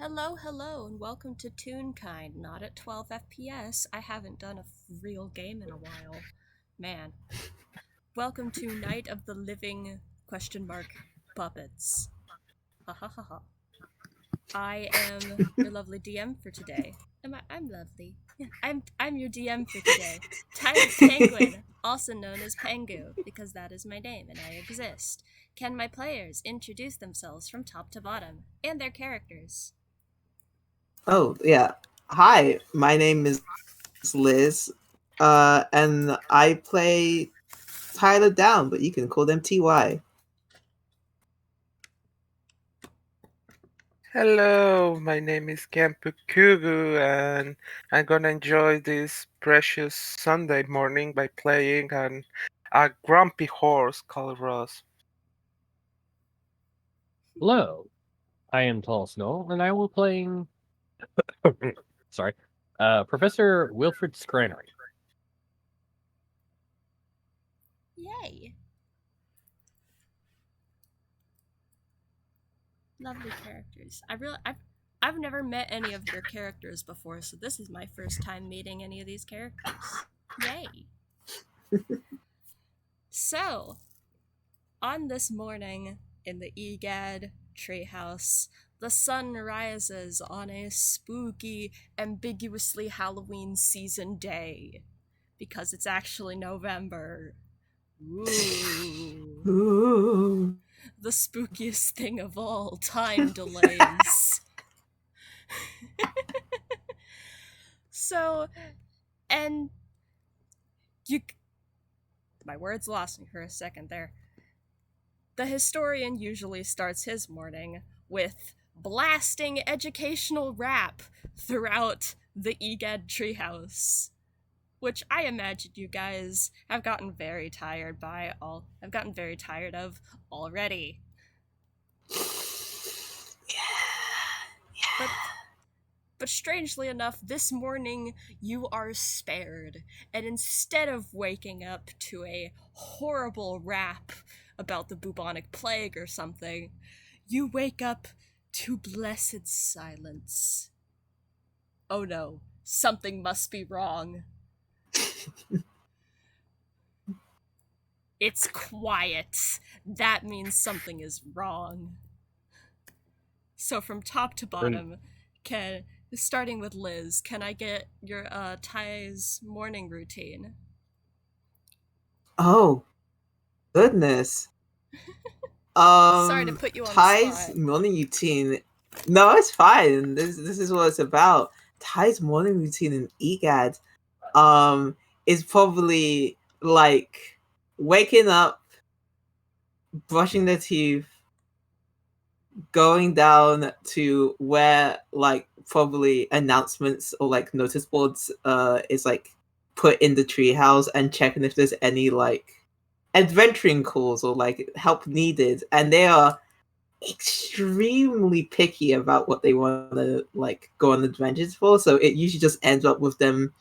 Hello, hello, and welcome to Toonkind. Not at 12 FPS. I haven't done a real game in a while. Man. Welcome to Night of the Living question mark puppets. Ha ha ha ha. I am your lovely DM for today. I'm lovely. Yeah, I'm your DM for today. Tyler Penguin, also known as Pengu, because that is my name and I exist. Can my players introduce themselves from top to bottom and their characters? Oh, yeah. Hi, my name is Liz, and I play Tyler Down, but you can call them TY. Hello, my name is Kampukugu, and I'm gonna enjoy this precious Sunday morning by playing a grumpy horse called Ross. Hello, I am Tall Snow, and I will playing. sorry, Professor Wilfred Scrannery. Yay! Lovely characters. I've never met any of your characters before, so this is my first time meeting any of these characters. Yay! So, on this morning in the Egad treehouse, the sun rises on a spooky, ambiguously Halloween season day because it's actually November. Ooh. Ooh. The spookiest thing of all, time delays. So, and you. My words lost me for a second there. The historian usually starts his morning with blasting educational rap throughout the Egad treehouse, which I imagine you guys have gotten very tired of already. But strangely enough, this morning you are spared, and instead of waking up to a horrible rap about the bubonic plague or something, you wake up to blessed silence. Oh no, something must be wrong. It's quiet. That means something is wrong. So from top to bottom, starting with Liz, can I get your Ty's morning routine? Oh, goodness. Sorry to put you on the Ty's spot. morning routine. No, it's fine. This is what it's about. Ty's morning routine in EGAD, is probably like waking up, brushing their teeth, going down to where like probably announcements or like notice boards is like put in the treehouse and checking if there's any like adventuring calls or like help needed, and they are extremely picky about what they want to like go on adventures for, so it usually just ends up with them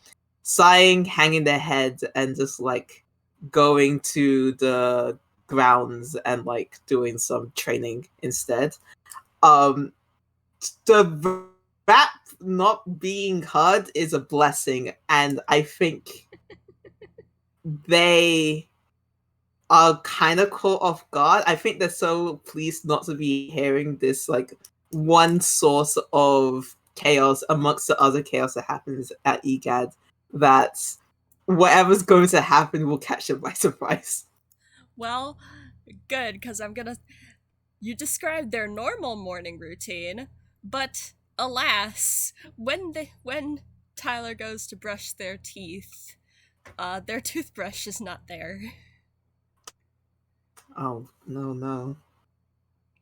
sighing, hanging their heads, and just like going to the grounds and like doing some training instead. um the rap not being heard is a blessing, and I think they are kind of caught off guard. I think they're so pleased not to be hearing this like one source of chaos amongst the other chaos that happens at EGAD that whatever's going to happen will catch them by surprise. Well, good, because You described their normal morning routine, but alas, when Tyler goes to brush their teeth, their toothbrush is not there. Oh, no, no.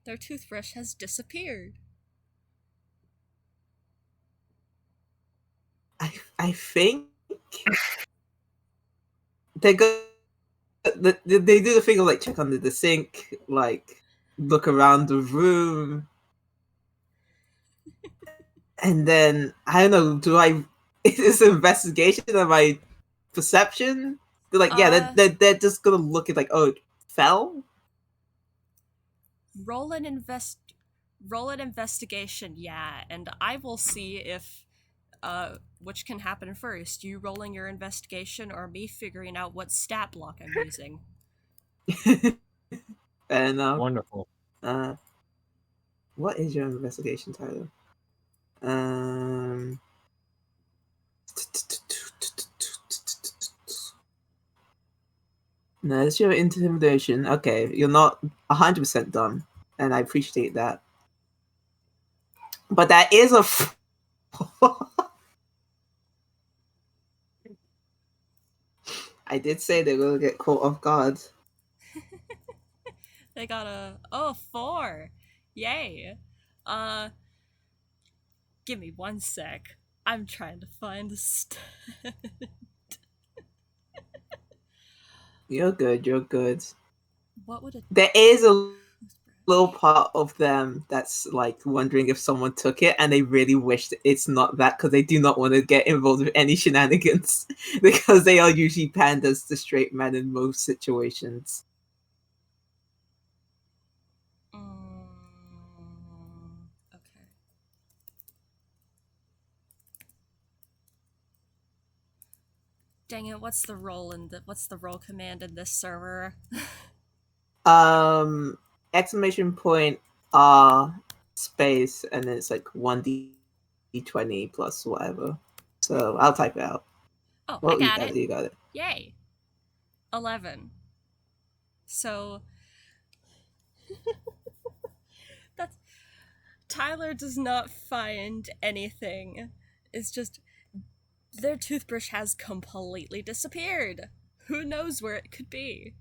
Their toothbrush has disappeared. I think they go. They do the thing of like check under the sink, like look around the room, and then I don't know. Do I? Is this an investigation of my perception? They're like, yeah, they're just gonna look at like, oh, it fell. Roll an Roll an investigation, yeah, and I will see if which can happen first, you rolling your investigation or me figuring out what stat block I'm using. Fair enough. Wonderful. What is your investigation title? No, it's your intimidation. Okay, you're not 100% done, and I appreciate that. But that is a. I did say they will get caught off guard. They got a 4. Yay. Give me 1 sec. I'm trying to find the You're good. You're good. What would it? There is a little part of them that's like wondering if someone took it, and they really wish that it's not that because they do not want to get involved with any shenanigans because they are usually pandas to straight men in most situations. Okay. Dang it! What's the role command in this server? Exclamation point space, and then it's like 1d20 plus whatever. So I'll type it out. Oh, Well, I got it. You got it. Yay. 11. So that's Tyler does not find anything. It's just their toothbrush has completely disappeared. Who knows where it could be?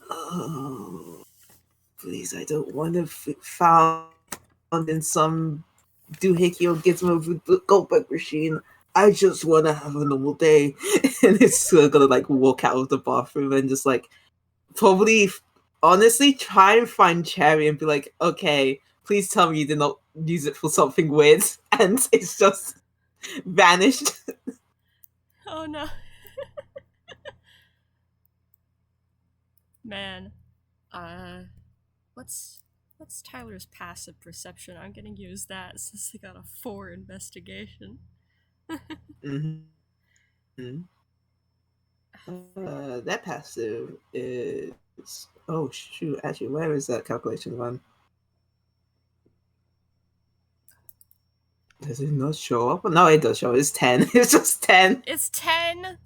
Oh, please, I don't want to found in some doohickey or gizmo with the Goldberg machine. I just want to have a normal day. And it's gonna like walk out of the bathroom and just like probably honestly try and find Cherry and be like, okay, please tell me you did not use it for something weird. And it's just vanished. Oh no. Man. What's Tyler's passive perception? I'm gonna use that since he got a 4 investigation. Mm-hmm. That passive is oh shoot, actually where is that calculation one? Does it not show up? No, it does show. It's 10. It's just 10. It's 10?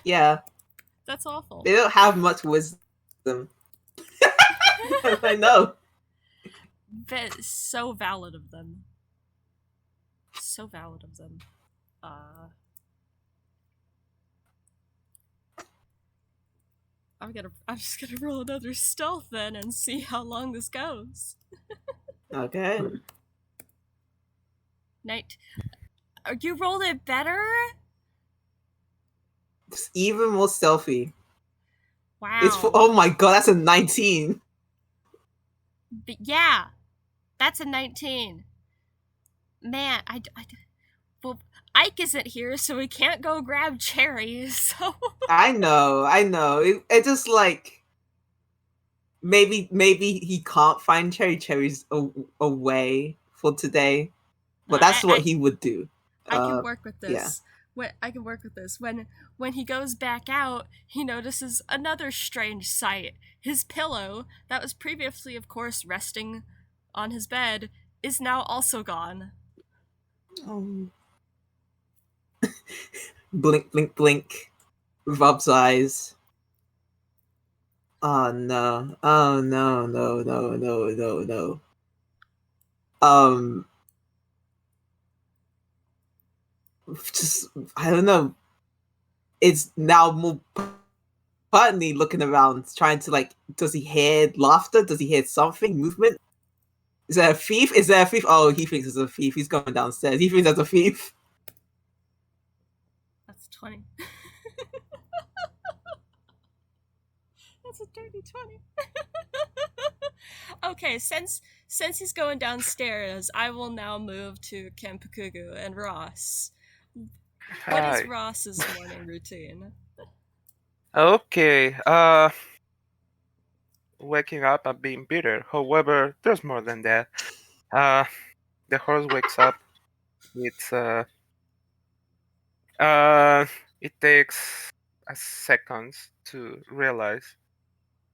Yeah. That's awful. They don't have much wisdom. I know. But so valid of them. So valid of them. I'm just gonna roll another stealth then and see how long this goes. Okay. Night. You rolled it better? It's even more stealthy. Wow. Oh my god, that's a 19. But yeah, that's a 19. Man, well, Ike isn't here, so we can't go grab Cherry, so... I know. It just like... Maybe he can't find Cherry. Cherry's away for today. But that's what he would do. I can work with this. Yeah. I can work with this. When he goes back out, he notices another strange sight. His pillow, that was previously, of course, resting on his bed, is now also gone. Blink, blink, blink. Rubs eyes. Oh no. Oh no, no, no, no, no, no. Just, I don't know. It's now more partly looking around, trying to like, does he hear laughter? Does he hear something? Movement? Is there a thief? Oh, he thinks it's a thief. He's going downstairs. He thinks that's a thief. That's 20. That's a dirty 20. Okay, since he's going downstairs, I will now move to Kempukugu and Ross. What is Ross's morning routine? Okay. waking up and being bitter. However, there's more than that. The horse wakes up. It's uh, it takes a second to realize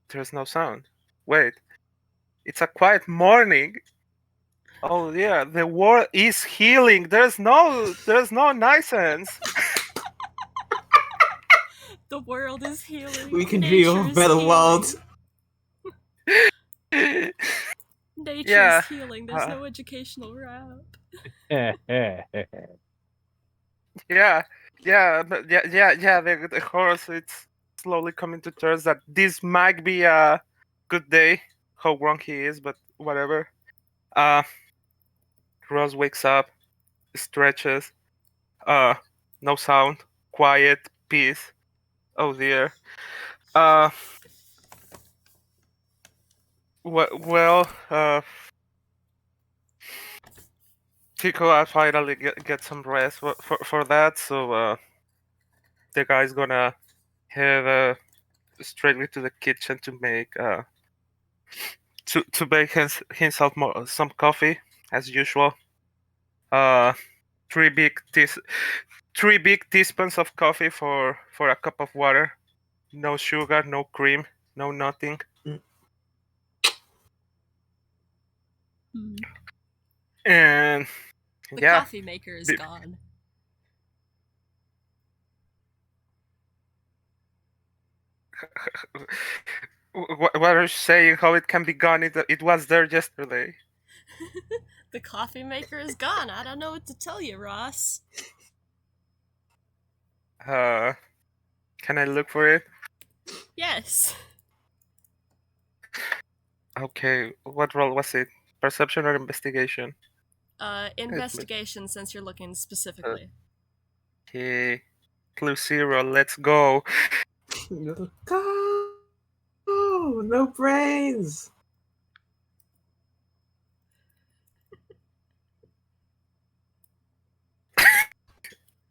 there's no sound. Wait, it's a quiet morning. Oh yeah, the world is healing. There's no nonsense. The world is healing. We can Nature dream of a is better healing. world. Nature Yeah, is healing. There's no educational route. yeah. The horse it's slowly coming to terms that this might be a good day. How wrong he is, but whatever. Uh, Rose wakes up, stretches. Uh, no sound, quiet, peace. Oh dear. Uh, well, Tico, I finally get some rest for that. So the guy's gonna head straightly to the kitchen to make himself some coffee as usual. Uh, three big teas 3 big teaspoons of coffee for a cup of water. No sugar, no cream, no nothing. Hmm. And The yeah, coffee maker is gone. what are you saying? How it can be gone? It was there yesterday. The coffee maker is gone. I don't know what to tell you, Ross. Can I look for it? Yes. Okay, what role was it? Perception or investigation? Investigation, since you're looking specifically. Okay, clue 0. Let's go. Go! No brains!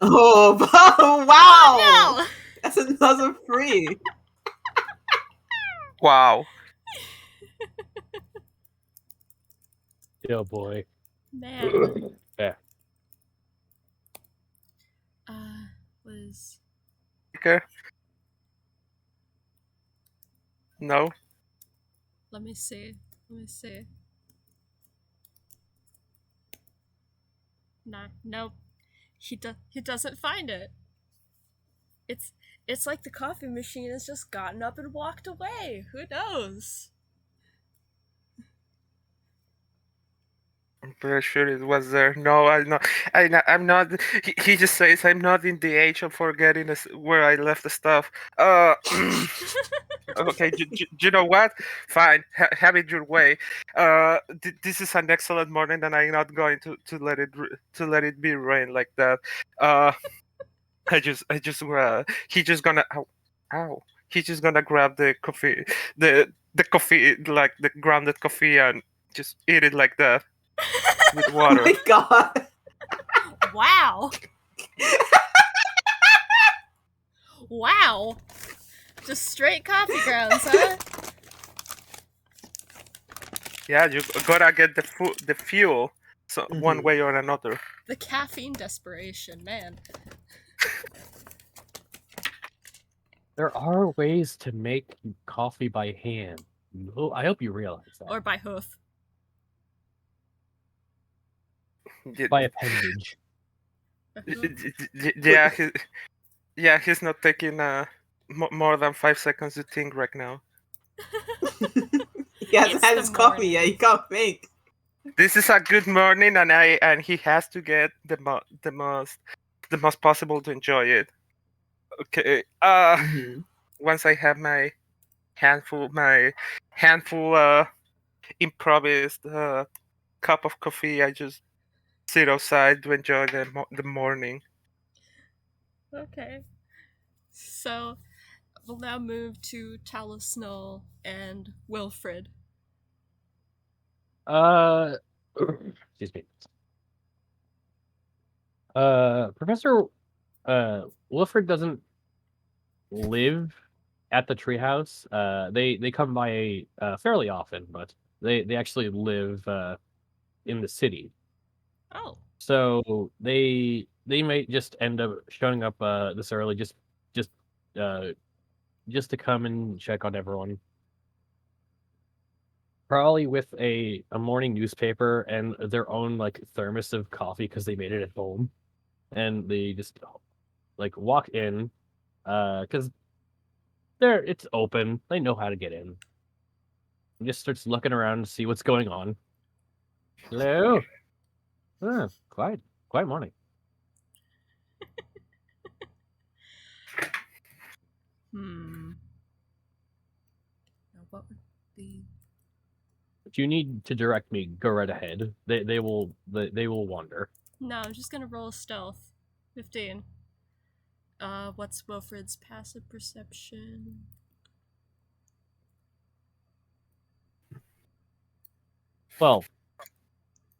Oh, wow! Oh, no! That's another 3. Wow. Oh boy. Man. Yeah. Was... Okay. No. Let me see. Nah, nope. He doesn't find it. It's like the coffee machine has just gotten up and walked away. Who knows? I'm pretty sure it was there. No, I'm not. He just says I'm not in the age of forgetting where I left the stuff. Okay, you know what? Fine, have it your way. This is an excellent morning, and I'm not going to let it be rain like that. I just he just gonna ow. He's just gonna grab the coffee, the coffee, like the grounded coffee, and just eat it like that with Oh water. my god! Wow. Wow. Just straight coffee grounds, huh? Yeah, you gotta get the fuel, so one Mhm. way or another. The caffeine desperation, man. There are ways to make coffee by hand. I hope you realize that. Or by hoof. By appendage. Yeah, he's not taking more than 5 seconds to think right now. He hasn't It's had the his coffee morning. yet, he can't think. This is a good morning, and he has to get the most possible to enjoy it. Okay. Mhm. Once I have my handful improvised cup of coffee, I just sit outside to enjoy the morning. Okay. So, we'll now move to Talisnol and Wilfred. Excuse me. Professor Wilfred doesn't live at the treehouse. They come by fairly often, but they actually live in the city. Oh. So they might just end up showing up this early just uh just to come and check on everyone. Probably with a morning newspaper and their own like thermos of coffee because they made it at home. And they just like walk in because it's open. They know how to get in. And just starts looking around to see what's going on. Hello. Quiet morning. Now what would be? If you need to direct me, go right ahead. They will wander. No, I'm just gonna roll stealth. 15. What's Wilfred's passive perception? 12.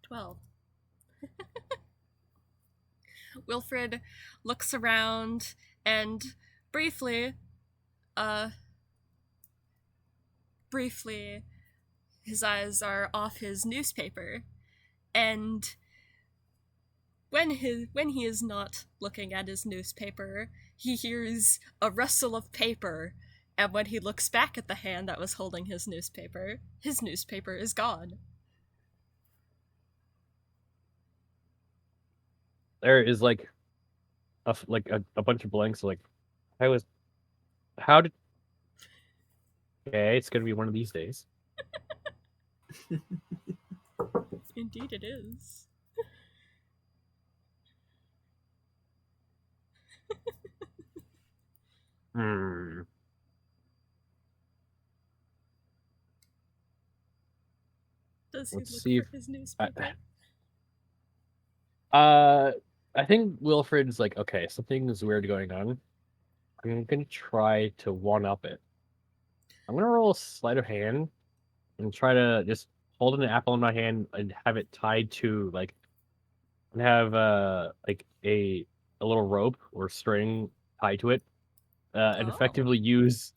12. Wilfred looks around and briefly, his eyes are off his newspaper, and when he is not looking at his newspaper, he hears a rustle of paper, and when he looks back at the hand that was holding his newspaper is gone. There is like a bunch of blanks. Like how did? Okay, it's gonna be one of these days. Indeed it is. Does he Let's look see for his newspaper? I think Wilfred's like, okay, something's weird going on. I'm gonna try to one up it. I'm gonna roll a sleight of hand and try to just hold an apple in my hand and have it tied to like and have like a little rope or string tied to it, and Oh. effectively use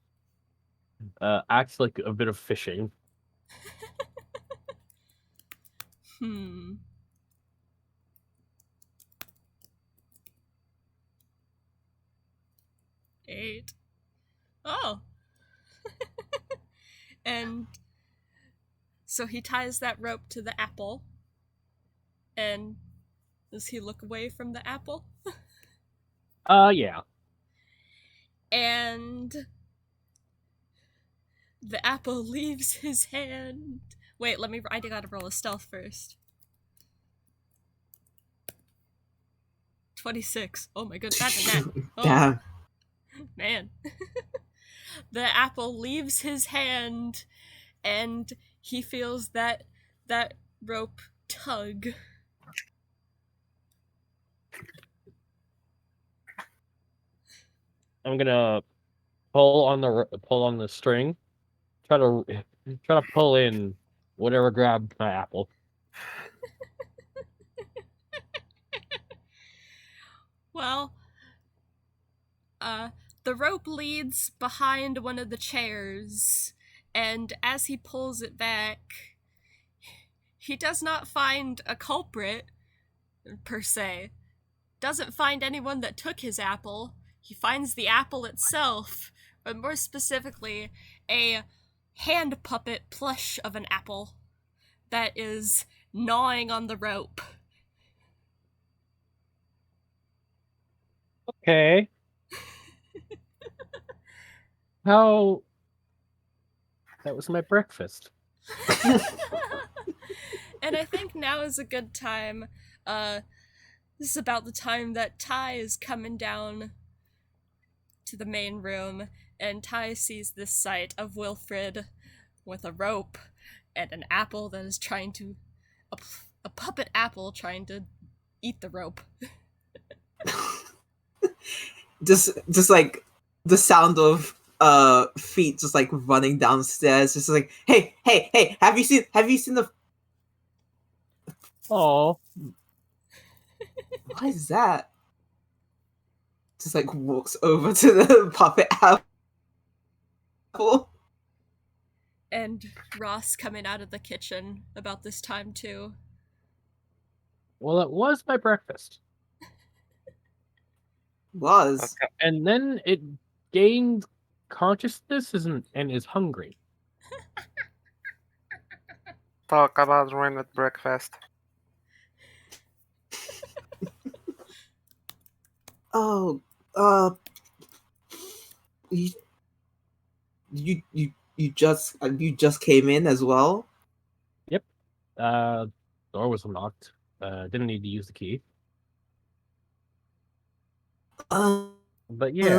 acts like a bit of fishing. Hmm. Eight. Oh. And so he ties that rope to the apple. And does he look away from the apple? Yeah. And the apple leaves his hand. Wait, I gotta roll a stealth first. 26. Oh my god, that's a net. Oh, Damn. man. The apple leaves his hand, and he feels that rope tug. I'm gonna pull on the string, try to pull in whatever grabbed my apple. Well, the rope leads behind one of the chairs, and as he pulls it back, he does not find a culprit, per se. Doesn't find anyone that took his apple. He finds the apple itself, but more specifically, a hand puppet plush of an apple that is gnawing on the rope. Okay. How? That was my breakfast. And I think now is a good time. This is about the time that Ty is coming down to the main room, and Ty sees this sight of Wilfred with a rope and an apple that is trying to. A puppet apple trying to eat the rope. just like the sound of feet just like running downstairs, just like, hey, have you seen the Oh, what is that? Just like walks over to the puppet apple. apple. And Ross coming out of the kitchen about this time too. Well, it was my breakfast. Was. Okay. And then it gained consciousness and is hungry. Talk about ruined breakfast. Oh, you, you just came in as well. Yep. Door was unlocked. Didn't need to use the key. Uh, But yeah,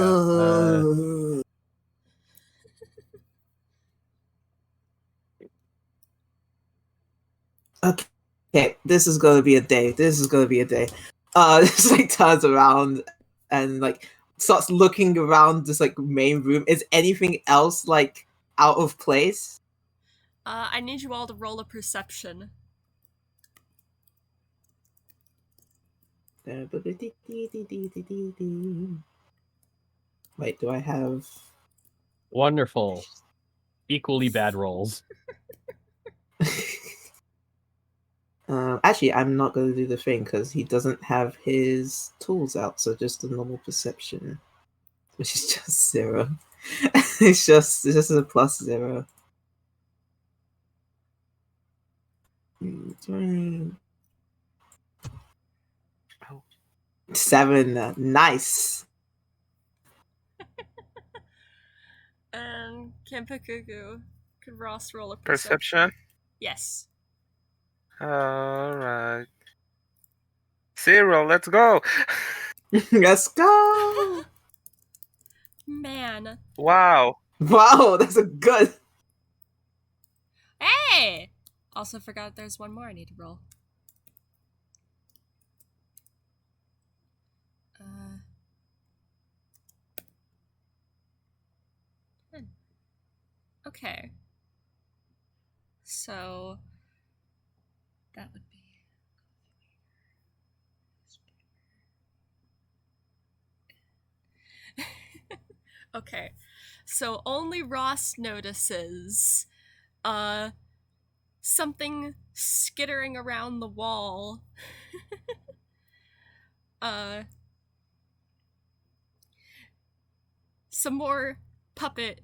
okay, this is gonna be a day. Just like turns around and like starts looking around this like main room. Is anything else like out of place? I need you all to roll a perception. Wait, do I have? wonderful. Equally bad rolls. Actually, I'm not going to do the thing because he doesn't have his tools out, so just a normal perception, which is just 0. It's just a +0. 7, nice. And Kampakugu, could Ross roll a Perception? Yes. Alright. 0, let's go! Let's go! Man. Wow. Wow, that's a good. Hey! Also forgot there's one more I need to roll. Okay. So that would be okay. So only Ross notices something skittering around the wall. Some more puppet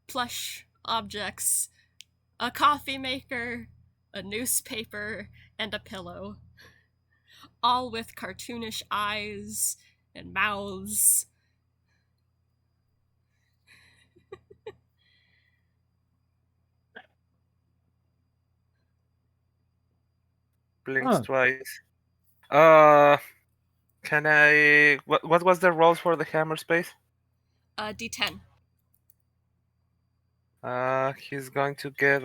plush objects. A coffee maker, a newspaper, and a pillow. All with cartoonish eyes and mouths. Blinks twice. Can I... What was the rolls for the hammer space? D10. He's going to get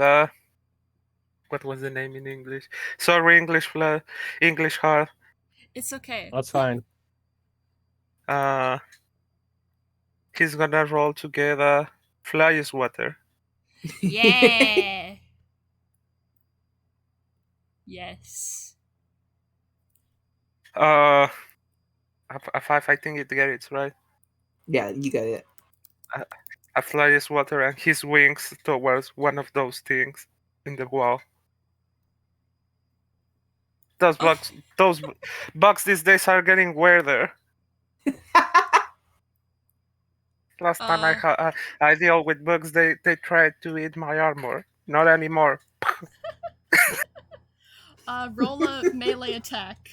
what was the name in English? Sorry, English hard. It's okay. That's fine. He's gonna roll together fly's water. Yeah. Yes. A 5, I think it gets it, right? Yeah, you got it. A fly's water and his wings towards one of those things in the wall. Those bugs these days are getting weirder. Last time I deal with bugs, they tried to eat my armor. Not anymore. Roll a melee attack.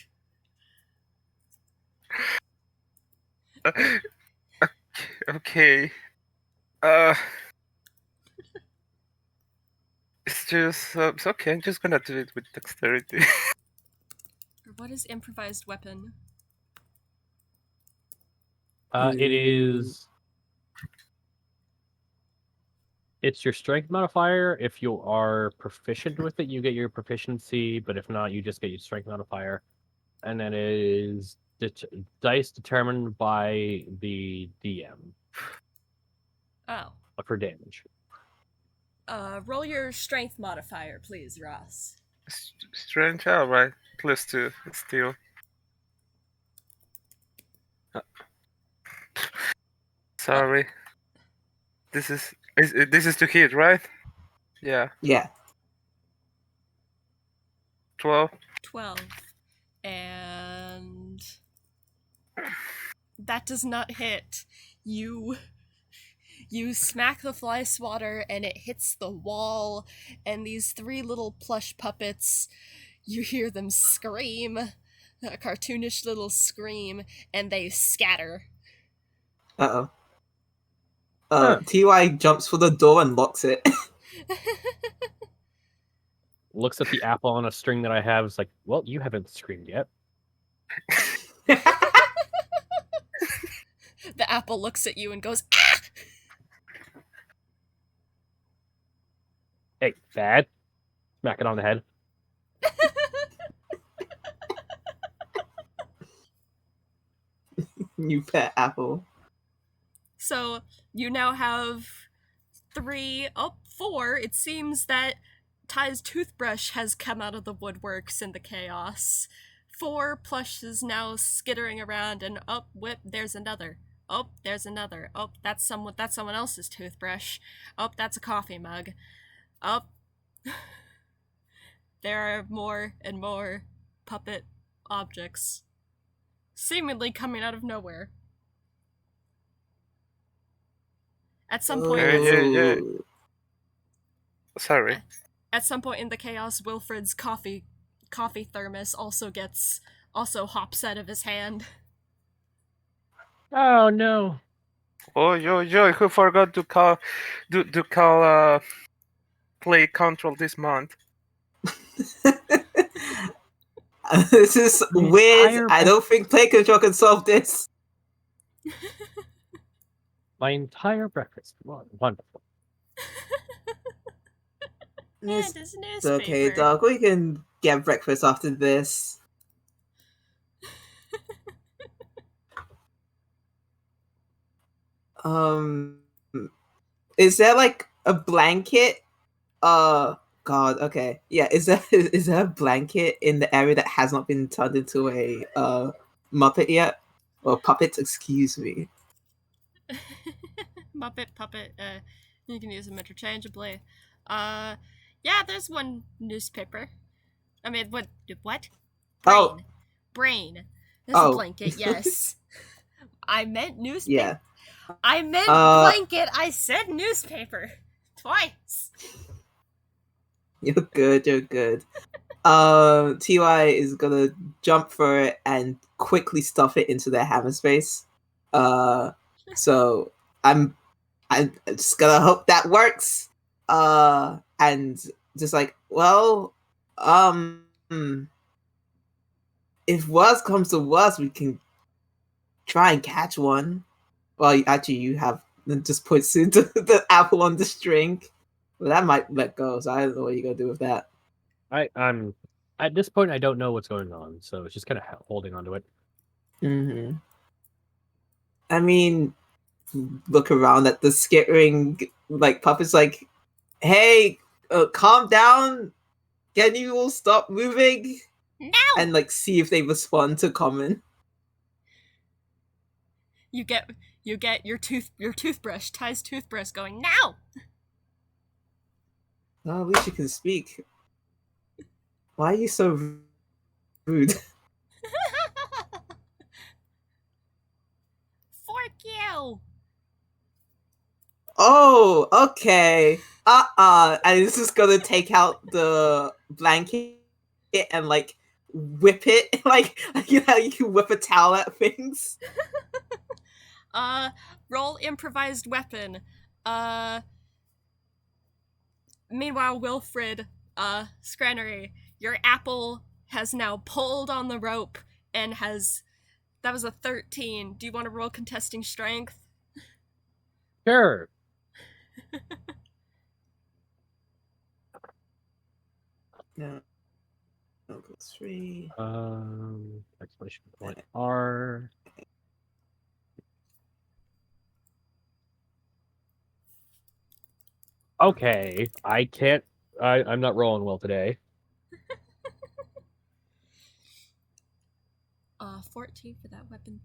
Okay. It's just it's okay. I'm just gonna do it with dexterity. What is improvised weapon? It is. It's your strength modifier. If you are proficient with it, you get your proficiency. But if not, you just get your strength modifier. And then it is dice determined by the DM. Oh. For damage. Roll your strength modifier, please, Ross. Strength, alright. +2. It's still. Sorry. This is This is to hit, right? Yeah. Yeah. 12. 12. And that does not hit. You smack the fly swatter and it hits the wall, and these 3 little plush puppets, you hear them scream, a cartoonish little scream, and they scatter. Uh-oh. Huh. TY jumps for the door and locks it. Looks at the apple on a string that I have. Is like, well, you haven't screamed yet. The apple looks at you and goes, ah! Hey, Thad. Smack it on the head. You pet apple. So you now have 4. It seems that Ty's toothbrush has come out of the woodworks in the chaos. 4 plushes now skittering around, and whip, there's another. Oh, there's another. Oh, that's someone else's toothbrush. Oh, that's a coffee mug. Oh, there are more and more puppet objects seemingly coming out of nowhere. At some point, Yeah. Sorry. at some point in the chaos, Wilfred's coffee thermos also hops out of his hand. Oh no. Oh, yo, who forgot to call play control this month? This is The weird. entire I don't think Play Control can solve this. My entire breakfast. Wonderful. It's His it's okay, newspaper. dog. We can get breakfast after this. Is there like a blanket? God. Okay. Yeah. Is there a blanket in the area that has not been turned into a muppet yet, or puppet? Excuse me. Muppet, puppet, you can use them interchangeably. Yeah, there's one newspaper. I mean, what? Brain. Oh. Brain. There's a blanket, yes. I meant newspaper. Yeah. I meant blanket. I said newspaper. Twice. You're good. You're good. Ty is gonna jump for it and quickly stuff it into their hammer space. So I'm just gonna hope that works. And just like, well, if worse comes to worse, we can try and catch one. Well, actually, you have just puts into the apple on the string. Well, that might let go, so I don't know what you're gonna do with that. I'm at this point. I don't know what's going on, so it's just kind of holding onto it. Mm-hmm. I mean, look around at the skittering like puppets. Like, hey, calm down. Can you all stop moving? No. And like see if they respond to common. You get your toothbrush, Ty's toothbrush, going now. Oh, at least you can speak. Why are you so rude? Fork you. Oh, okay. And it's just gonna take out the blanket and like whip it, like you know how you can whip a towel at things. Roll improvised weapon. Meanwhile, Wilfred, Scrannery, your apple has now pulled on the rope and that was a 13. Do you want to roll contesting strength? Sure. No. No, plus 3. Exclamation point R. Okay, I can't. I'm not rolling well today. 14 for that weapon.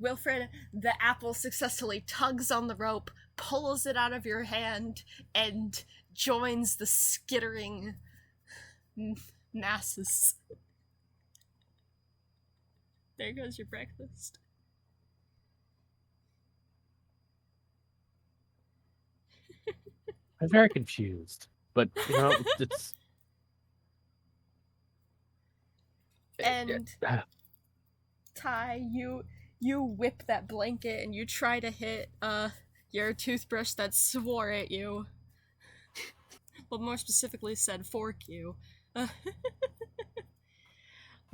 Wilfred, the apple successfully tugs on the rope, pulls it out of your hand, and joins the skittering masses. There goes your breakfast. I'm very confused, but it's. And Ty, you whip that blanket and you try to hit your toothbrush that swore at you. Well, more specifically said fork you.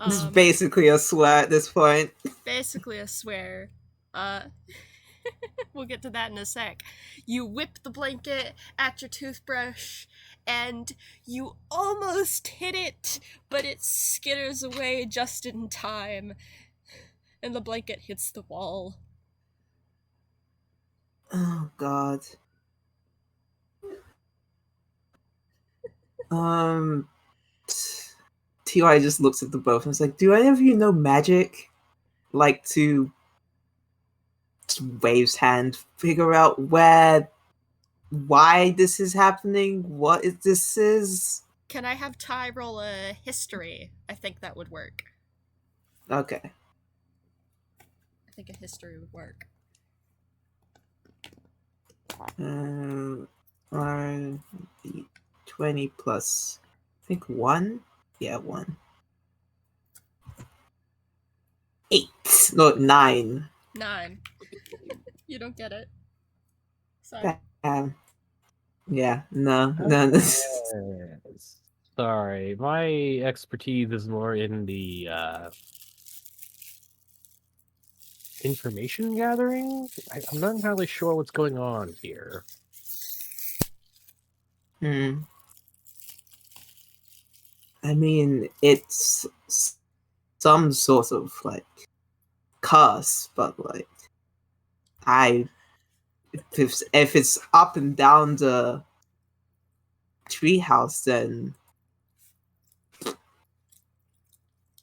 It's basically a swear at this point. Basically a swear. We'll get to that in a sec. You whip the blanket at your toothbrush, and you almost hit it, but it skitters away just in time, and the blanket hits the wall. Oh God. Ti just looks at the both and is like, "Do any of you know magic? Like to just waves hand, figure out why this is happening? What this is?" Can I have Ty roll a history? I think that would work. Okay. I think a history would work. 20 plus, I think 1. Yeah, 1. 8. No, 9. 9. You don't get it. Sorry. Yeah, no. Yes. Sorry, my expertise is more in the information gathering. I'm not entirely sure what's going on here. I mean, it's some sort of like curse, but like if it's up and down the treehouse, then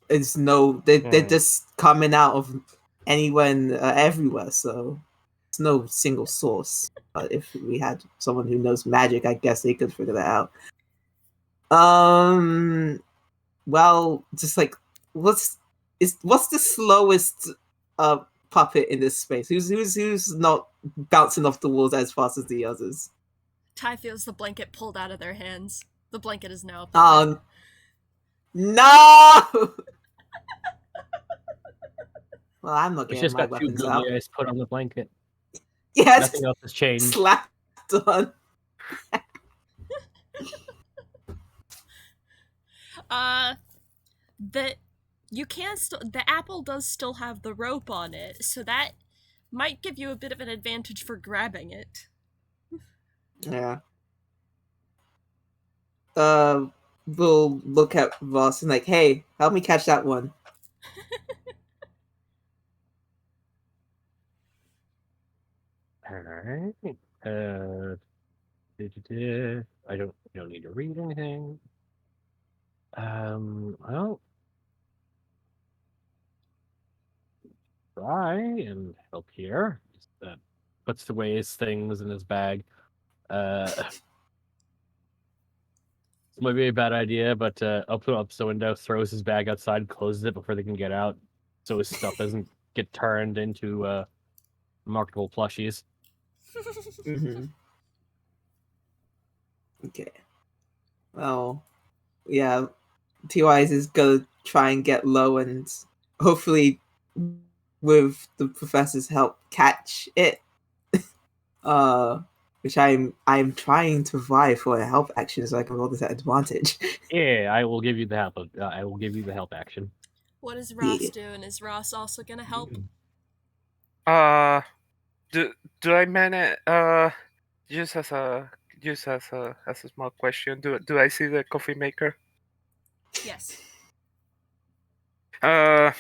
it's they're just coming out of anywhere and everywhere, so it's no single source. But if we had someone who knows magic, I guess they could figure that out. Well, just like what's the slowest puppet in this space? Who's not bouncing off the walls as fast as the others? Ty feels the blanket pulled out of their hands. The blanket is now a puppet. No! Well, I'm not It's getting just my got 2 weapons out. googly eyes put on the blanket. Yes! Nothing else has changed. Slapped on. The apple does still have the rope on it, so that might give you a bit of an advantage for grabbing it. Yeah. We'll look at Voss and like, hey, help me catch that one. Alright. I don't need to read anything. Well, try and help here. Just, puts away his things in his bag. This might be a bad idea, but opens up the window, throws his bag outside, closes it before they can get out, so his stuff doesn't get turned into marketable plushies. Mm-hmm. Okay. Well, yeah. T-Wise is gonna try and get low and hopefully with the professor's help catch it. Which I'm trying to vie for a help action so I can roll this at advantage. Yeah, I will give you the help. I will give you the help action. What is Ross doing? Is Ross also gonna help? Do I manage? Just as a small question, do I see the coffee maker? Yes. Well,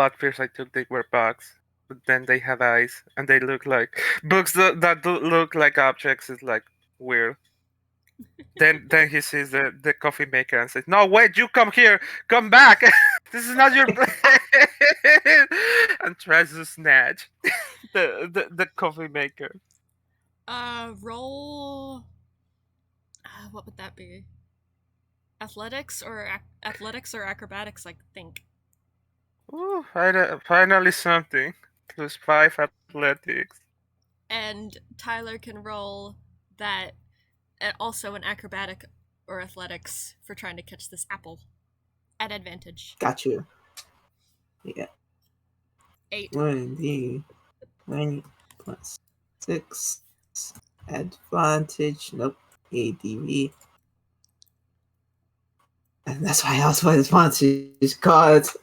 at first I took they were bugs, but then they have eyes, and they look like books that look like objects. Is like weird. Then he sees the coffee maker and says, "No, wait! You come here! Come back! This is not your place!" and tries to snatch the coffee maker. Roll. What would that be? Athletics or acrobatics? I think. Ooh, finally something. +5 athletics. And Tyler can roll that. Also an acrobatic or athletics for trying to catch this apple at advantage. Got you. Yeah. 8. 1d 20 plus 6 advantage. Nope. ADV. And that's why I also want advantage cards.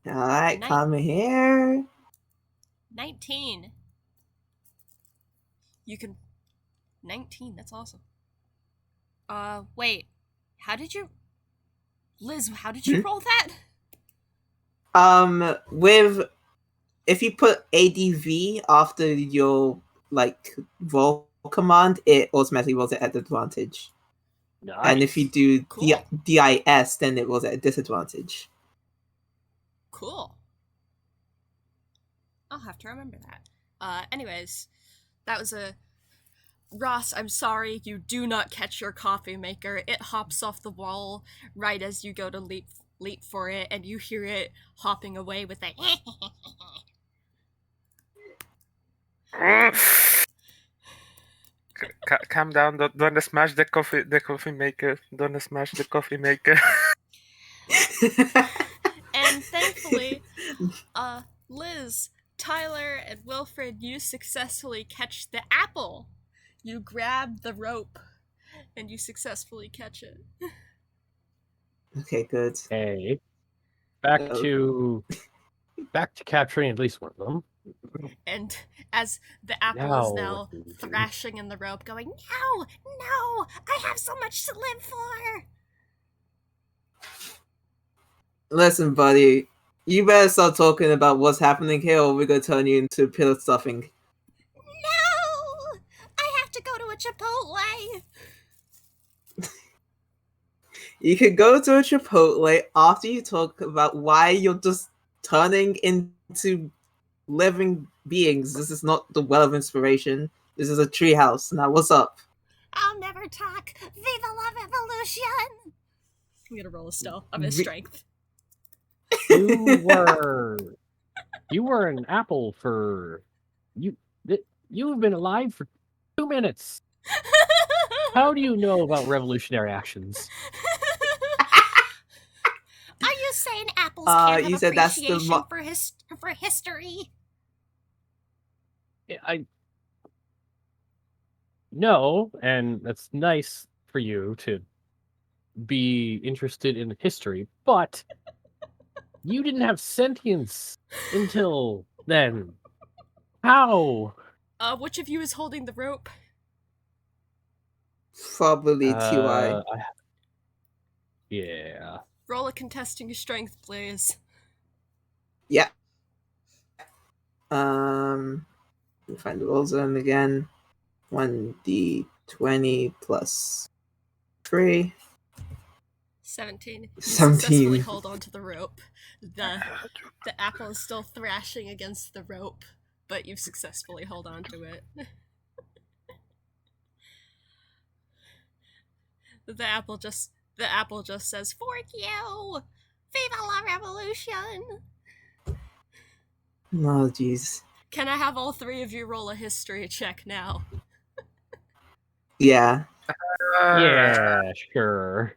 Alright, come here. 19. You can 19, that's awesome. Wait. How did you Liz, how did you roll that? With if you put ADV after your roll command, it automatically rolls it at advantage. Nice. And if you do Cool. DIS, then it rolls at a disadvantage. Cool. I'll have to remember that. Anyways, that was a Ross, I'm sorry, you do not catch your coffee maker. It hops off the wall right as you go to leap for it, and you hear it hopping away with a Calm down. Don't smash the coffee maker. Don't smash the coffee maker. And thankfully, Liz, Tyler, and Wilfred, you successfully catch the apple. You grab the rope, and you successfully catch it. Okay, good. Hey, back to capturing at least one of them. And as the apple is now what do we do? thrashing in the rope, going, "No, no, I have so much to live for." Listen, buddy, you better start talking about what's happening here, or we're gonna turn you into pillow stuffing. No, I have to go to a Chipotle. You can go to a Chipotle after you talk about why you're just turning into living beings. This is not the well of inspiration. This is a treehouse. Now, what's up? I'll never talk. Viva la revolution! I'm gonna roll a stealth of his strength. You were an apple for you've been alive for 2 minutes. How do you know about revolutionary actions? Are you saying apples can't you have said that's the appreciation for history? No, and that's nice for you to be interested in history, but you didn't have sentience until then. How? Which of you is holding the rope? Probably TY. Yeah. Roll a contesting strength, please. Yeah. Let me find the roll zone again. 1d20 plus 3. 17. You 17. successfully hold onto the rope. The apple is still thrashing against the rope, but you've successfully held onto it. The apple just says, "Fork you! Viva la revolution!" Oh, jeez. Can I have all three of you roll a history check now? Yeah. Yeah, sure.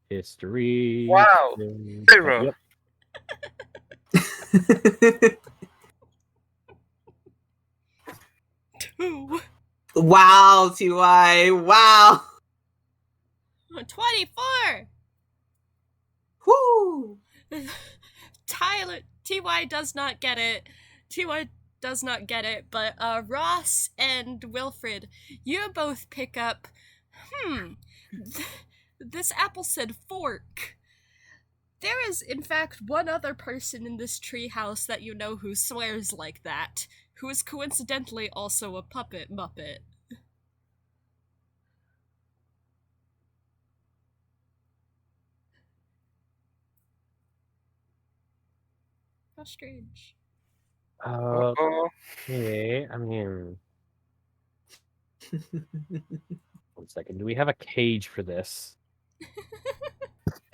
History. Wow. 0. Yep. 2. Wow, TY. Wow. 24. Woo. TY does not get it. TY does not get it, but Ross and Wilfred, you both pick up, this apple said fork. There is, in fact, one other person in this treehouse that you know who swears like that, who is coincidentally also a puppet muppet. strange. Uh-oh. Okay, I mean, 1 second. Do we have a cage for this?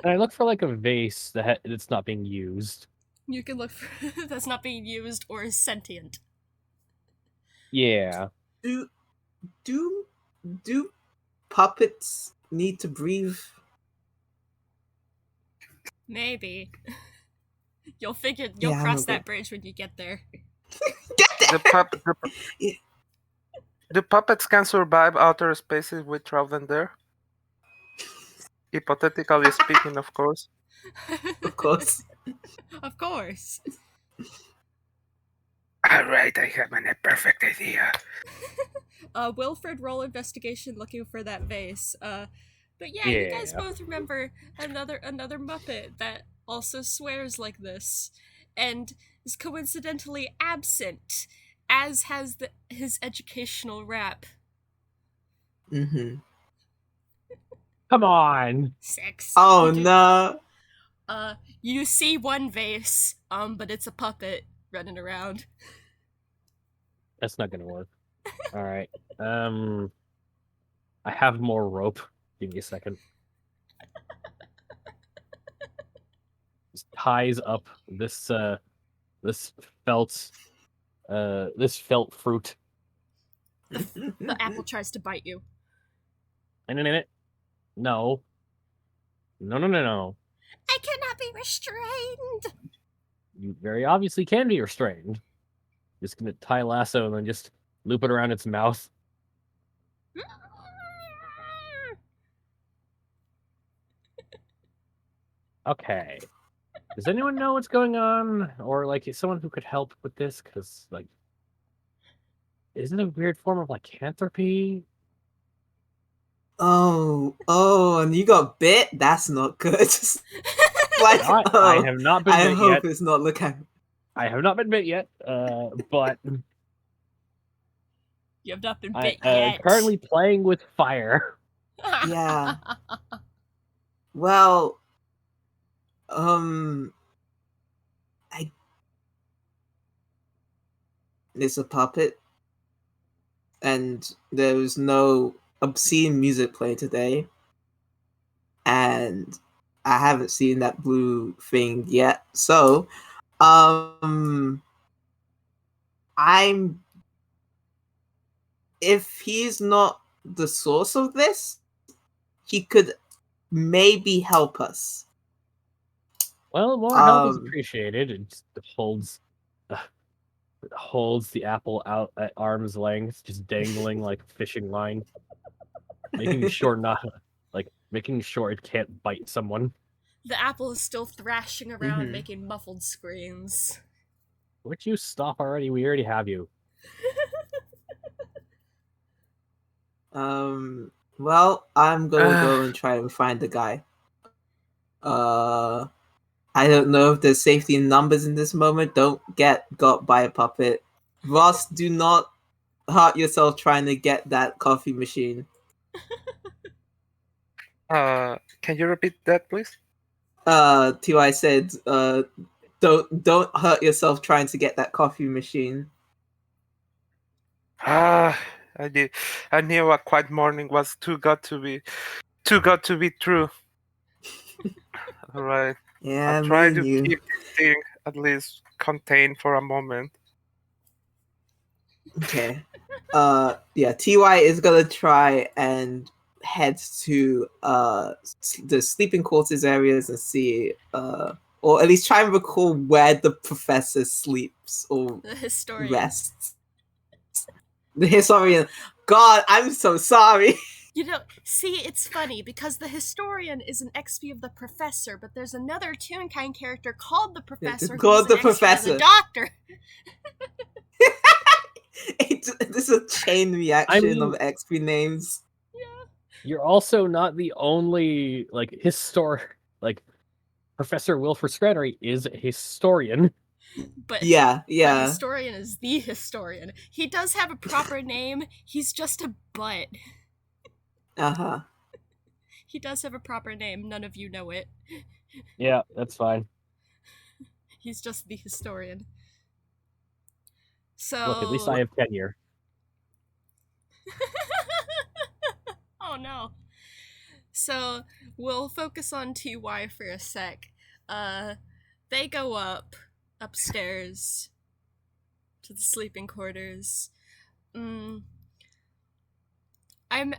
And I look for like a vase that's not being used. You can look for that's not being used or is sentient. Yeah. Do puppets need to breathe? Maybe. You'll Yeah, I'm cross a bit- that bridge when you get there. The, Yeah. the puppets can survive outer spaces without them there. Hypothetically speaking, of course. Of course. Of course. Alright, I have a perfect idea. Wilfred, roll investigation looking for that vase. But yeah, you guys Yeah. both remember another Muppet that also swears like this, and is coincidentally absent, as has his educational rap. Mm-hmm. Come on. 6. Oh You do- no. You see one vase, but it's a puppet running around. That's not gonna work. All right. I have more rope. Give me a second. This ties up this this felt fruit. The apple tries to bite you. And no. No. I cannot be restrained. You very obviously can be restrained. Just gonna tie a lasso and then just loop it around its mouth. Okay. Does anyone know what's going on? Or like is someone who could help with this? Because like isn't it a weird form of lycanthropy? Oh, and you got bit? That's not good. Like, I have not been I bit hope yet. it's not looking. I have not been bit yet. But You have not been I bit yet. currently playing with fire. Yeah. Well, it's a puppet, and there was no obscene music playing today, and I haven't seen that blue thing yet. So, I'm if he's not the source of this, he could maybe help us. Well, more help is appreciated. It just holds the apple out at arm's length, just dangling like a fishing line, making sure it can't bite someone. The apple is still thrashing around, Mhm. making muffled screams. Would you stop already? We already have you. Well, I'm gonna go and try and find the guy. I don't know if there's safety in numbers in this moment. Don't get got by a puppet. Ross, do not hurt yourself trying to get that coffee machine. Can you repeat that, please? T.Y. said, don't hurt yourself trying to get that coffee machine. I did. I knew a quiet morning was too good to be true. All right. Yeah, I'll try me to and you. keep this thing at least contained for a moment. Okay. Yeah, TY is gonna try and head to the sleeping quarters areas and see or at least try and recall where the professor sleeps or The historian. rests. The historian. God, I'm so sorry. You know, see, it's funny because the historian is an XP of the professor, but there's another Toonkind character called the professor. Called who's the an XP of professor. the doctor. This is a chain reaction mean- of XP names. You're also not the only Professor Wilford Scrannery is a historian. But Yeah. the historian is the historian. He does have a proper name. He's just a butt. Uh-huh. He does have a proper name. None of you know it. Yeah, that's fine. He's just the historian. So Look, at least I have tenure. Oh no. So we'll focus on TY for a sec. They go upstairs to the sleeping quarters. I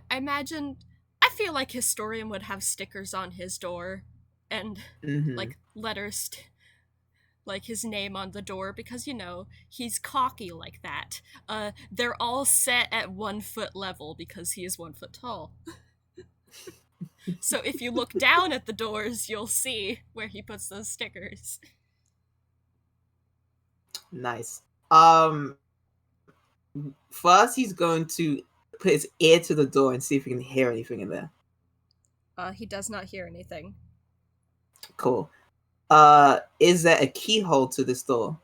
imagine. I feel like historian would have stickers on his door, and like letters, like his name on the door, because he's cocky like that. They're all set at 1 foot level because he is 1 foot tall. So if you look down at the doors, you'll see where he puts those stickers. Nice. First he's going to put his ear to the door and see if he can hear anything in there. He does not hear anything. Cool. Is there a keyhole to this door?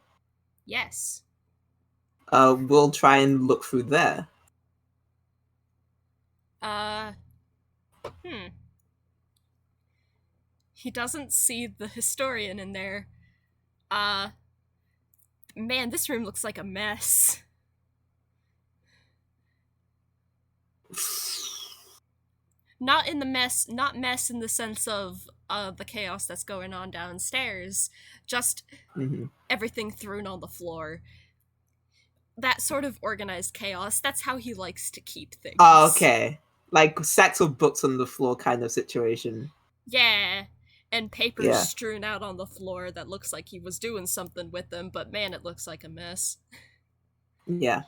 Yes. We'll try and look through there. He doesn't see the historian in there. Man, this room looks like a mess. Not mess in the sense of the chaos that's going on downstairs, just everything thrown on the floor. That sort of organized chaos, that's how he likes to keep things. Oh, okay. Like sacks of books on the floor kind of situation. Yeah, and papers strewn out on the floor that looks like he was doing something with them, but man, it looks like a mess. Yeah.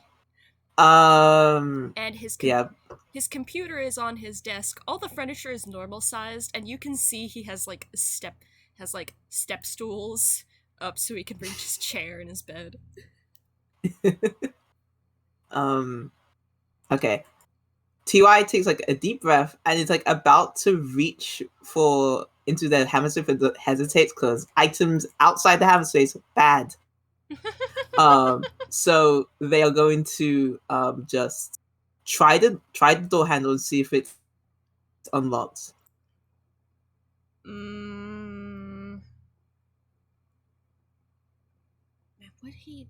And his computer is on his desk. All the furniture is normal sized, and you can see he has step stools up so he can reach his chair in his bed. Okay. TY takes like a deep breath and is like about to reach into the hammer space, but hesitates because items outside the hammer space are bad. So they are going to just try the door handle and see if it's unlocked. Would he?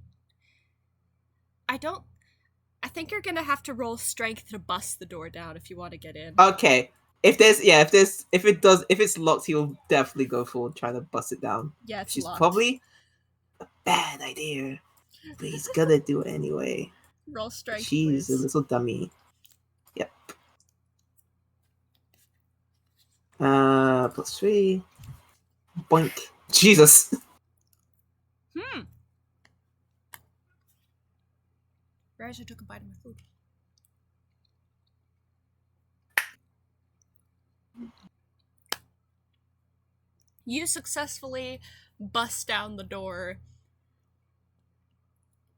I think you're gonna have to roll strength to bust the door down if you want to get in. Okay. If it's locked, he'll definitely go forward trying to bust it down. Yeah, it's She's locked. probably a bad idea, but he's gonna do it anyway. Roll strength. She's please. a little dummy. Yep. +3. Boink. Jesus. Raj, I took a bite of my food. You successfully bust down the door.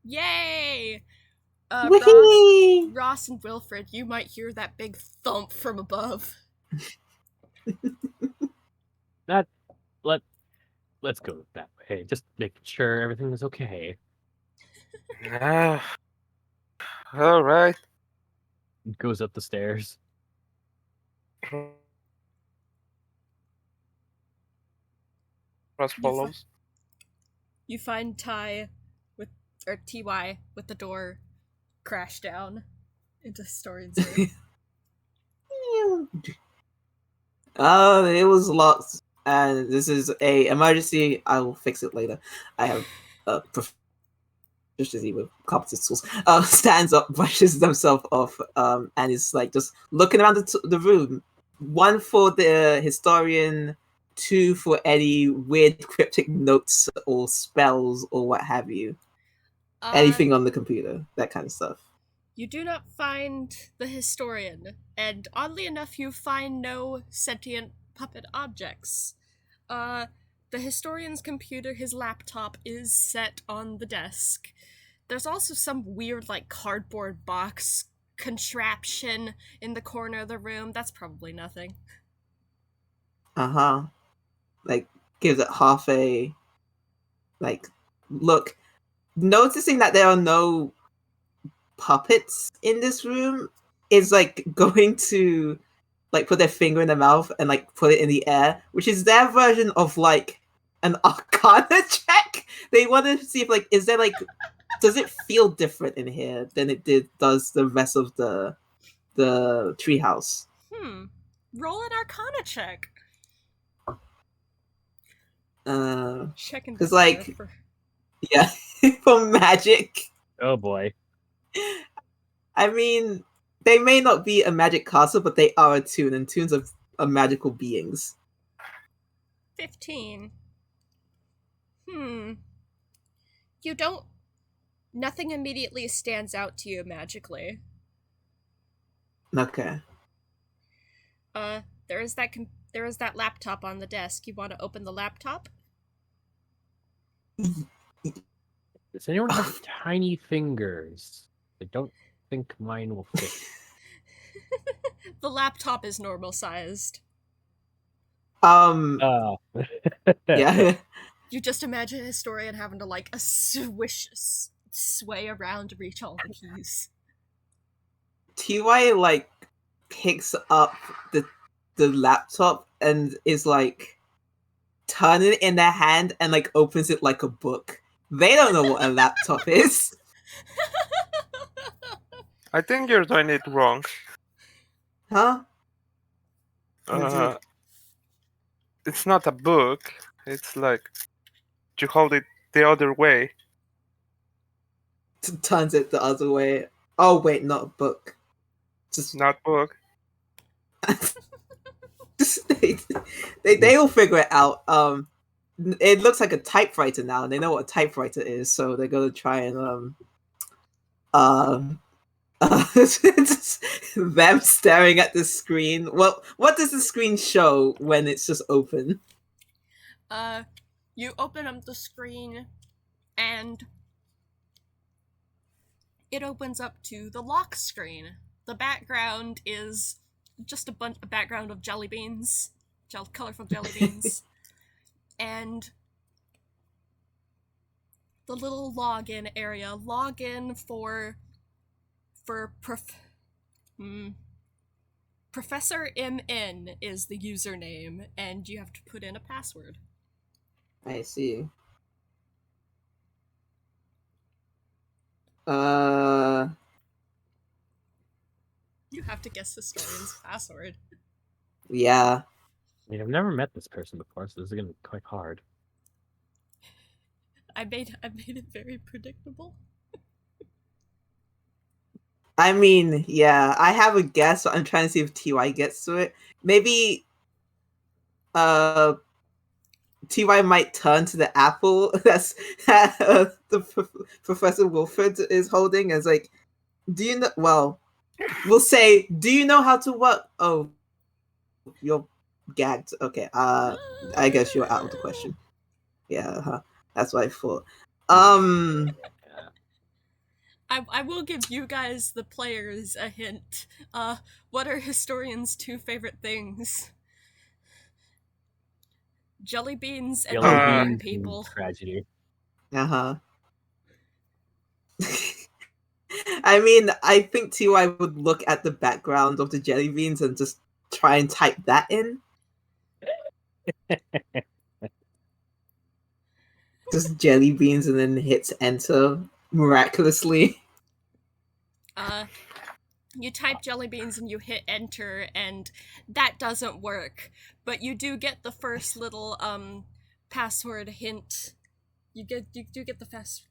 Yay! Ross and Wilfred, you might hear that big thump from above. Let's go that way. Just making sure everything is okay. All right. Goes up the stairs. Ross follows. You find TY with the door crash down into historian's room. It was locked, and this is a emergency. I will fix it later. I have proficiency with carpenter tools. Stands up, brushes himself off, and is like just looking around the room. 1 for the historian, 2 for any weird cryptic notes or spells or what have you. Anything on the computer, that kind of stuff. You do not find the historian, and oddly enough, you find no sentient puppet objects. The historian's computer, his laptop, is set on the desk. There's also some weird, cardboard box contraption in the corner of the room. That's probably nothing. Gives it half a, look. Noticing that there are no puppets in this room is going to put their finger in their mouth and put it in the air, which is their version of an arcana check They want to see if is there does it feel different in here than does the rest of the treehouse? Roll an Arcana check. Checking the 'Cause, math for... yeah, for magic. Oh boy. I mean, they may not be a magic castle, but they are a toon, and toons are magical beings. 15. You don't... Nothing immediately stands out to you magically. Okay. There is that laptop on the desk. You want to open the laptop? Does anyone have tiny fingers? I don't think mine will fit. The laptop is normal sized. Oh. Yeah. You just imagine a historian having to sway around to reach all the keys. TY picks up the laptop and is turning it in their hand and opens it like a book. They don't know what a laptop is. I think you're doing it wrong. Huh? It's not a book. It's you hold it the other way. Turns it the other way. Oh wait, not a book. Just Not book. they will figure it out. It looks like a typewriter now, and they know what a typewriter is, so they're gonna try and them staring at the screen. Well, what does the screen show when it's just open? You open up the screen, and it opens up to the lock screen. The background is just a background of jelly beans, colorful jelly beans, and the little login area. Login for Professor MN is the username, and you have to put in a password. I see. You have to guess historian's password. Yeah. I mean, I've never met this person before, so this is gonna be quite hard. I made it very predictable. I mean, yeah, I have a guess, but I'm trying to see if TY gets to it. Maybe TY might turn to the apple that's Professor Wilfred is holding as do you know? Well, we'll say, do you know how to work? Oh, you're gagged. Okay, I guess you're out of the question. Yeah, that's what I thought. I will give you guys, the players, a hint. What are historians' two favorite things? Jelly beans and murdering people. Tragedy. I mean, I think TY would look at the background of the jelly beans and just try and type that in. Just jelly beans and then hits enter miraculously. You type jelly beans and you hit enter, and that doesn't work. But you do get the first little password hint. You do get the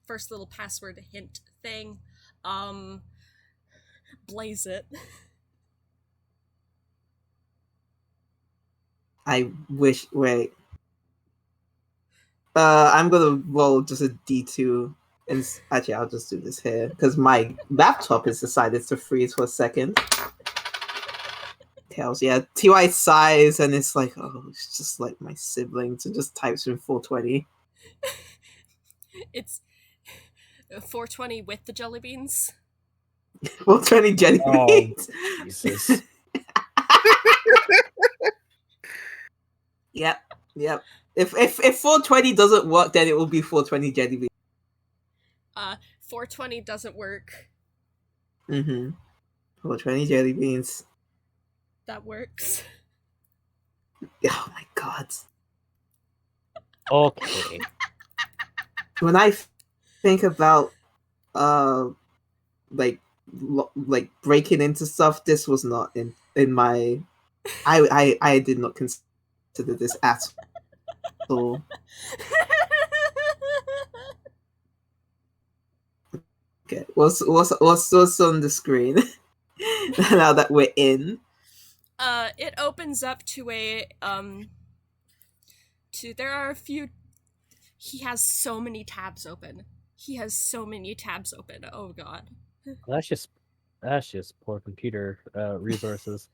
first little password hint thing. Blaze it. I wish. Wait. I'm gonna roll just a D2. And actually, I'll just do this here because my laptop has decided to freeze for a second. Tails, yeah. TY sighs and it's oh, it's just like my siblings, and just types in 420. It's 420 with the jelly beans. 420 jelly beans. Jesus. Yep. If 420 doesn't work, then it will be 420 jelly beans. 420 doesn't work. 420 jelly beans. That works. Oh my god. Okay. when I think about like like breaking into stuff, this was not in my. I did not consider this at all. Okay, what's on the screen now that we're in? It opens up to a there are a few. He has so many tabs open. Oh god. That's just poor computer resources.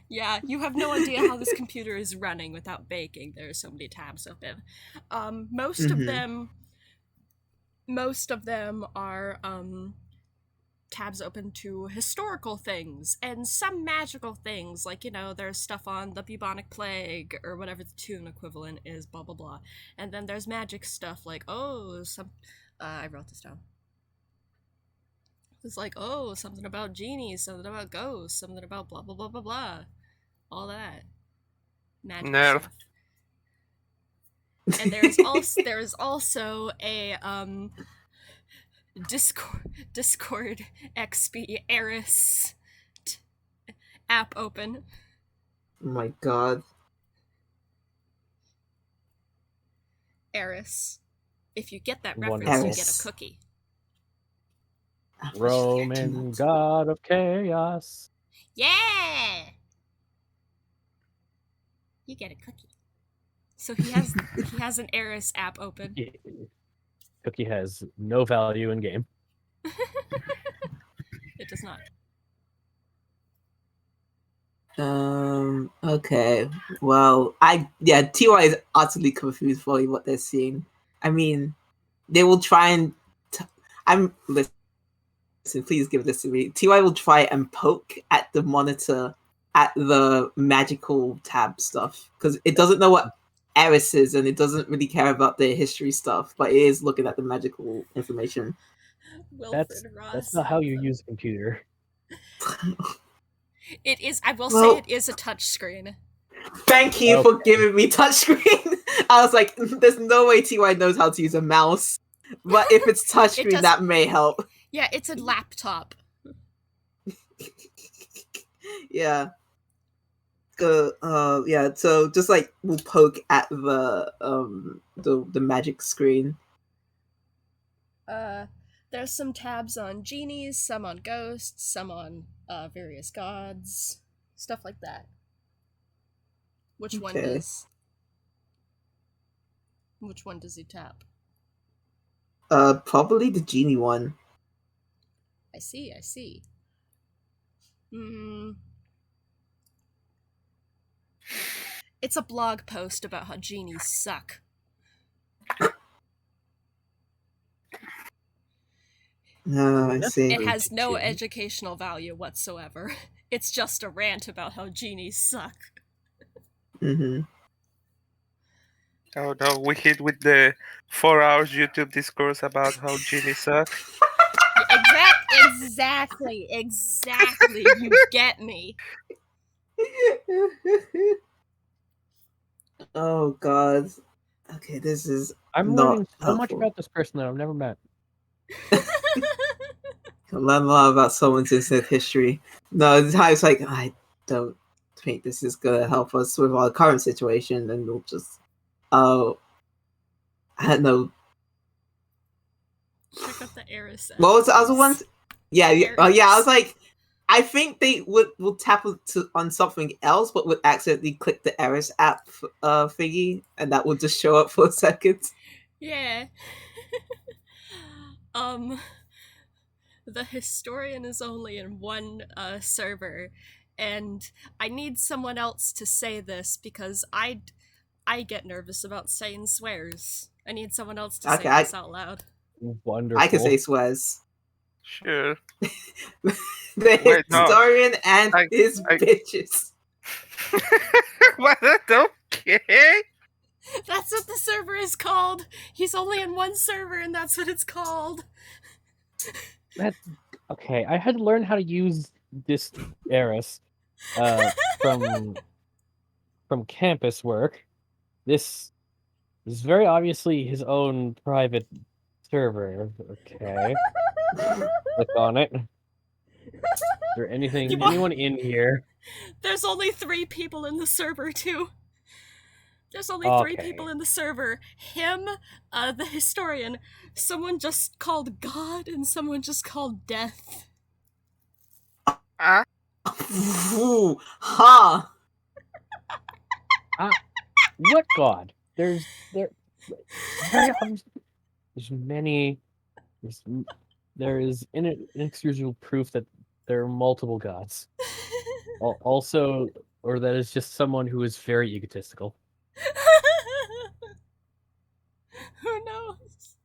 Yeah, you have no idea how this computer is running without baking. There are so many tabs open. Most of them are tabs open to historical things and some magical things, like, there's stuff on the bubonic plague or whatever the tune equivalent is, blah blah blah. And then there's magic stuff like, I wrote this down. It's like, something about genies, something about ghosts, something about blah blah blah blah blah. All that magic Nerf. stuff. And there is also a Discord XP Eris app open. Oh my god. Eris. If you get that Wonderful. reference, you Eris. get a cookie. Roman god of chaos. Yeah! You get a cookie. So he has an Eris app open. Yeah. Cookie has no value in game. It does not. Okay. Well, TY is utterly confused for what they're seeing. I mean, they will try and. Listen. Please give this to me. TY will try and poke at the monitor at the magical tab stuff because it doesn't know what Eris is and it doesn't really care about the history stuff, but it is looking at the magical information. That's not how you use a computer. It is. I will say it is a touch screen. Thank you for giving me touchscreen. I was like, there's no way TY knows how to use a mouse. But if it's touchscreen, that may help. Yeah, it's a laptop. Yeah. Yeah, so just like we'll poke at the magic screen. There's some tabs on genies, some on ghosts, some on various gods, stuff like that. Which one does he tap? Probably the genie one. I see. It's a blog post about how genies suck. I see. It has no educational value whatsoever. It's just a rant about how genies suck. Mm-hmm. Oh no, we hit with the 4 hours YouTube discourse about how genies suck. Exactly. You get me. Oh god. Okay, this is. I'm not learning so helpful. much about this person that I've never met. Learn a lot about someone's internet history. No, it's like I don't think this is gonna help us with our current situation, and we'll just. I don't know. Check out the Eris. What was the other one? Yeah. I was like, I think they would tap on something else, but would accidentally click the Eris app thingy, and that would just show up for a second. Yeah. The historian is only in one server, and I need someone else to say this because I get nervous about saying swears. I need someone else to say this out loud. Wonderful. I can say swears. Sure. The historian and his bitches. What? Okay. That's what the server is called. He's only in one server, and that's what it's called. That's okay. I had to learn how to use this Eris from campus work. This is very obviously his own private Server. Okay. Click on it. Is there anyone in here? There's only 3 people in the server, too. There's only 3 people Okay. in the server. Him, the historian, someone just called God, and someone just called Death. Ah, Ooh, ha! What god? There's many. There is inexcusable proof that there are multiple gods. Also, or that is just someone who is very egotistical. Who knows?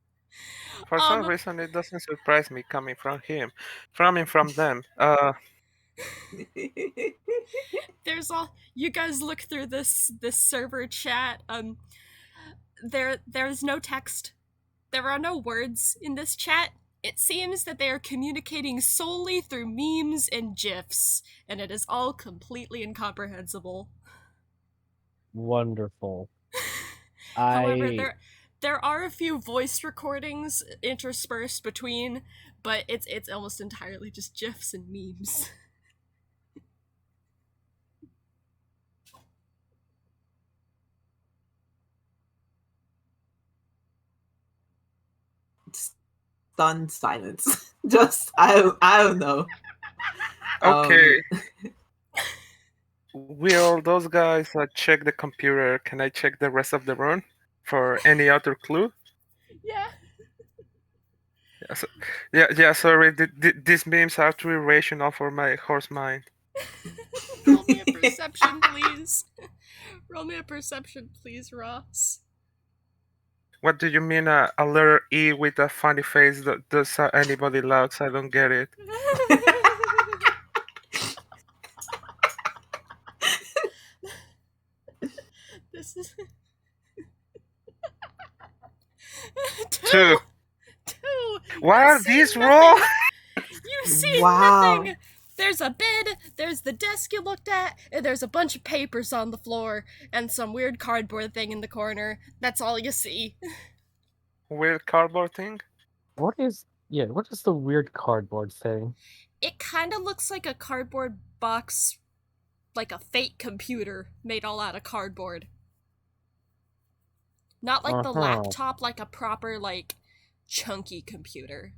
for some reason, it doesn't surprise me coming from him, from them. There's all you guys look through this server chat. There's no text. There are no words in this chat. It seems that they are communicating solely through memes and GIFs, and it is all completely incomprehensible. Wonderful. However, there are a few voice recordings interspersed between, but it's almost entirely just GIFs and memes. Stunned silence. Just I don't know. Okay. Will those guys check the computer? Can I check the rest of the room for any other clue? Yeah. Yeah. Sorry, these memes are too irrational for my horse mind. Roll me a perception, please. Roll me a perception, please, Ross. What do you mean a letter E with a funny face? Does anybody laughs? I don't get it. This is Two. Two. What You are see these nothing. rolls? You see Wow. nothing. There's a bed, there's the desk you looked at, and there's a bunch of papers on the floor, and some weird cardboard thing in the corner. That's all you see. Weird cardboard thing? What is the weird cardboard thing? It kind of looks like a cardboard box, like a fake computer made all out of cardboard. Not like the laptop, like a proper, like, chunky computer.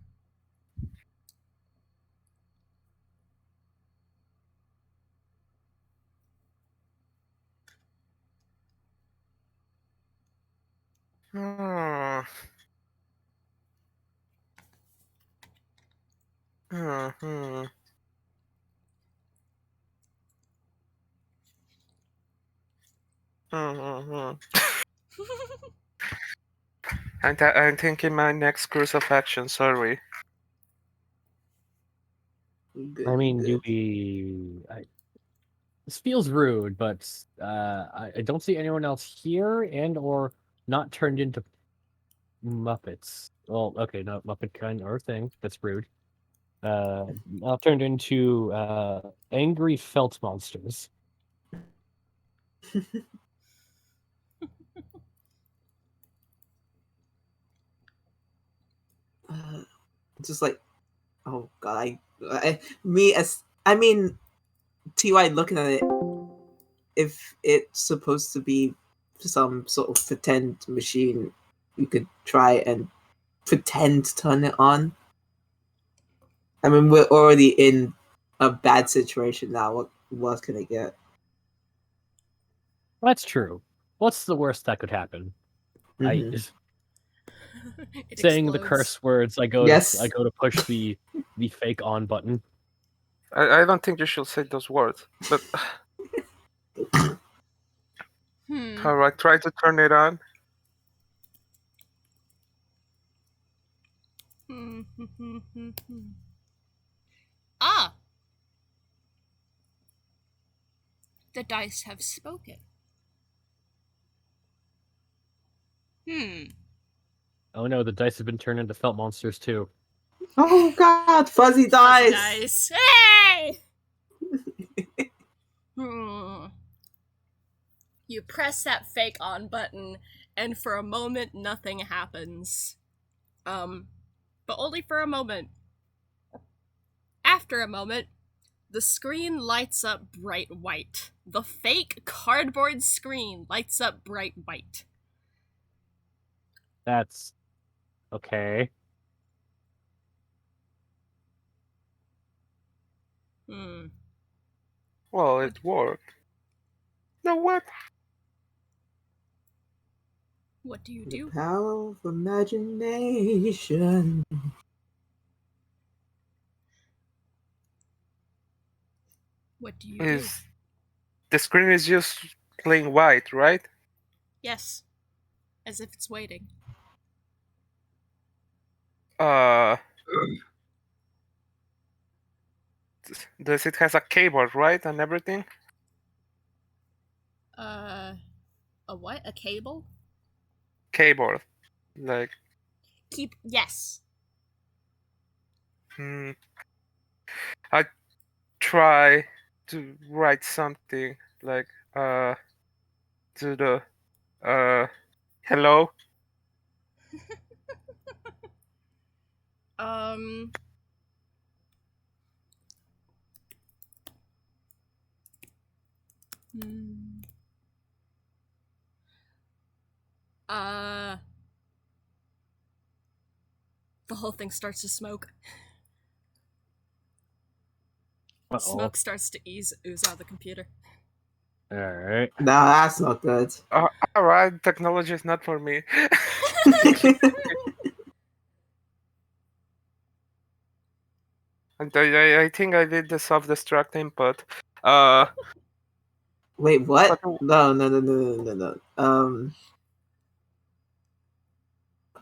Hmm. Hmm. Hmm. I'm thinking my next course of action. Sorry. Good, I mean, good. this feels rude, but I don't see anyone else here and or not turned into Muppets. Well, okay, not Muppet kind or thing. That's rude. Not turned into angry felt monsters. Just like, oh god, I mean, Ty looking at it, if it's supposed to be some sort of pretend machine, you could try and pretend to turn it on. I mean, we're already in a bad situation now. What can I get? That's true. What's the worst that could happen? Mhm. It Saying the explodes. curse words, I go Yes. to push the fake on button. I don't think you should say those words. But alright, try to turn it on. Ah! The dice have spoken. Oh no, the dice have been turned into felt monsters too. Oh god, fuzzy dice. Hey! You press that fake on button, and for a moment, nothing happens. But only for a moment. After a moment, the screen lights up bright white. The fake cardboard screen lights up bright white. That's okay. Well, it worked. Now what? What do you The do? power of imagination. What do you do? The screen is just plain white, right? Yes. As if it's waiting. Uh, does it has a keyboard, right, and everything? A what? A cable? Keyboard, like. Yes. I try to write something like to the hello. Um. Hmm. The whole thing starts to smoke. Uh-oh. Smoke starts to ooze out of the computer. All right. No, that's not good. All right, technology is not for me. And I think I did the self-destruct input. Wait, what? But No.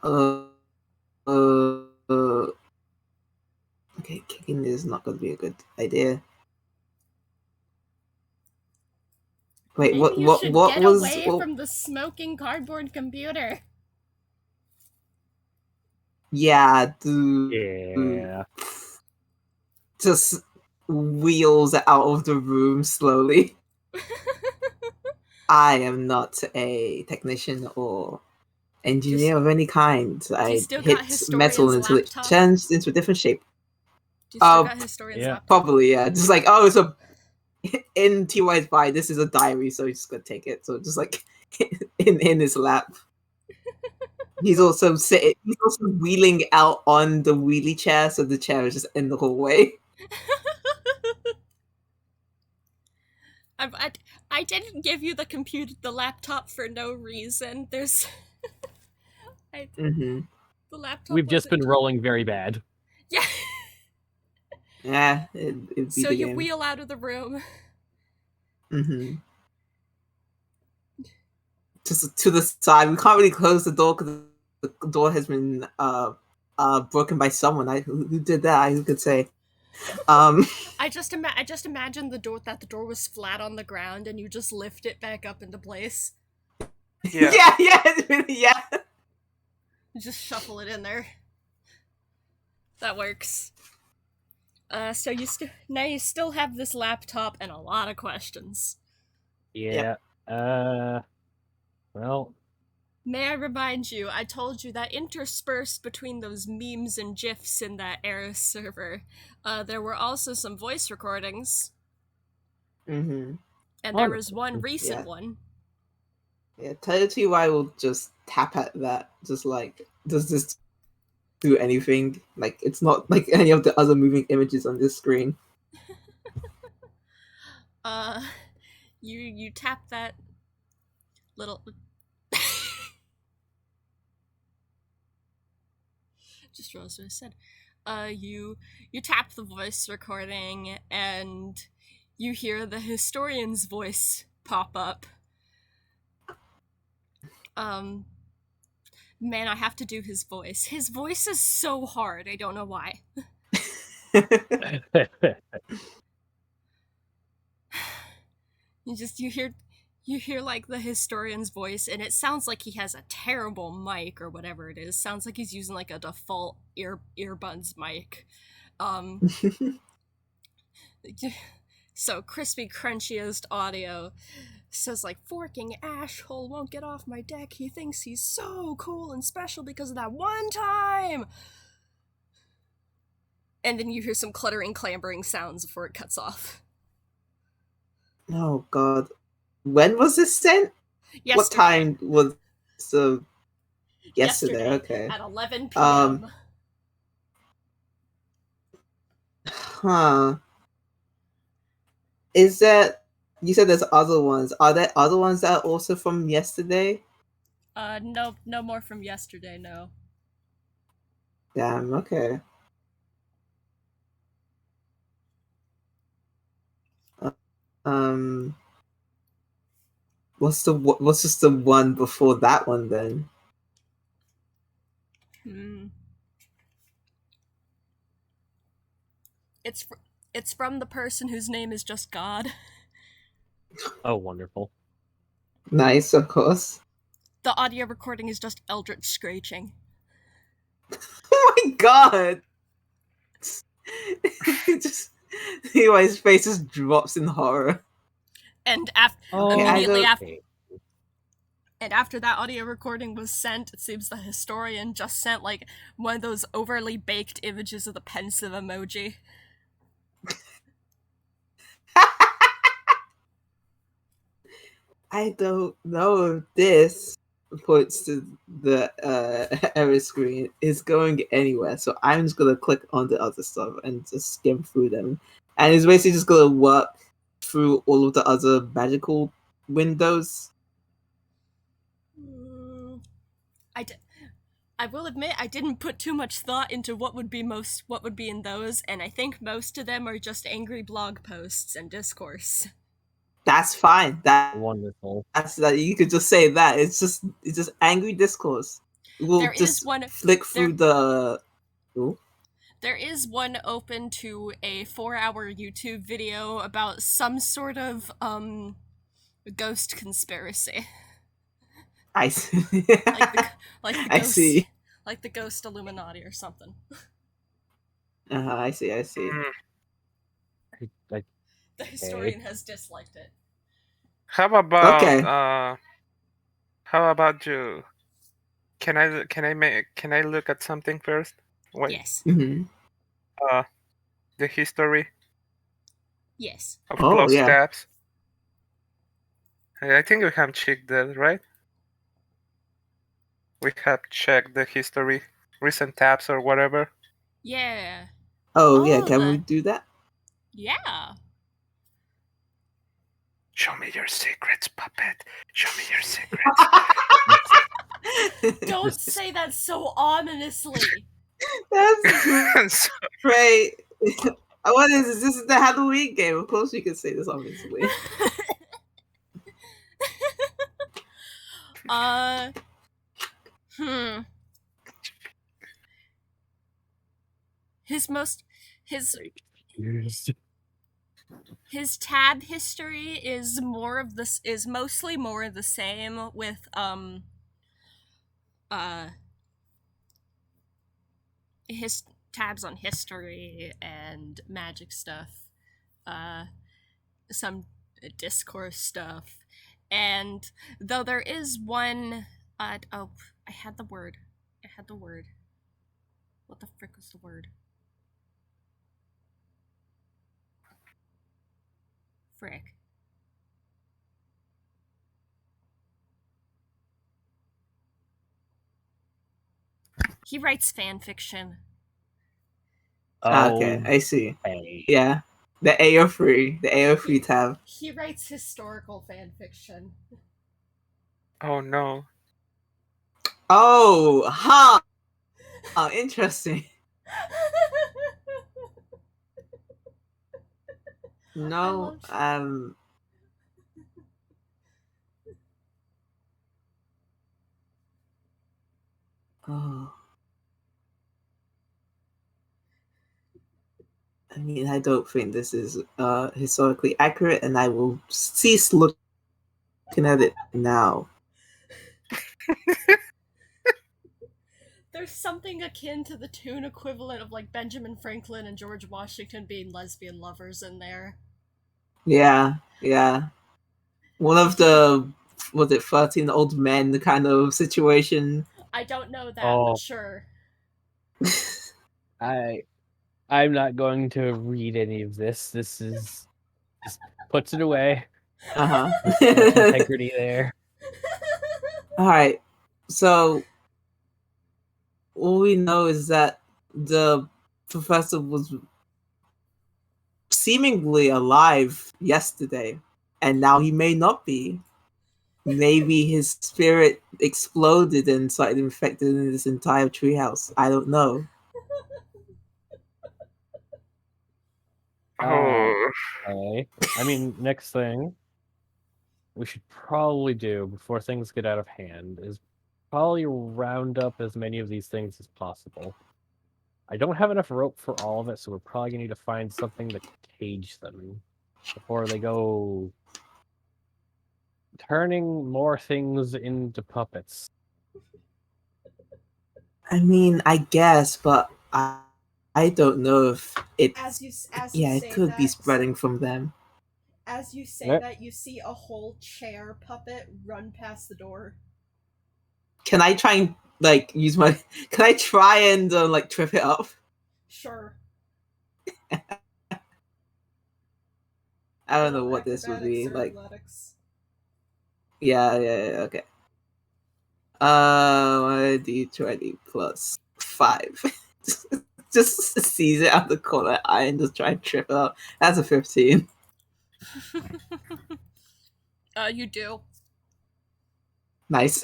Uh, okay, kicking is not going to be a good idea. Wait, Maybe you should what get was? away from the smoking cardboard computer. Yeah, Yeah. just wheels out of the room slowly. I am not a technician or engineer of any kind. I still got hit Historian's metal until laptop? it turns into a different shape. Do you still got Historian's yeah. laptop? Probably, yeah. Just like, oh, it's a in TY's by this is a diary, so he's just gonna take it. So just like in his lap. He's also wheeling out on the wheelie chair, so the chair is just in the hallway. I didn't give you the laptop for no reason. There's Mm-hmm. the laptop. We've just been rolling very bad. Yeah. Yeah, it'd be So the you game. wheel out of the room. Mm-hmm. Just to the side. We can't really close the door because the door has been broken by someone. Who did that? Who could say? I just imagine the door was flat on the ground and you just lift it back up into place. Yeah. yeah. You just shuffle it in there. That works. So now you still have this laptop and a lot of questions. Yeah. Well. May I remind you, I told you that interspersed between those memes and GIFs in that Eris server, there were also some voice recordings. Mm-hmm. And there was one recent Yeah. one. Yeah, TY will just tap at that. Just like, does this do anything? Like, it's not like any of the other moving images on this screen. You tap that little... Just realized what I said. You tap the voice recording and you hear the historian's voice pop up. Man, I have to do his voice. His voice is so hard. I don't know why. You hear like the historian's voice, and it sounds like he has a terrible mic or whatever it is. Sounds like he's using like a default earbuds mic. So crispy, crunchiest audio. says like, forking asshole won't get off my deck. He thinks he's so cool and special because of that one time. And then you hear some cluttering, clambering sounds before it cuts off. Oh God, when was this sent? Yesterday. What time was the? Yesterday. Okay. At 11 p.m. Huh. Is that? You said there's other ones. Are there other ones that are also from yesterday? No more from yesterday, no. Damn. Okay. Um. What's just the one before that one then? It's from the person whose name is just God. Oh, wonderful. Nice, of course. The audio recording is just eldritch screeching. Oh my God! Just his face just drops in horror. And and after that audio recording was sent, it seems the historian just sent like one of those overly baked images of the pensive emoji. I don't know if this points to the error screen is going anywhere, so I'm just gonna click on the other stuff and just skim through them. And it's basically just gonna work through all of the other magical windows. I will admit I didn't put too much thought into what would be in those, and I think most of them are just angry blog posts and discourse. That's fine. That's wonderful. That's that. You could just say that. It's just angry discourse. We'll there just is one, flick through the. Ooh. There is one open to a 4-hour YouTube video about some sort of ghost conspiracy. I see. like the ghost, I see. Like the ghost Illuminati or something. I see. The historian has disliked it. How about you? Can I look at something first? Wait. Yes. Mm-hmm. The history. Yes. Of close yeah. tabs. I think we have checked that, right? We have checked the history, recent tabs or whatever. Yeah. Oh yeah, can we do that? Yeah. Show me your secrets, puppet. Show me your secrets. Don't say that so ominously. That's great. What is this? This is the Halloween game. Of course you can say this obviously. His tab history is mostly more of the same with his tabs on history and magic stuff, some discourse stuff, and though there is one I had the word. What the frick was the word? Frick. He writes fan fiction. Okay, I see. Hey. Yeah, the AO3 tab. He writes historical fan fiction. Oh no. Oh, huh. Oh, interesting. No, Oh. I mean, I don't think this is historically accurate, and I will cease looking at it now. There's something akin to the Toon equivalent of like Benjamin Franklin and George Washington being lesbian lovers in there. Yeah. one of the, was it 13 old men kind of situation? I don't know that, Oh. but sure. I'm not going to read any of this. This is just puts it away. Uh-huh. Much integrity there. All right. So all we know is that the professor was seemingly alive yesterday, and now he may not be. Maybe his spirit exploded and started infecting this entire treehouse. I don't know. Oh, Okay. I mean, next thing we should probably do before things get out of hand is probably round up as many of these things as possible. I don't have enough rope for all of it, so we're probably gonna need to find something to cage them before they go turning more things into puppets. I mean, I guess, but I don't know if it. As you Yeah, it say could be that, spreading from them. As you say Yep. that, you see a whole chair puppet run past the door. Can I try and like use my? Can I try and like trip it up? Sure. I don't know Roll what this would acrobatics be or like. athletics. Yeah, okay. 1d20 plus 5. Just seize it out of the corner of the eye and just try and trip it up. That's a 15. You do. Nice.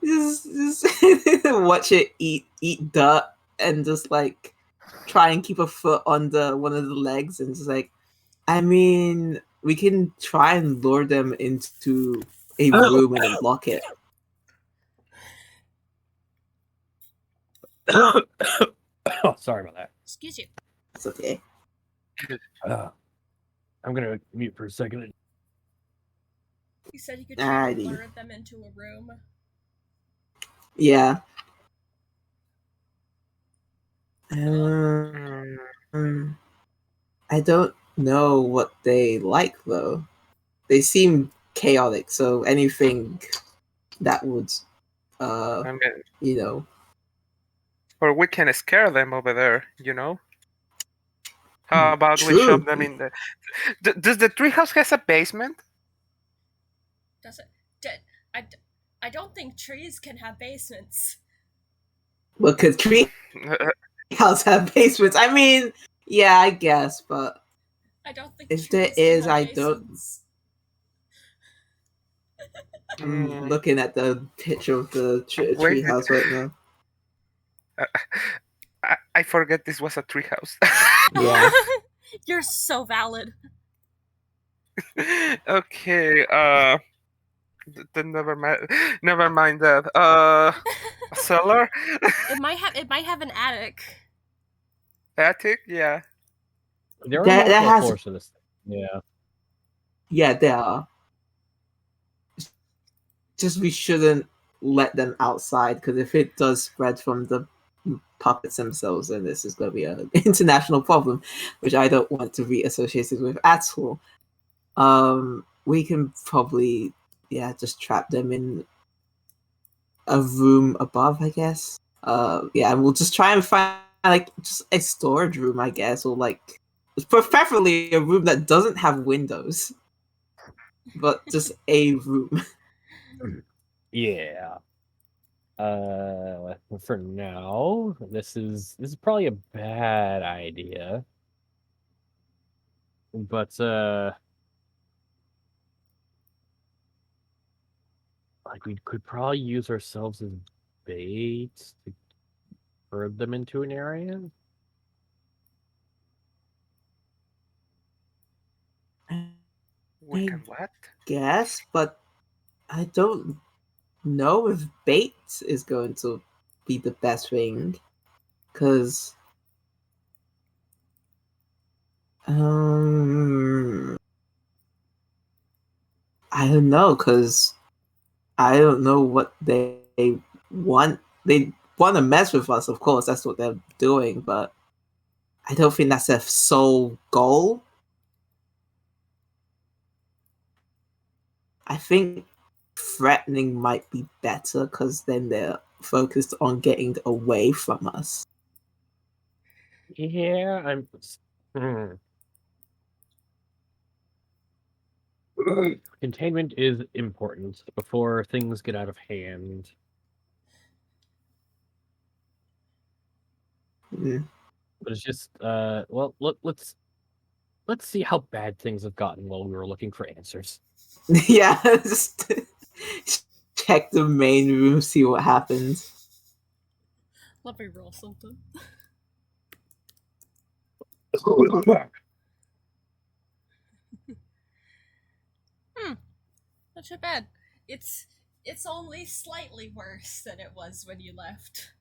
just watch it eat dirt and just like try and keep a foot on the one of the legs and just like, I mean, we can try and lure them into a room and then lock it. Oh, sorry about that. Excuse you. It's okay. I'm gonna mute for a second. You said you could try to Alrighty. lure them into a room. Yeah. mm, I don't know what they like though. They seem chaotic, so anything that would I mean, you know. or we can scare them over there, you know? How about we True. shove them in the... Does the treehouse has a basement? Does it? I don't think trees can have basements. Well, could treehouse have basements? I mean, yeah, I guess, but I don't think if trees there can is, have I don't. basements. I'm looking at the picture of the Wait. treehouse right now. I forget this was a treehouse. Yeah. You're so valid. Okay, then never mind that. A cellar? It might have an attic. Attic? Yeah. There are That multiple has- floors to this thing. Yeah. Yeah, there are. Just we shouldn't let them outside because if it does spread from the puppets themselves, then this is going to be an international problem, which I don't want to be associated with at all. We can probably, just trap them in a room above, I guess. And we'll just try and find like just a storage room, I guess, or like preferably a room that doesn't have windows, but just a room. Yeah. For now, this is probably a bad idea. But like we could probably use ourselves as bait to herd them into an area. We I can what? guess, but I don't know if bait is going to be the best thing, because I don't know, because I don't know what they want. They want to mess with us, of course. That's what they're doing, but I don't think that's their sole goal. I think threatening might be better because then they're focused on getting away from us. Yeah, I'm. Hmm. Containment is important before things get out of hand. Mm. But it's just, well, let's see how bad things have gotten while we were looking for answers. Yeah, just check the main room, see what happens. Let me roll something. Not too bad. It's only slightly worse than it was when you left.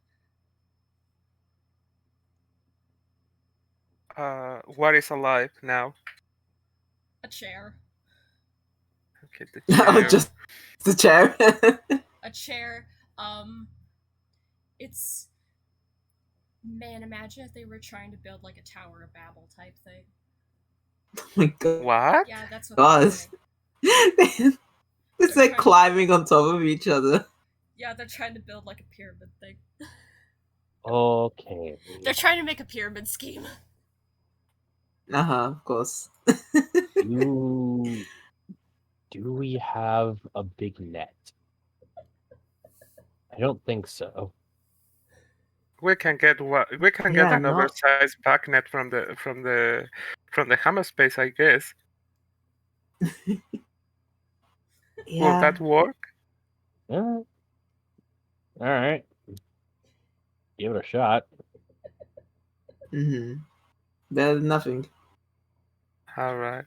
What is alive now? A chair. Okay, the Oh, chair. just the chair. A chair. It's man. Imagine if they were trying to build like a Tower of Babel type thing. Oh my god. What? Yeah, that's what God. they're doing. It's They're like trying- climbing on top of each other. Yeah, they're trying to build like a pyramid thing. Okay. They're trying to make a pyramid scheme. Of course. Do we have a big net? I don't think so. We can get get Yeah, an not- oversized backnet from the hammer space, I guess. Yeah. Will that work? All right. Give it a shot. Mm-hmm. Better than nothing. All right.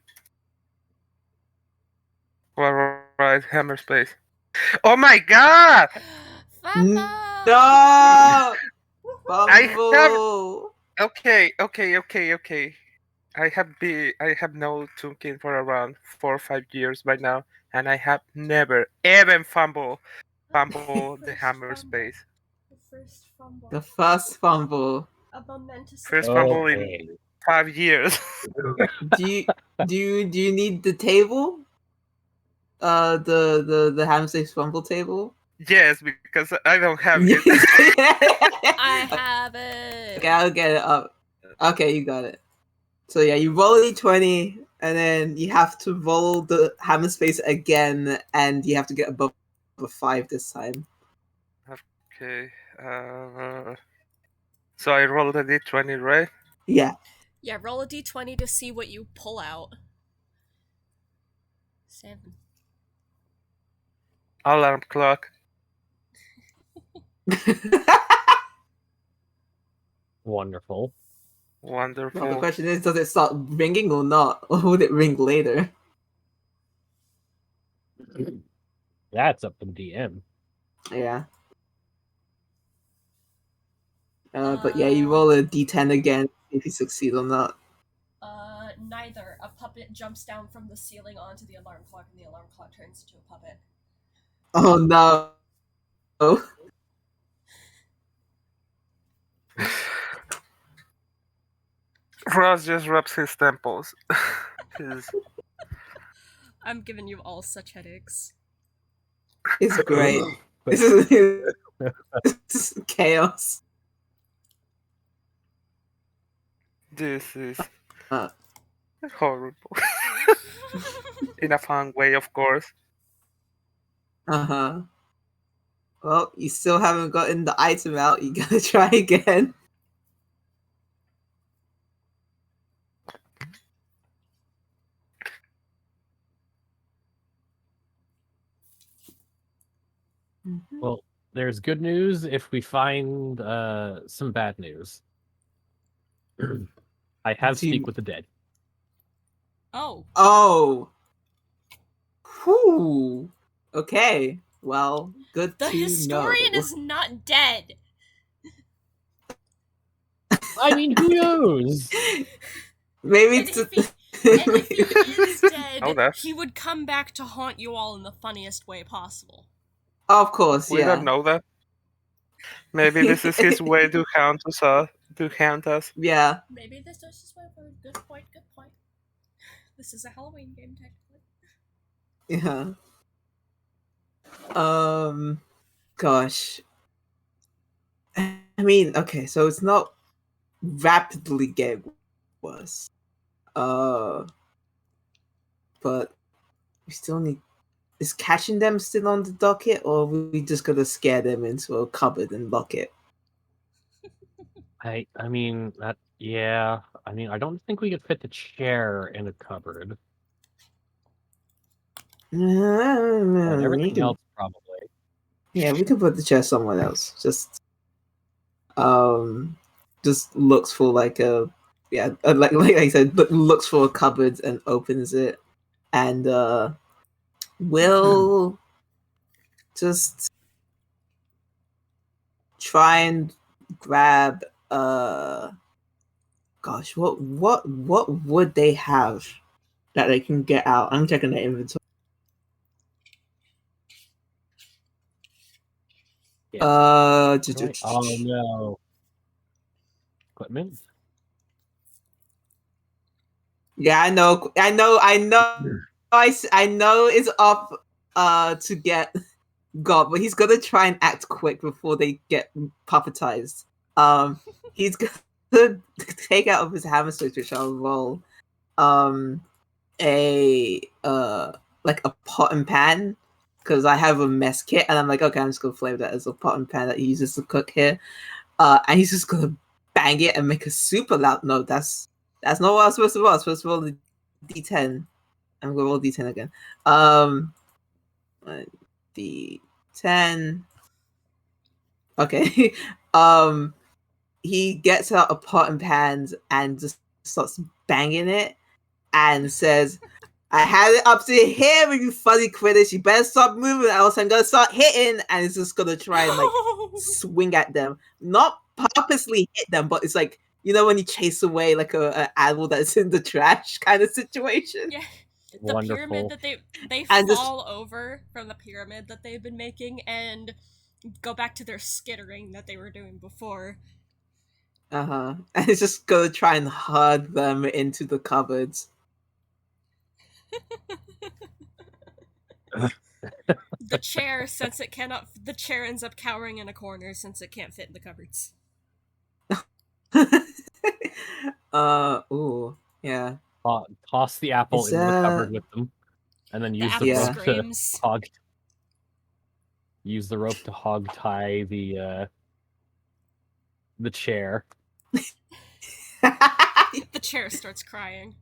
All right, hammer space. Oh my god! Fumble! No! I Fumble! Okay. I have no Tunkin for around 4 or 5 years by now, and I have never ever fumble the hammer space. The first fumble. The first fumble. A momentous. First fumble in Okay. 5 years. Do you need the table? The hamster's fumble table? Yes, because I don't have it. I have it. Okay, I'll get it up. Okay, you got it. So yeah, you roll a d20, and then you have to roll the hammer space again, and you have to get above a 5 this time. Okay. So I rolled a d20, right? Yeah. Yeah, roll a d20 to see what you pull out. 7. Alarm clock. Wonderful. Wonderful. Well, the question is, does it start ringing or not? Or would it ring later? That's up to the DM. Yeah. But yeah, you roll a d10 again if you succeed or not. Neither. A puppet jumps down from the ceiling onto the alarm clock, and the alarm clock turns into a puppet. Oh no. Oh. Ross just rubs his temples. I'm giving you all such headaches. It's great. This is chaos. This is Uh, horrible. In a fun way, of course. Uh-huh. Well, you still haven't gotten the item out. You gotta try again. Well, there's good news if we find some bad news. I have Do you- Speak with the Dead. Oh. Oh. Whew. Okay. Well, good The to historian know. is not dead. I mean, who knows? Maybe And it's if he is dead, Know that. he would come back to haunt you all in the funniest way possible. Of course, We yeah. don't know that. Maybe this is his way to haunt us. Yeah. Maybe this is his way for good point. This is a Halloween game, technically. Yeah. Gosh. I mean, okay, so it's not rapidly getting worse. But we still need. Is catching them still on the docket, or are we just gonna scare them into a cupboard and lock it? I mean that. Yeah. I mean, I don't think we could fit the chair in a cupboard. But You everything can- else probably. yeah, we can put the chair somewhere else. Just looks for like a like I said, but looks for a cupboard and opens it, and will just try and grab gosh, what would they have that they can get out? I'm checking the inventory. Yeah. Oh no. Equipment. Yeah, I know. I know it's up to get God, but he's gonna try and act quick before they get puppetized. He's gonna take out of his hammer switch, which I'll roll. A like a pot and pan, because I have a mess kit, and I'm like, okay, I'm just gonna flavor that as a pot and pan that he uses to cook here. And he's just gonna bang it and make a super loud. No, that's not what I was supposed to roll. I was supposed to roll the D10. I'm gonna roll D10 again. D10. Okay. He gets out a pot and pans and just starts banging it and says, I had it up to here with you fuzzy critters. You better stop moving, else I'm gonna start hitting. And it's just gonna try and like swing at them. Not purposely hit them, but it's like, you know, when you chase away like a animal that's in the trash kind of situation. Yeah. The Wonderful. pyramid that they And just- fall over from the pyramid that they've been making and go back to their skittering that they were doing before. And it's just gonna try and herd them into the cupboards. The chair, since it cannot, the chair ends up cowering in a corner since it can't fit in the cupboards. Ooh, yeah. Toss the apple Is into the that- cupboard with them, and then use apple the rope screams. to hog. Use the rope to hog tie the chair. The chair starts crying.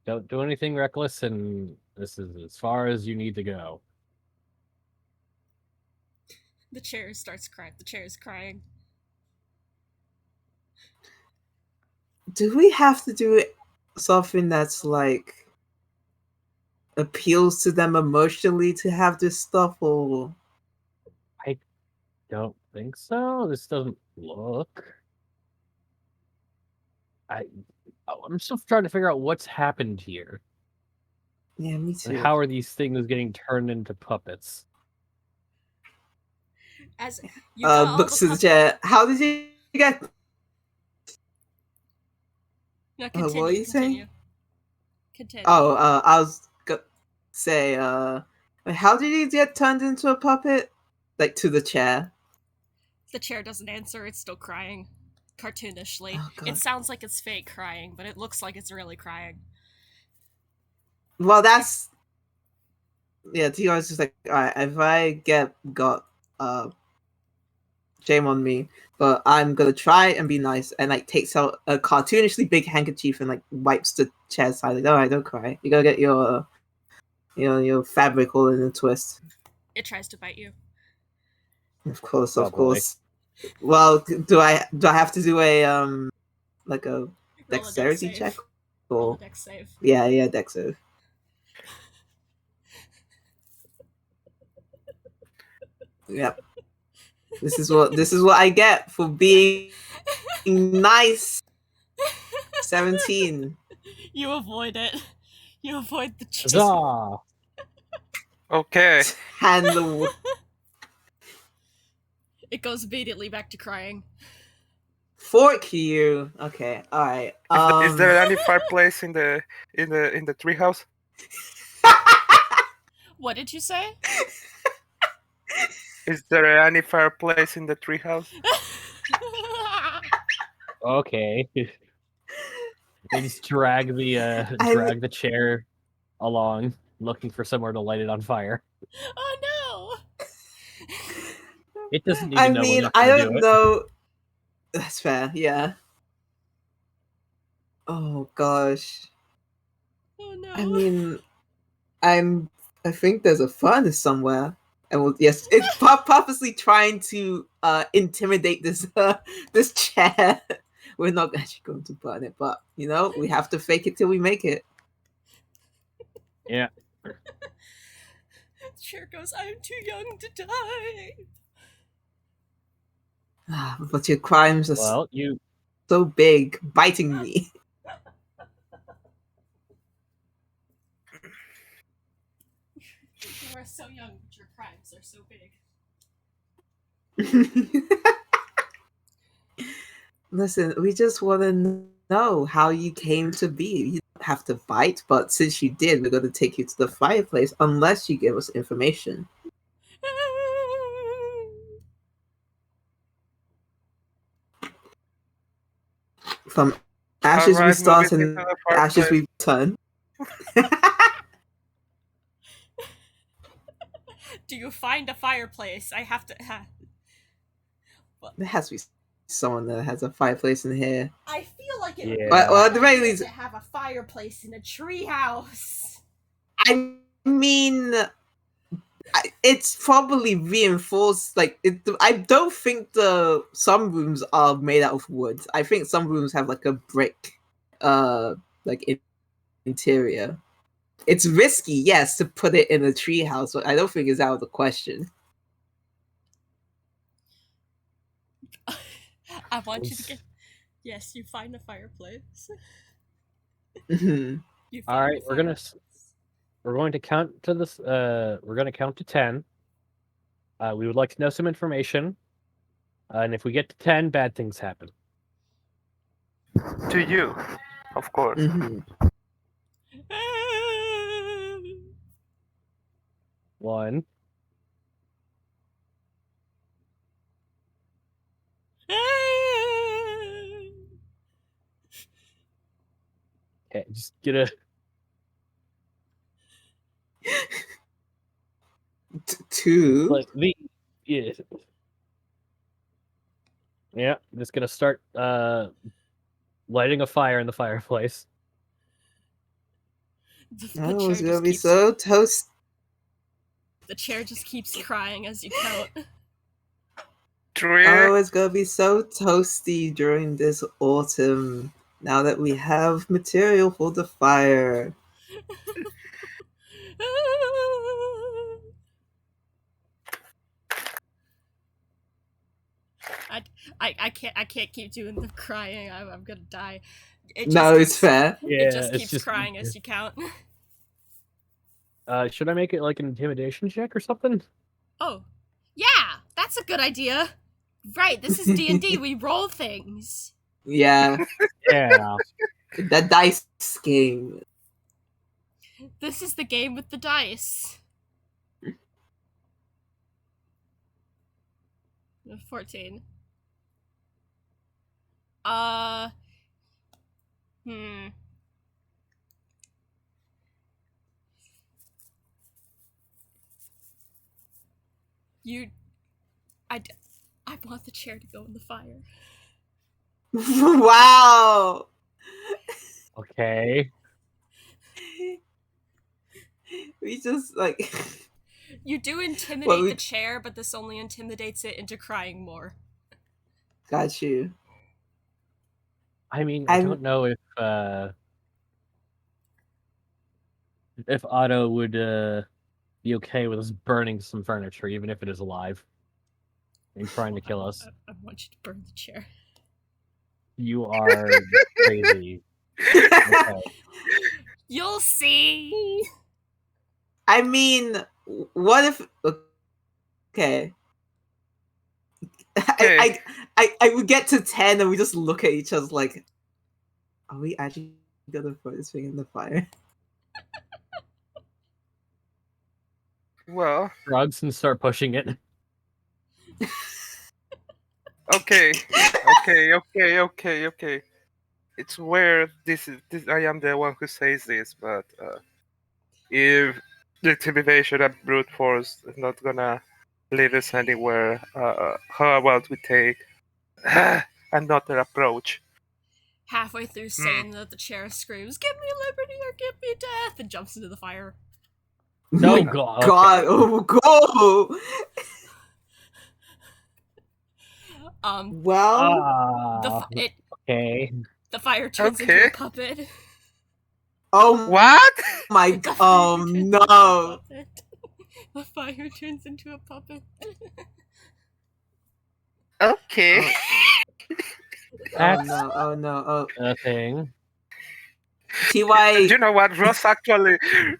Don't do anything reckless, and this is as far as you need to go. The chair starts crying. The chair is crying. Do we have to do something that's like appeals to them emotionally to have this stuff, or Don't think so. This doesn't look. I'm still trying to figure out what's happened here. yeah, me too. And how are these things getting turned into puppets? As you got all looks to the puppet- chair. How did you get? No, what continue. were you saying? Continue. Continue. Oh, I was gonna say, how did you get turned into a puppet? Like to the chair. The chair doesn't answer. It's still crying, cartoonishly. Oh, God. It sounds like it's fake crying, but it looks like it's really crying. Well, that's Tigor was just like, alright, if I got shame on me, but I'm gonna try and be nice, and like takes out a cartoonishly big handkerchief and like wipes the chair side. Like, alright, don't cry. You gotta get your fabric all in a twist. It tries to bite you. Of course, Oh, of boy. course. Well, do I have to do a like a Roll a dexterity dex check? save. Roll Or a dex save. yeah, dex save. Yep. This is what I get for being nice. 17. You avoid it. You avoid the Huzzah! Okay. Handle. It goes immediately back to crying. Fork you. Okay. All right. Is there any fireplace in the treehouse? What did you say? Is there any fireplace in the treehouse? Okay. They just drag the chair along, looking for somewhere to light it on fire. Oh no! It doesn't need I to know we're mean, not I going to don't do it. know. That's fair, yeah. Oh gosh. Oh no! I mean, I think there's a furnace somewhere. And yes, it's purposely trying to intimidate this this chair. We're not actually going to burn it, but we have to fake it till we make it. Yeah. Chair goes, I'm too young to die. But your crimes are Well, you so big, biting me. You are so young, but your crimes are so big. Listen, we just want to know how you came to be. You don't have to bite, but since you did, we're going to take you to the fireplace unless you give us information. From ashes we Alright, start moving and into the ashes fireplace. we return. Do you find a fireplace? I have to. There has to be someone that has a fireplace in here. I feel like it Yeah. would be Well, a at the good very idea least, to have a fireplace in a treehouse. I mean, it's probably reinforced. Like, I don't think some rooms are made out of wood. I think some rooms have like a brick, like interior. It's risky, yes, to put it in a treehouse, but I don't think it's out of the question. I want you to get. Yes, you find a fireplace. Mhm. You All find right, a we're gonna fireplace. we're going to count to this. We're going to count to 10. We would like to know some information, and if we get to 10, bad things happen. To you, of course. Mhm. 1. Okay, just get a. Two. Like the. Yeah. Yeah, just gonna start lighting a fire in the fireplace. The Oh, chair it's gonna just be keeps. so toast. The chair just keeps crying as you count. 3. Oh, it's gonna be so toasty during this autumn. Now that we have material for the fire. I can't keep doing the crying. I'm gonna die. It No, just it's keeps, fair. Yeah, it just it's keeps just. crying as you count. Should I make it like an intimidation check or something? Oh, yeah, that's a good idea. Right, this is D&D. We roll things. Yeah, Yeah. the dice game. This is the game with the dice. 14. Hmm. I want the chair to go in the fire. Wow. Okay. We just like. You do intimidate Well, the chair, but this only intimidates it into crying more. Got you. I mean, I don't know if Otto would be okay with us burning some furniture, even if it is alive, and trying to kill us. I want you to burn the chair. You are crazy. Okay. You'll see. I mean, what if? Okay. Okay. I would get to 10 and we just look at each other like, are we actually gonna throw this thing in the fire? Well, drugs and start pushing it. okay. Okay. It's weird. This. I am the one who says this, but if the intimidation and brute force is not gonna lead us anywhere, how about we take another approach? Halfway through saying that, the chair screams, "Give me liberty or give me death!" and jumps into the fire. No, My God. God, Okay. oh go! The Well, Okay. the fire turns into Okay. a puppet. oh What? my, The fire oh turns into a no! puppet. The fire turns into a puppet. Okay. Oh, That's oh no, a thing. TY. You know what? Ross actually,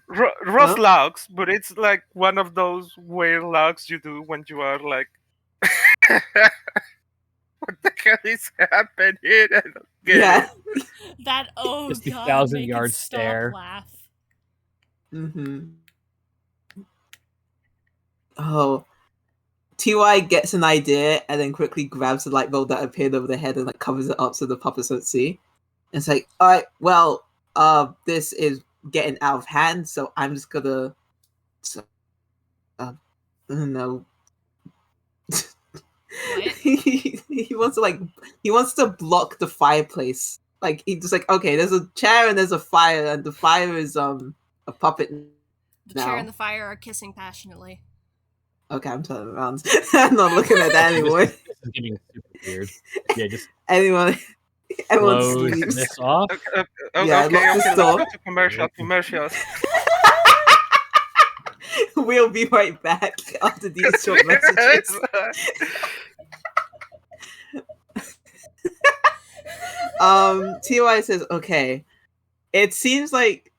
Ross Huh? logs, but it's like one of those weird logs you do when you are like, what the hell is happening? I don't get Yeah. That, oh Just the God, 1,000-yard make it stop stare. laugh. Mm-hmm. Oh, TY gets an idea and then quickly grabs the light bulb that appeared over the head and like covers it up so the puppets don't see. And it's like, all right, well, this is getting out of hand, so I'm just gonna, I don't know. What? he wants to he wants to block the fireplace. Like he's just like, okay, there's a chair and there's a fire, and the fire is a puppet The now. chair and the fire are kissing passionately. Okay, I'm turning around. I'm not looking at that anymore. This is getting super weird. Yeah, just Everyone close sleeps. this off. Yeah, lock the Let's door. go to commercials. We'll be right back after these short messages. TY says, okay, it seems like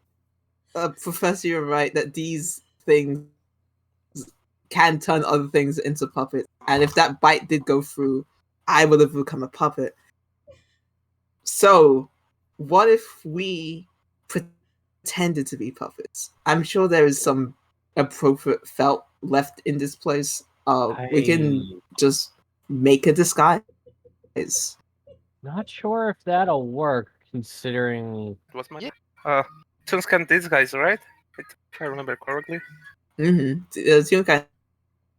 Professor, you're right that these things can turn other things into puppets, and if that bite did go through, I would have become a puppet. So, what if we pretended to be puppets? I'm sure there is some appropriate felt left in this place. We can just make a disguise. Not sure if that'll work, considering. What's my Tunes can disguise, right? If I remember correctly. Mm-hmm. Team can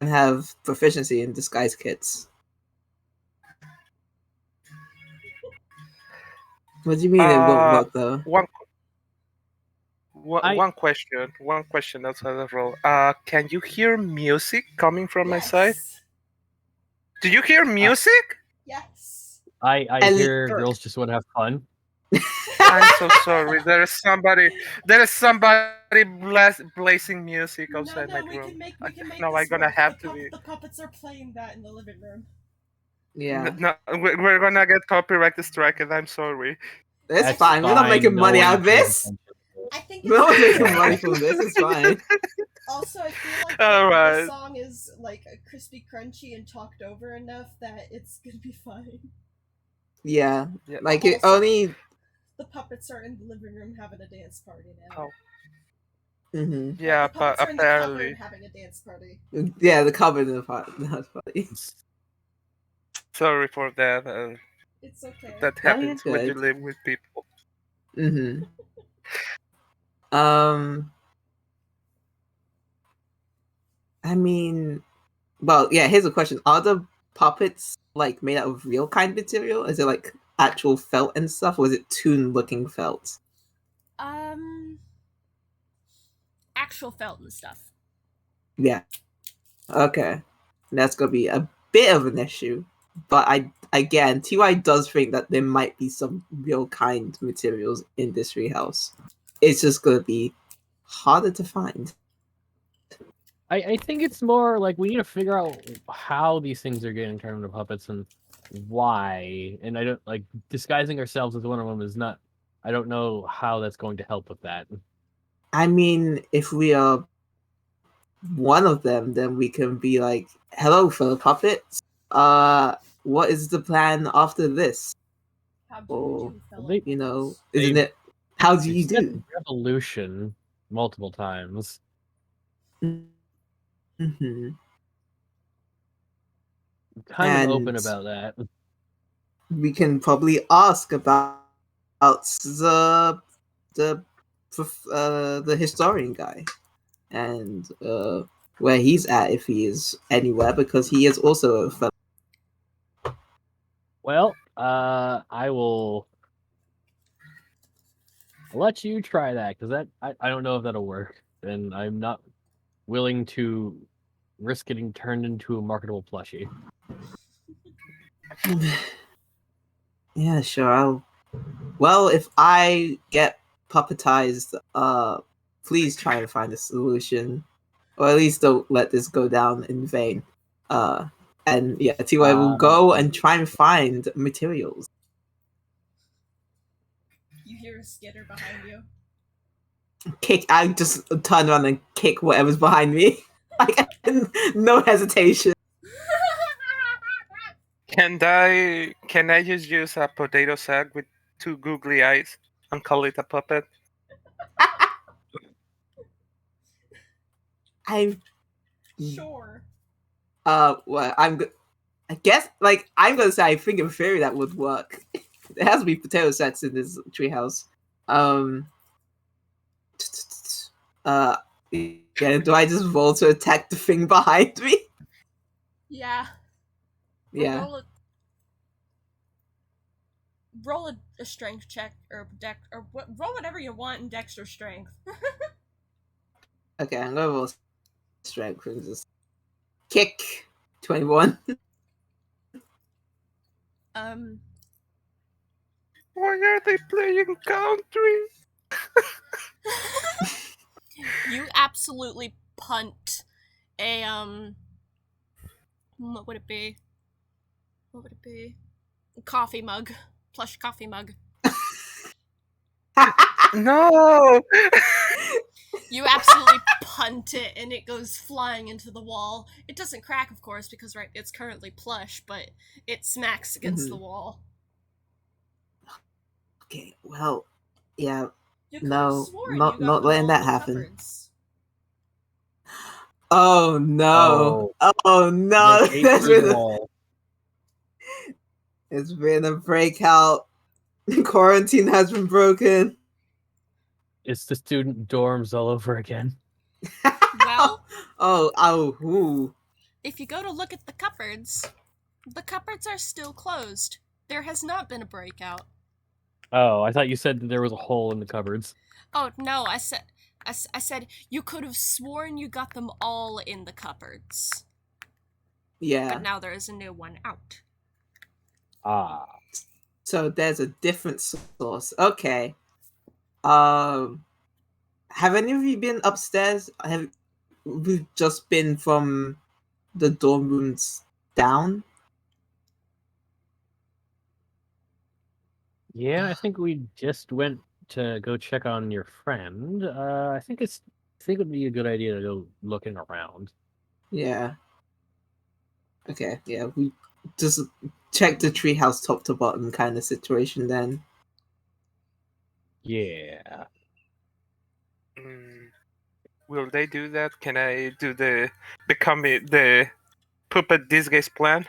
have proficiency in disguise kits. What do you mean it won't work though? One question outside of role. Can you hear music coming from my side? Do you hear music? Yes. I hear girls just want to have fun. I'm so sorry. There is somebody blazing music outside my room. We can make No, this I'm gonna work. have to be. The puppets are playing that in the living room. Yeah, No, we're gonna get copyright strike, and I'm sorry. it's That's fine. We're not making no money one out of pays this. attention. I think We're not making Yeah. money from this. It's fine. Also, I feel like Alright. this song is like crispy, crunchy, and talked over enough that it's gonna be fine. Yeah, Yeah. like it Also- only. The puppets are in the living room having a dance party now. Oh. Mm-hmm. Yeah, The but puppets are in the cupboard apparently. having a dance party. Yeah, the cover in the party. Sorry for that. It's okay. That you're happens when you good. live with people. Mm-hmm. I mean, well, yeah. Here's a question: are the puppets like made out of real kind material? Is it like actual felt and stuff, or is it toon-looking felt? Actual felt and stuff. Yeah. Okay. That's gonna be a bit of an issue, but again, TY does think that there might be some real kind materials in this treehouse. It's just gonna be harder to find. I think it's more like we need to figure out how these things are getting turned into puppets and why. And I don't like disguising ourselves as one of them is not. I don't know how that's going to help with that. I mean, if we are one of them, then we can be like, "Hello, fellow puppets. What is the plan after this?" How do Or you do, fellow they- you know, puppets? isn't it? How do you We've said do? revolution multiple times. Mm-hmm. Kind of open And about that. we can probably ask about the the historian guy and where he's at, if he is anywhere, because he is also a fellow. Well, I will let you try that because I don't know if that'll work, and I'm not willing to risk getting turned into a marketable plushie. Yeah, sure. Well, if I get puppetized, please try and find a solution, or at least don't let this go down in vain. And yeah, T.Y. will go and try and find materials. You hear a skitter behind you. Kick! I just turn around and kick whatever's behind me, like no hesitation. Can I just use a potato sack with two googly eyes and call it a puppet? I Sure. well, I guess like I'm gonna say I think in theory that would work. There has to be potato sacks in this treehouse. Um, yeah. Do I just roll to attack the thing behind me? Yeah. Yeah. Roll a strength check or dex or roll whatever you want in dex or strength. Okay, I'm gonna roll strength and just kick 21. Why are they playing country? You absolutely punt a what would it be? What would it be? Coffee mug. Plush coffee mug. No! You absolutely punt it and it goes flying into the wall. It doesn't crack, of course, because right it's currently plush, but it smacks against the wall. Okay, well, yeah, You could have no, sworn you not got them letting all that in the happen. cupboards. Oh no! Oh, Oh no! they ate through the wall. It's been a breakout. Quarantine has been broken. It's the student dorms all over again. Well, ooh. if you go to look at the cupboards are still closed. There has not been a breakout. Oh, I thought you said that there was a hole in the cupboards. Oh no, I said you could have sworn you got them all in the cupboards. Yeah. But now there is a new one out. Ah. So there's a different source. Okay. Have any of you been upstairs? Have we just been from the dorm rooms down? Yeah, I think we just went to go check on your friend. I think it would be a good idea to go looking around. Yeah. Okay, yeah, we just check the treehouse top to bottom kind of situation then. Yeah. Will they do that? Can I do the puppet disguise plan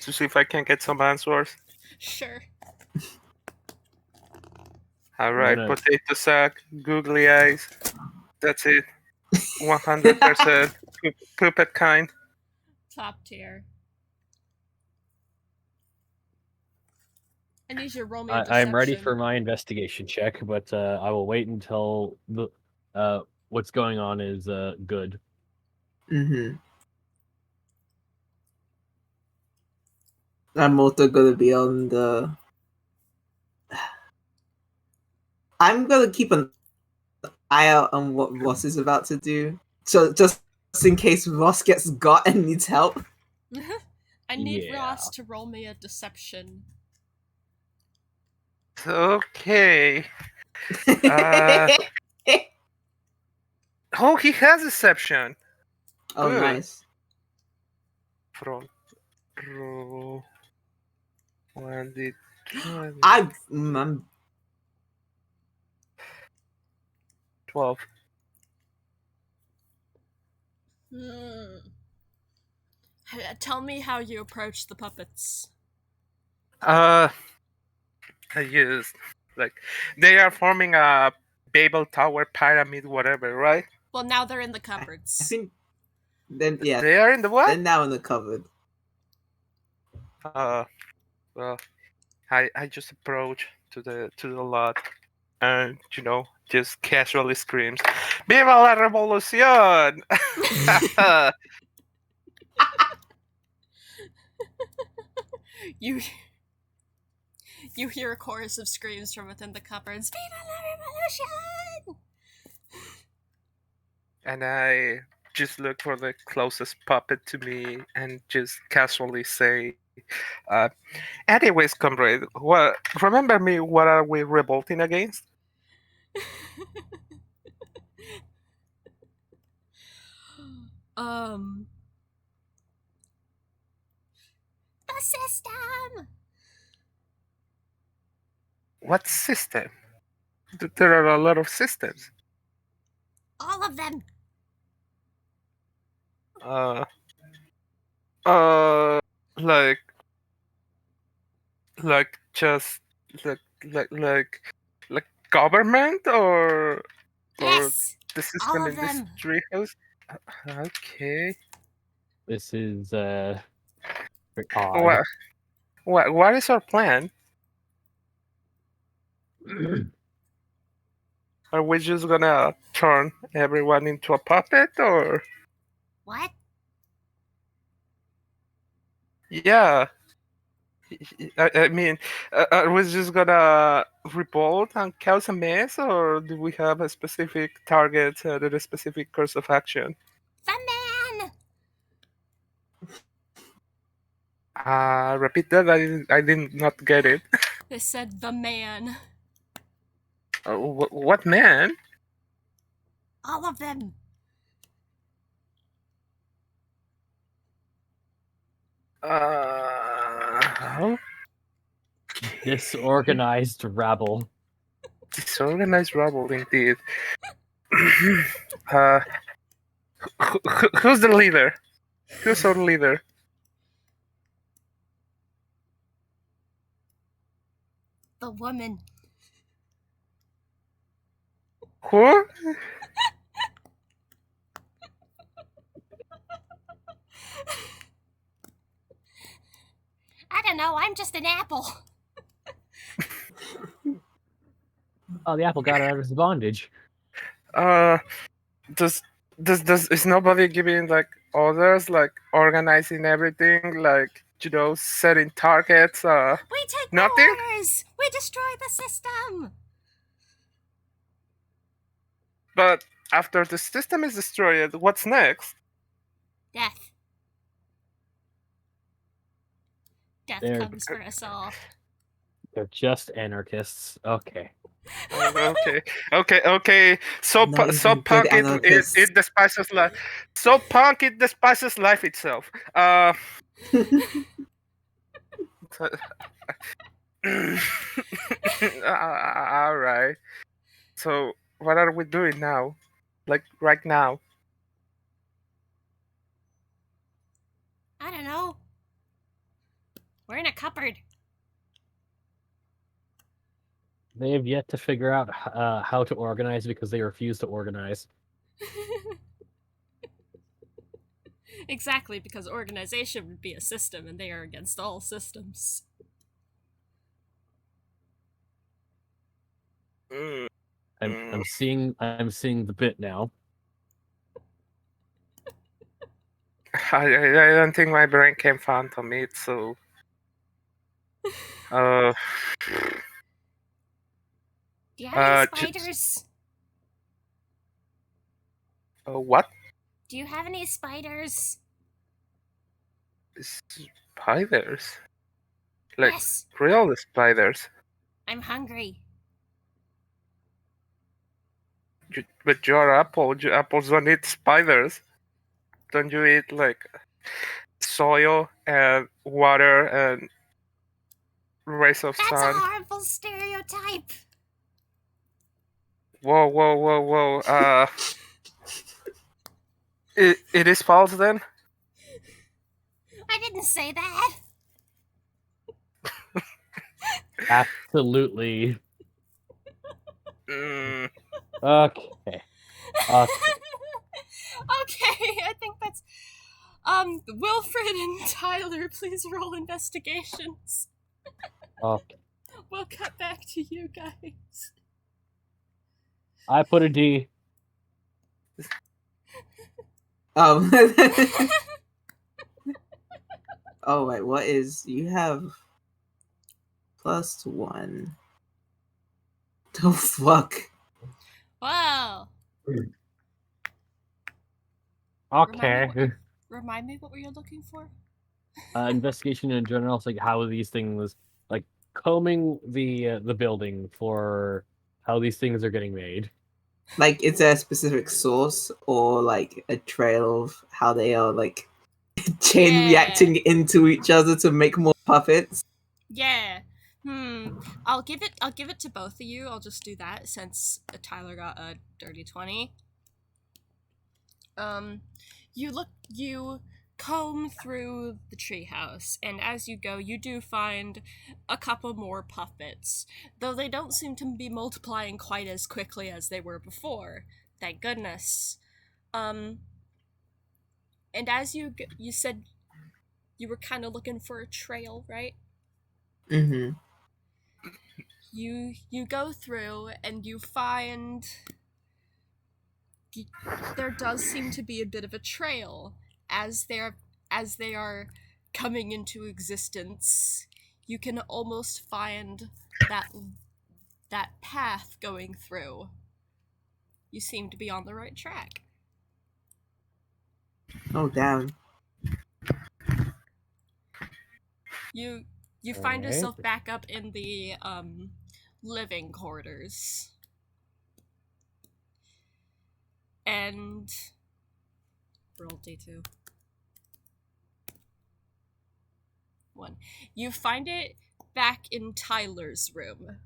to see if I can get some answers? Sure. All right, Gonna- potato sack, googly eyes. That's it. 100% puppet kind. Top tier. I need you to roll me a deception. I'm ready for my investigation check, but I will wait until the what's going on is good. Mm-hmm. I'm also gonna be on the. I'm gonna keep an eye out on what Ross is about to do, so just in case Ross gets got and needs help. I need Yeah. Ross to roll me a deception. Okay. Oh, he has deception. Oh, Good. nice. Front row. 1d20. I'm 12. Tell me how you approach the puppets. I used like they are forming a Babel Tower pyramid, whatever, right? Well, now they're in the I cupboards. think then yeah, They are in the what? they're now in the cupboard. Well, I just approach to the lot, and just casually screams, "Viva la revolución!" You hear a chorus of screams from within the cupboards. Viva la revolution! And I just look for the closest puppet to me and just casually say, uh, "Anyways, comrade, remember me? What are we revolting against?" The system! What system? There are a lot of systems. All of them! Uh, uh, like, just like government or Yes! the system All of in this them! treehouse. Okay. This is very odd. What is our plan? Are we just gonna turn everyone into a puppet, or What? yeah? I mean, are we just gonna revolt and cause a mess, or do we have a specific target, a specific course of action? The man! Repeat that. I did not get it. They said the man. What man? All of them! Disorganized rabble. Disorganized rubble, indeed. Who's the leader? Who's our leader? The woman. Who? I don't know, I'm just an apple. Oh, the apple got out of his bondage. Does is nobody giving like orders, like organizing everything, like setting targets? We take Nothing? orders! We destroy the system! But after the system is destroyed, what's next? Death. Death There. comes for us all. They're just anarchists. Okay. Okay. So Not so even good punk anarchists. it despises life. So punk it despises life itself. All right. So what are we doing now? Like right now? I don't know. We're in a cupboard. They have yet to figure out how to organize because they refuse to organize. Exactly, because organization would be a system and they are against all systems. I'm seeing the bit now. I don't think my brain can fathom it. So, Do you have any spiders? what? Do you have any spiders? Spiders? Like Yes. real spiders? I'm hungry. But you're apple. Apples don't eat spiders. Don't you eat like soil and water and rays of That's sun? a harmful stereotype. Whoa. It is false then? I didn't say that. Absolutely. Mm, Okay. Okay. Okay, I think that's Wilfred and Tyler, please roll investigations. Okay. We'll cut back to you guys. I put a D. Um. Oh wait, what is you have +1? The fuck? Wow. Okay. Remind me what were you looking for? Investigation in general, it's like how these things, like combing the building for how these things are getting made. Like, is there a specific source or like a trail of how they are like chain Yeah. reacting into each other to make more puppets? Yeah. I'll give it to both of you. I'll just do that since Tyler got a dirty 20. You comb through the treehouse, and as you go, you do find a couple more puppets, though they don't seem to be multiplying quite as quickly as they were before. Thank goodness. And as you said you were kind of looking for a trail, right? Mm-hmm. You go through and you find there does seem to be a bit of a trail as they are coming into existence. You can almost find that path going through. You seem to be on the right track. Oh damn. You find Alright. yourself back up in the living quarters. And roll D2. 1. You find it back in Tyler's room.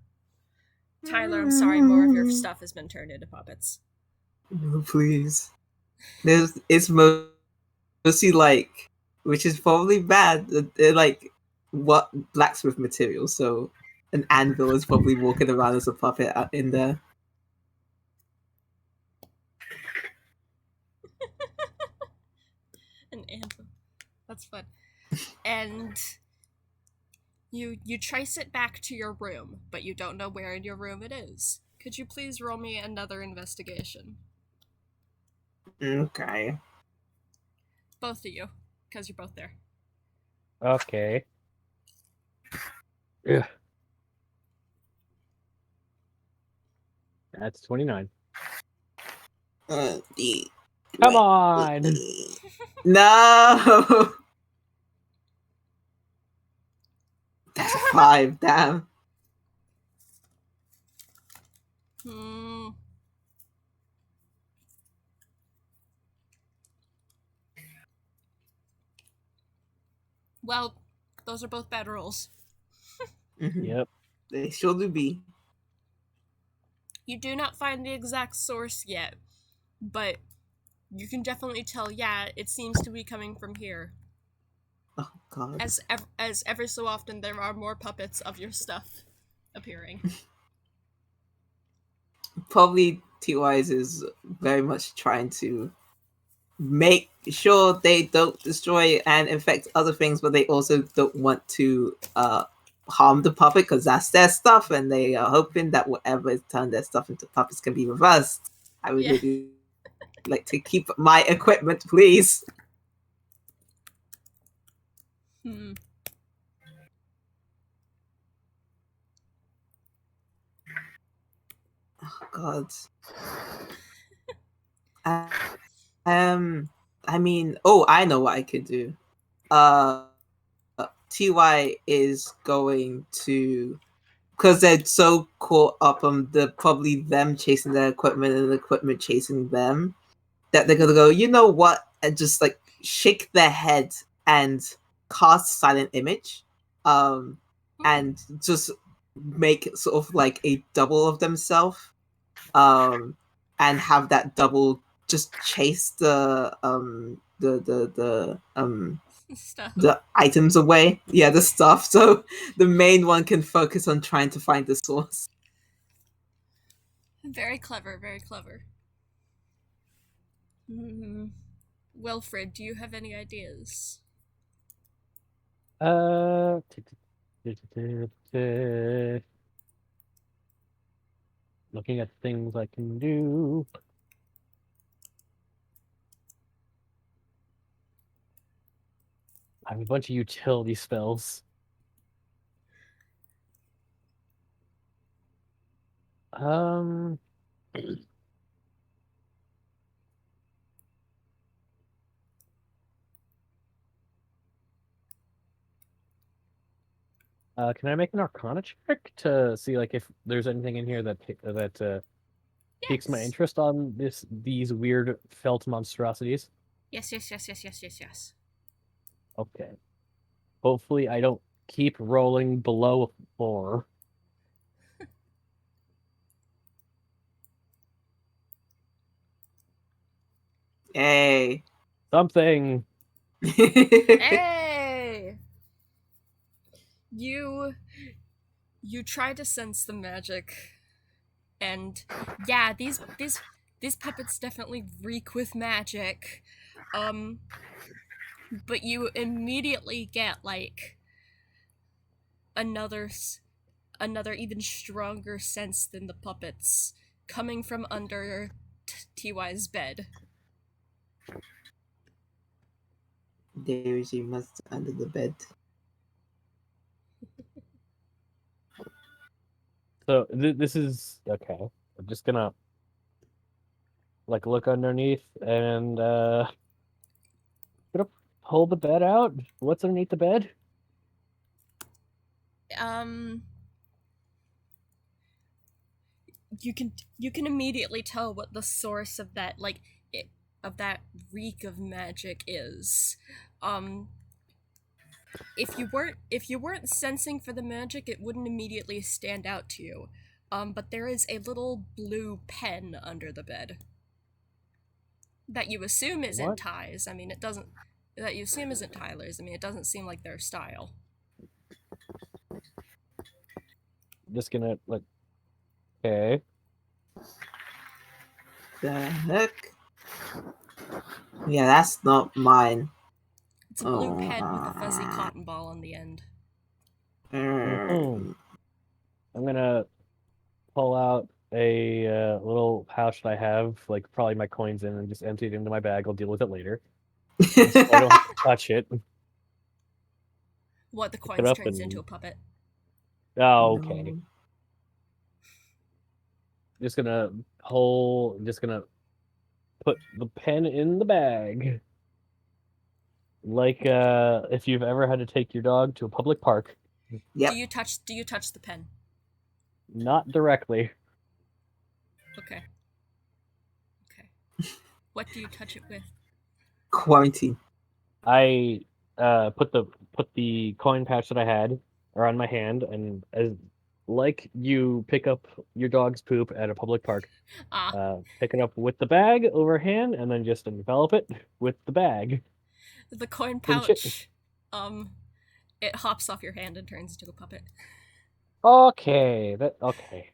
Tyler, I'm sorry, more of your stuff has been turned into puppets. No, please. It's mostly like, which is probably bad. They're like what blacksmith material, so an anvil is probably walking around as a puppet in there. An anvil. That's fun. And you trace it back to your room, but you don't know where in your room it is. Could you please roll me another investigation? Okay. Both of you, because you're both there. Okay. Yeah. That's 29. Come on! No. That's a 5. Damn. Hmm. Well, those are both bad rolls. Mhm. Yep. They sure do be. You do not find the exact source yet, but you can definitely tell, yeah, it seems to be coming from here. Oh god. As ever so often, there are more puppets of your stuff appearing. Probably T-Wise is very much trying to make sure they don't destroy and infect other things, but they also don't want to harm the puppet because that's their stuff, and they are hoping that whatever is turned their stuff into puppets can be reversed. I would Yeah. really like to keep my equipment, please. Hmm. Oh god. Uh, I mean, oh, I know what I could do. Ty is going to, because they're so caught up on probably them chasing their equipment and the equipment chasing them, that they're gonna go, you know what, and just like shake their head and cast silent image, and just make sort of like a double of themselves, and have that double just chase Stuff. the items away. Yeah, the stuff. So the main one can focus on trying to find the source. Very clever, very clever. Wilfred, do you have any ideas? Looking at things I can do. I have a bunch of utility spells. Can I make an Arcana check to see like if there's anything in here that piques my Yes. interest on these weird felt monstrosities? Yes, yes, yes, yes, yes, yes, yes. Okay. Hopefully, I don't keep rolling below 4. Hey. Something. Hey! You try to sense the magic, and yeah, these puppets definitely reek with magic. But you immediately get like another even stronger sense than the puppets coming from under TY's bed. There is a monster under the bed. So this is okay. I'm just gonna like look underneath and gonna pull the bed out. What's underneath the bed? You can immediately tell what the source of that of that reek of magic is. If you weren't sensing for the magic, it wouldn't immediately stand out to you. But there is a little blue pen under the bed that you assume isn't What? Ty's. I mean, it doesn't. That you assume isn't Tyler's. I mean, it doesn't seem like their style. Just gonna like. Okay. The heck? Yeah, that's not mine. It's a blue pen with a fuzzy cotton ball on the end. I'm gonna pull out a little pouch that I have, like probably my coins in, and just empty it into my bag. I'll deal with it later. So I don't have to touch it. What, the it coins up turns and- into a puppet? Oh, okay. No. Just gonna put the pen in the bag. Like if you've ever had to take your dog to a public park. Yep. Do you touch the pen? Not directly. Okay. What do you touch it with? Quarantine. I put the coin pouch that I had around my hand, and as like you pick up your dog's poop at a public park, pick it up with the bag overhand, and then just envelop it with the bag. The coin Pinch it. pouch, it hops off your hand and turns into a puppet. Okay, okay.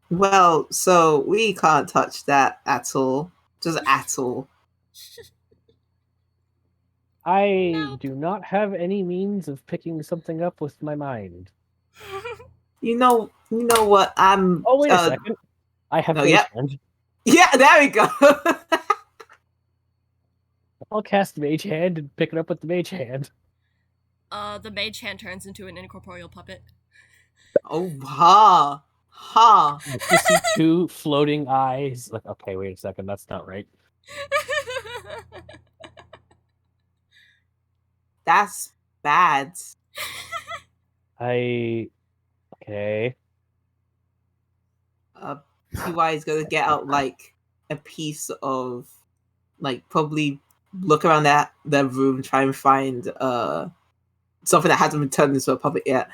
Well, so we can't touch that at all. Just at all. I Nope. do not have any means of picking something up with my mind. You know what? Oh, wait a second. I have Mage Hand. Yeah, there we go. I'll cast Mage Hand and pick it up with the Mage Hand. The mage hand turns into an incorporeal puppet. Oh, ha. Ha. You see 2 floating eyes. Like, okay, wait a second. That's not right. That's bad. Okay. TY is gonna get out like a piece of, like, probably look around that room, try and find something that hasn't been turned into a puppet yet.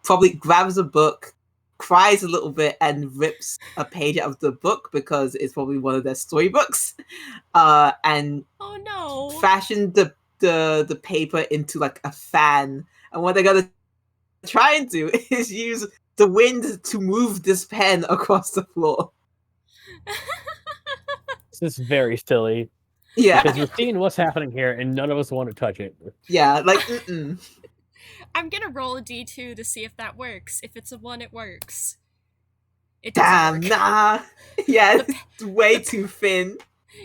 Probably grabs a book, cries a little bit and rips a page out of the book because it's probably one of their storybooks, and Oh no. fashion the paper into like a fan. And what they're gonna try and do is use the wind to move this pen across the floor. This is very silly. Yeah, Because we're seeing what's happening here, and none of us want to touch it. yeah, like mm-mm. I'm gonna roll a d2 to see if that works. If it's a 1, it works. It doesn't Damn, work. nah. Yeah, it's way too thin.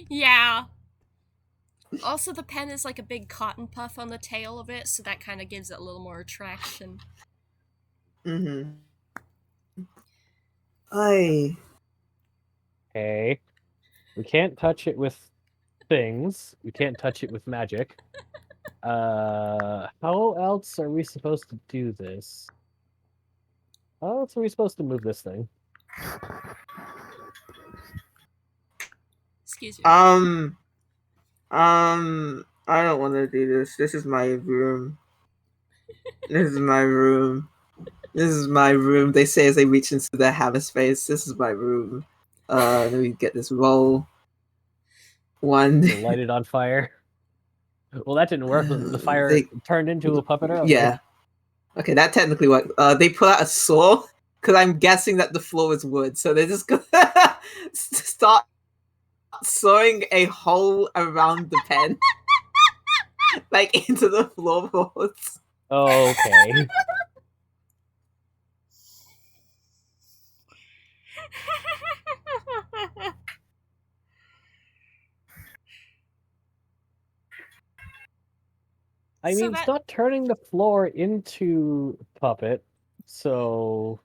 Yeah. Also, the pen is like a big cotton puff on the tail of it, so that kind of gives it a little more attraction. Mm-hmm. Ay. Okay. We can't touch it with things. We can't touch it with magic. How else are we supposed to do this? How else are we supposed to move this thing? Excuse me. I don't want to do this. This is my room. This is my room. This is my room. They say as they reach into their hammer space. This is my room. Let me get this roll. One. To light it on fire? Well, that didn't work. The fire turned into a puppet earlier. Yeah. Okay, that technically worked. They put out a saw because I'm guessing that the floor is wood, so they're just gonna start sawing a hole around the pen, like into the floorboards. Okay. I So mean, that- it's not turning the floor into puppet, so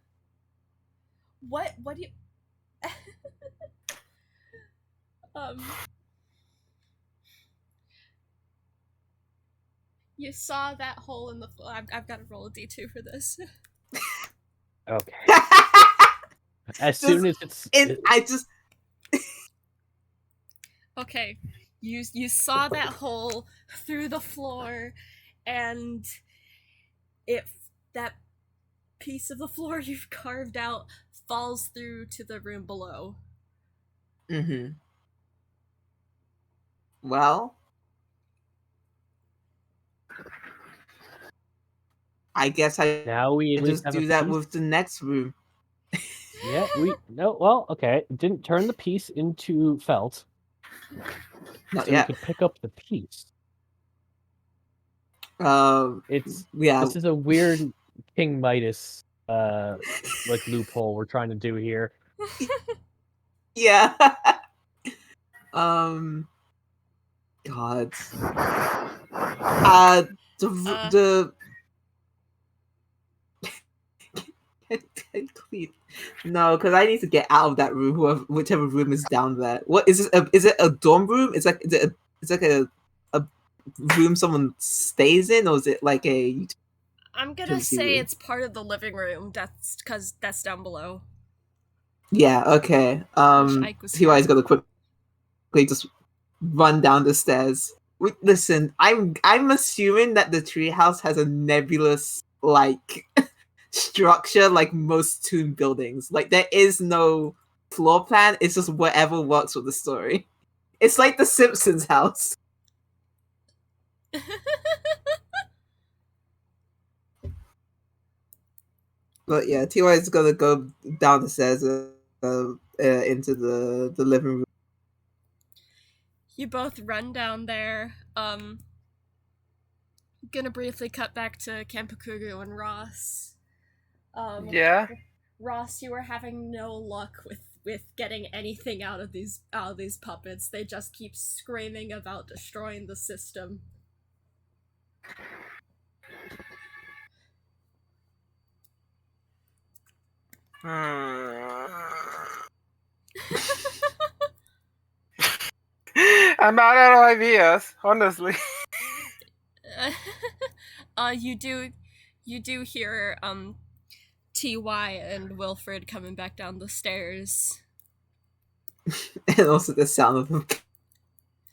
What do you... You saw that hole in the floor. I've got to roll a d2 for this. okay. As soon as I just Okay, you saw that hole through the floor, and that piece of the floor you've carved out falls through to the room below. Mm-hmm. Well, I guess I now we at least just have do a that piece. with the next room. Yeah, well, okay. It didn't turn the piece into felt. Not So yet. we could pick up the piece. It's yeah. This is a weird King Midas like loophole we're trying to do here. Yeah. God. The no, because I need to get out of that room. Whichever room is down there. What is this? Is it a dorm room? It's like a room someone stays in, or is it like a? I'm gonna say it's part of the living room. That's because that's down below. Yeah. Okay. Ike was T.Y. is here. gonna quickly just run down the stairs. Wait, listen, I'm assuming that the treehouse has a nebulous like structure like most Toon buildings. Like there is no floor plan. It's just whatever works with the story. It's like the Simpsons house. But yeah, T.Y. is gonna go down the stairs into the living room. You both run down there. Gonna briefly cut back to Kampakuru and Ross. Yeah. Ross, you are having no luck with getting anything out of these puppets. They just keep screaming about destroying the system. I'm out of ideas, honestly. You do hear Ty and Wilfred coming back down the stairs. And also the sound of a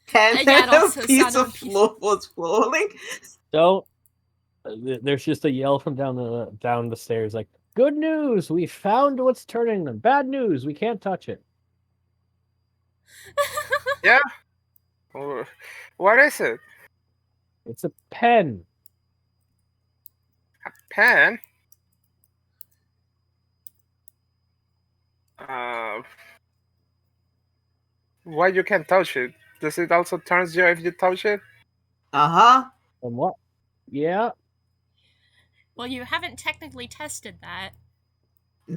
pen Yeah, and also a the piece sound of of floorboards falling. Don't there's just a yell from down the stairs, like, "Good news! We found what's turning them. Bad news! We can't touch it." Yeah. What is it? It's a pen. A pen? Uh, why you can't touch it? Does it also turns you if you touch it? Uh-huh. And what? Yeah. Well, you haven't technically tested that.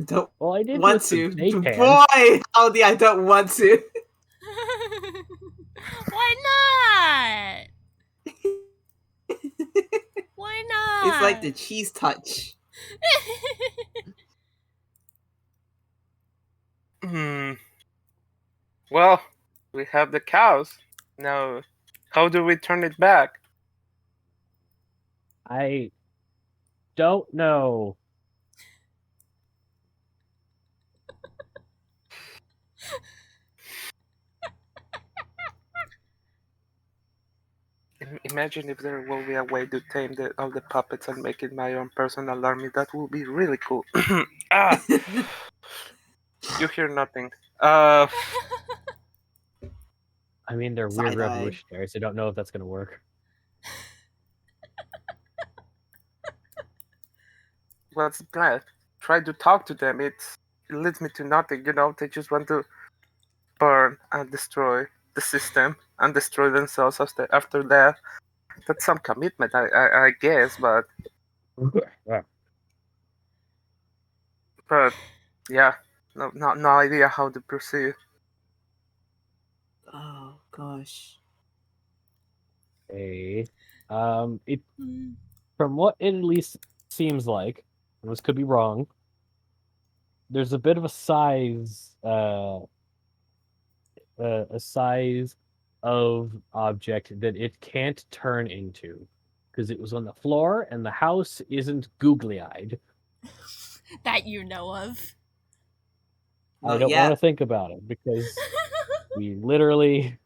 Don't Well, I did want with the to. day can. Boy, howdy, I don't want to. Why not? Why not? It's like the cheese touch. Hmm. Well, we have the cows. Now, how do we turn it back? I don't know. Imagine if there will be a way to tame all the puppets and make it my own personal army. That would be really cool. Ah, you hear nothing. I mean, they're weird Side-eye. revolutionaries. I don't know if that's gonna work. What's the plan? Try to talk to them. It leads me to nothing. They just want to burn and destroy the system and destroy themselves after that. That's some commitment, I guess, but yeah, no idea how to proceed. Oh gosh. It Hmm. from what it at least seems like, and this could be wrong. There's a bit of a size of object that it can't turn into because it was on the floor and the house isn't googly-eyed. That you know of. I don't want to think about it because we literally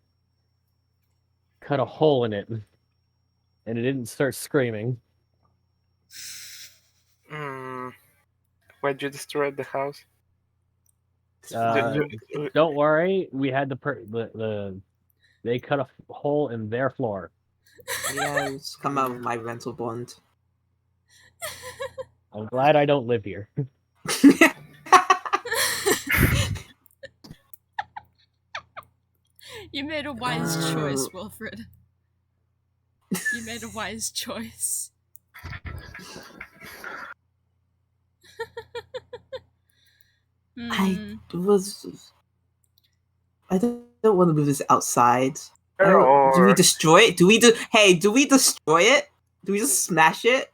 cut a hole in it and it didn't start screaming. Why'd you destroy the house? Don't worry, we had they cut a hole in their floor. Yeah, it's come out of my rental bond. I'm glad I don't live here. You made a wise choice, Wilfred. You made a wise choice. I don't want to move this outside. Or Do we destroy it? Do we destroy it? Do we just smash it?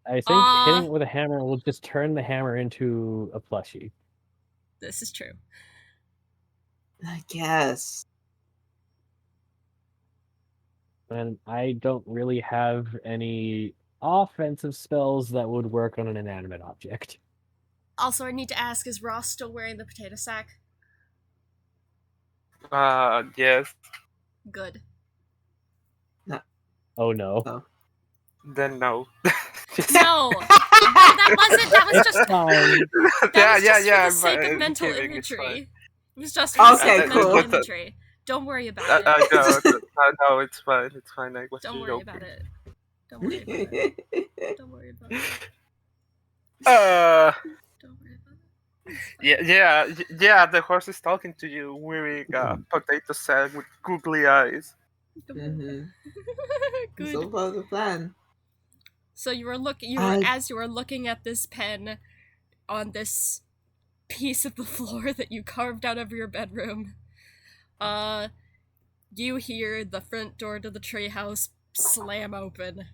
I think hitting it with a hammer will just turn the hammer into a plushie. This is true. I guess. And I don't really have any offensive spells that would work on an inanimate object. Also, I need to ask, is Ross still wearing the potato sack? yes. Good. Oh no. Oh. Then no. No! That was just fine. for the sake of mental imagery. It was just for the sake of mental imagery. Don't worry about it. No, it's fine. It's fine. I was Don't joking. worry about it. Don't worry about it. Don't worry about it. Don't worry about it. Yeah. The horse is talking to you, wearing a potato sack with googly eyes. Mm-hmm. Good. So far the plan. So as you were looking at this pen on this piece of the floor that you carved out of your bedroom, you hear the front door to the treehouse slam open.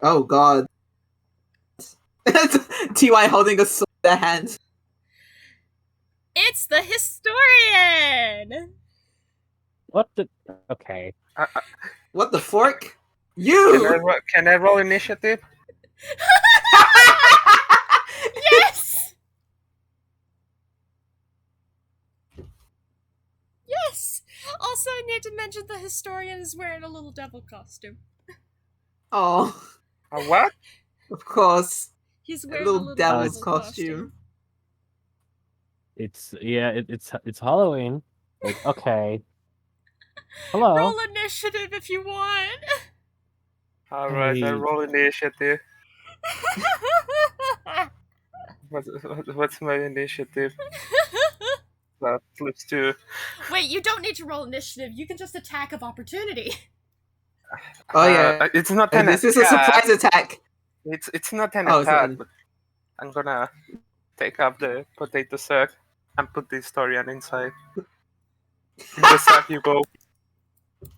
Oh god. T.Y. holding a sword in their hand. It's the historian! What the? Okay. What the fork? You! Can I roll initiative? Yes! Yes! Also, I need to mention the historian is wearing a little devil costume. Oh. A what? Of course, He's a wearing a little little devil's devil costume. It's it's Halloween. Like, okay. Hello. Roll initiative if you want. All right, I Hey. roll initiative. What's my initiative? Flips to. Wait, you don't need to roll initiative. You can just attack of opportunity. Oh yeah, It's not an this is a attack. surprise attack. It's not an Oh, it's attack. not- But I'm gonna take out the potato sack and put the historian inside. In the sack you go.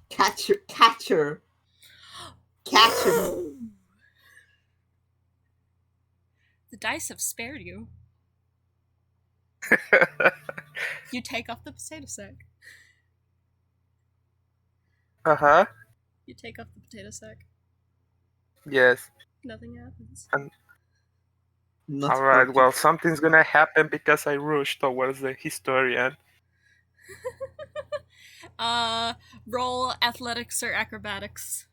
Catcher. The dice have spared you. You take off the potato sack. Uh-huh. You take off the potato sack. Yes. Nothing happens. Not All right. perfect. Well, something's gonna happen because I rushed towards the historian. Roll athletics or acrobatics.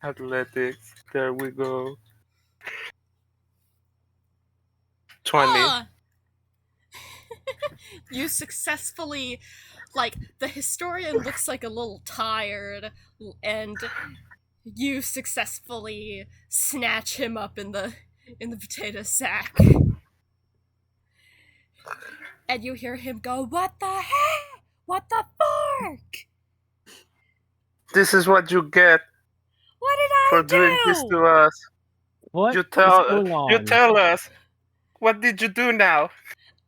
Athletics. There we go. 20. Ah! You successfully, like, the historian looks like a little tired, and you successfully snatch him up in the potato sack. And you hear him go, "What the heck? What the fork? This is what you get What did I for do? doing this to us. What You is tell. going on? You tell us. What did you do now?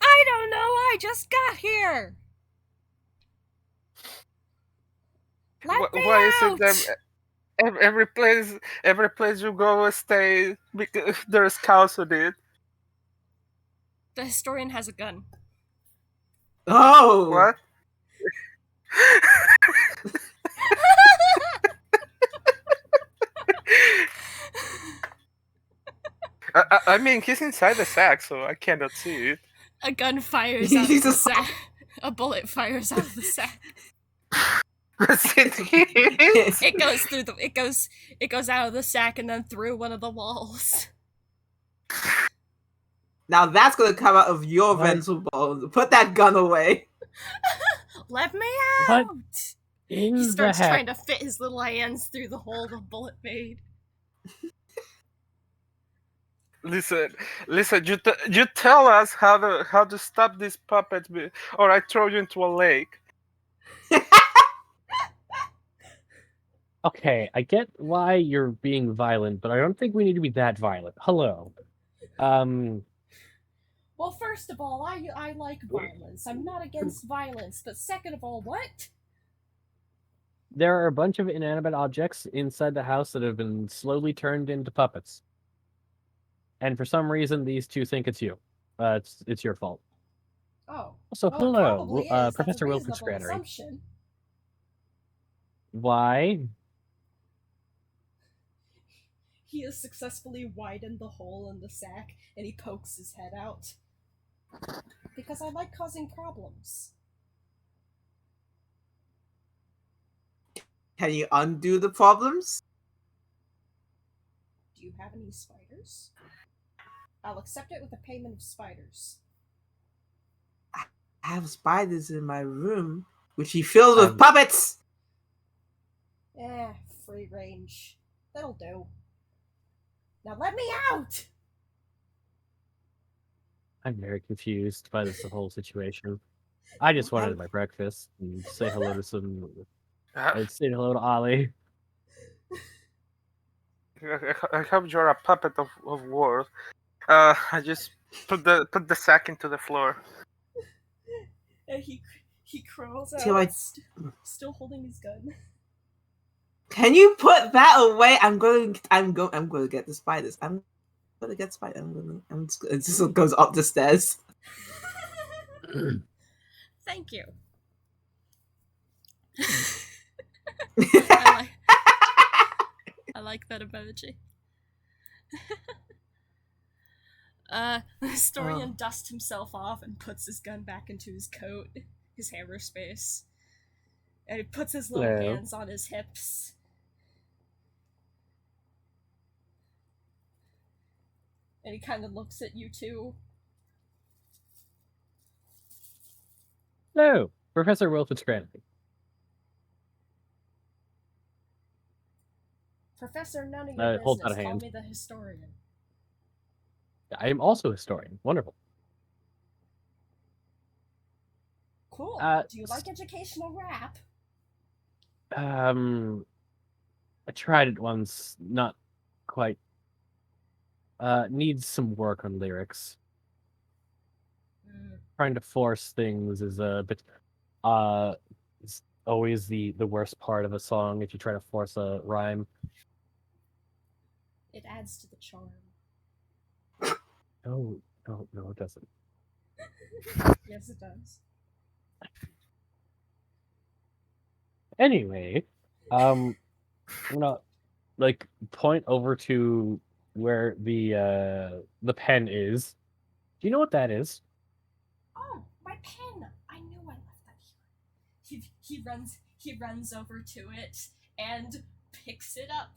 I don't know. I just got here. Let me Why is out. it that every place you go stay because there's cows on it? The historian has a gun. Oh, What? I mean, he's inside the sack, so I cannot see it. A gun fires out of the Jesus. sack. A bullet fires out of the sack. It goes through the. It goes out of the sack and then through one of the walls. now that's gonna come out of your What? mental bones. Put that gun away. Let me What? out. In He the starts heck? trying to fit his little hands through the hole the bullet made. Listen. You tell us how to stop this puppet, or I throw you into a lake. Okay, I get why you're being violent, but I don't think we need to be that violent. Hello. Well, first of all, I like violence. I'm not against violence. But second of all, what? There are a bunch of inanimate objects inside the house that have been slowly turned into puppets. And for some reason, these two think it's you. It's your fault. Oh. So, Well, it hello, probably is. That's Professor a Wilkins reasonable Granary. assumption. Why? He has successfully widened the hole in the sack, and he pokes his head out. Because I like causing problems. Can you undo the problems? Do you have any spiders? I'll accept it with a payment of spiders. I have spiders in my room, which he filled with I'm- puppets. Free range. That'll do. Now let me out! I'm very confused by this whole situation. I just wanted my breakfast and say hello to some. I'd say hello to Ollie. I hope you're a puppet of war. I just put the sack into the floor. And he crawls out, Till I- still holding his gun. Can you put that away? I'm going to get the spiders. I'm gonna get spiders. It just goes up the stairs. Thank you. I like that emoji. The historian dusts himself off and puts his gun back into his coat, his hammer space. And he puts his little Hello. hands on his hips. And he kind of looks at you two. No, Professor Wilford Scranton. Professor, none of your Holds out business. a Call hand. me the historian. I am also a historian. Wonderful. Cool. Uh, Do you like educational rap? I tried it once. Not quite. Needs some work on lyrics. Trying to force things is a bit. It's always the worst part of a song if you try to force a rhyme. It adds to the charm. No, it doesn't. Yes, it does. Anyway, I'm gonna like point over to where the pen is. Do you know what that is? Oh, my pen! I knew I left that here. He runs over to it and picks it up.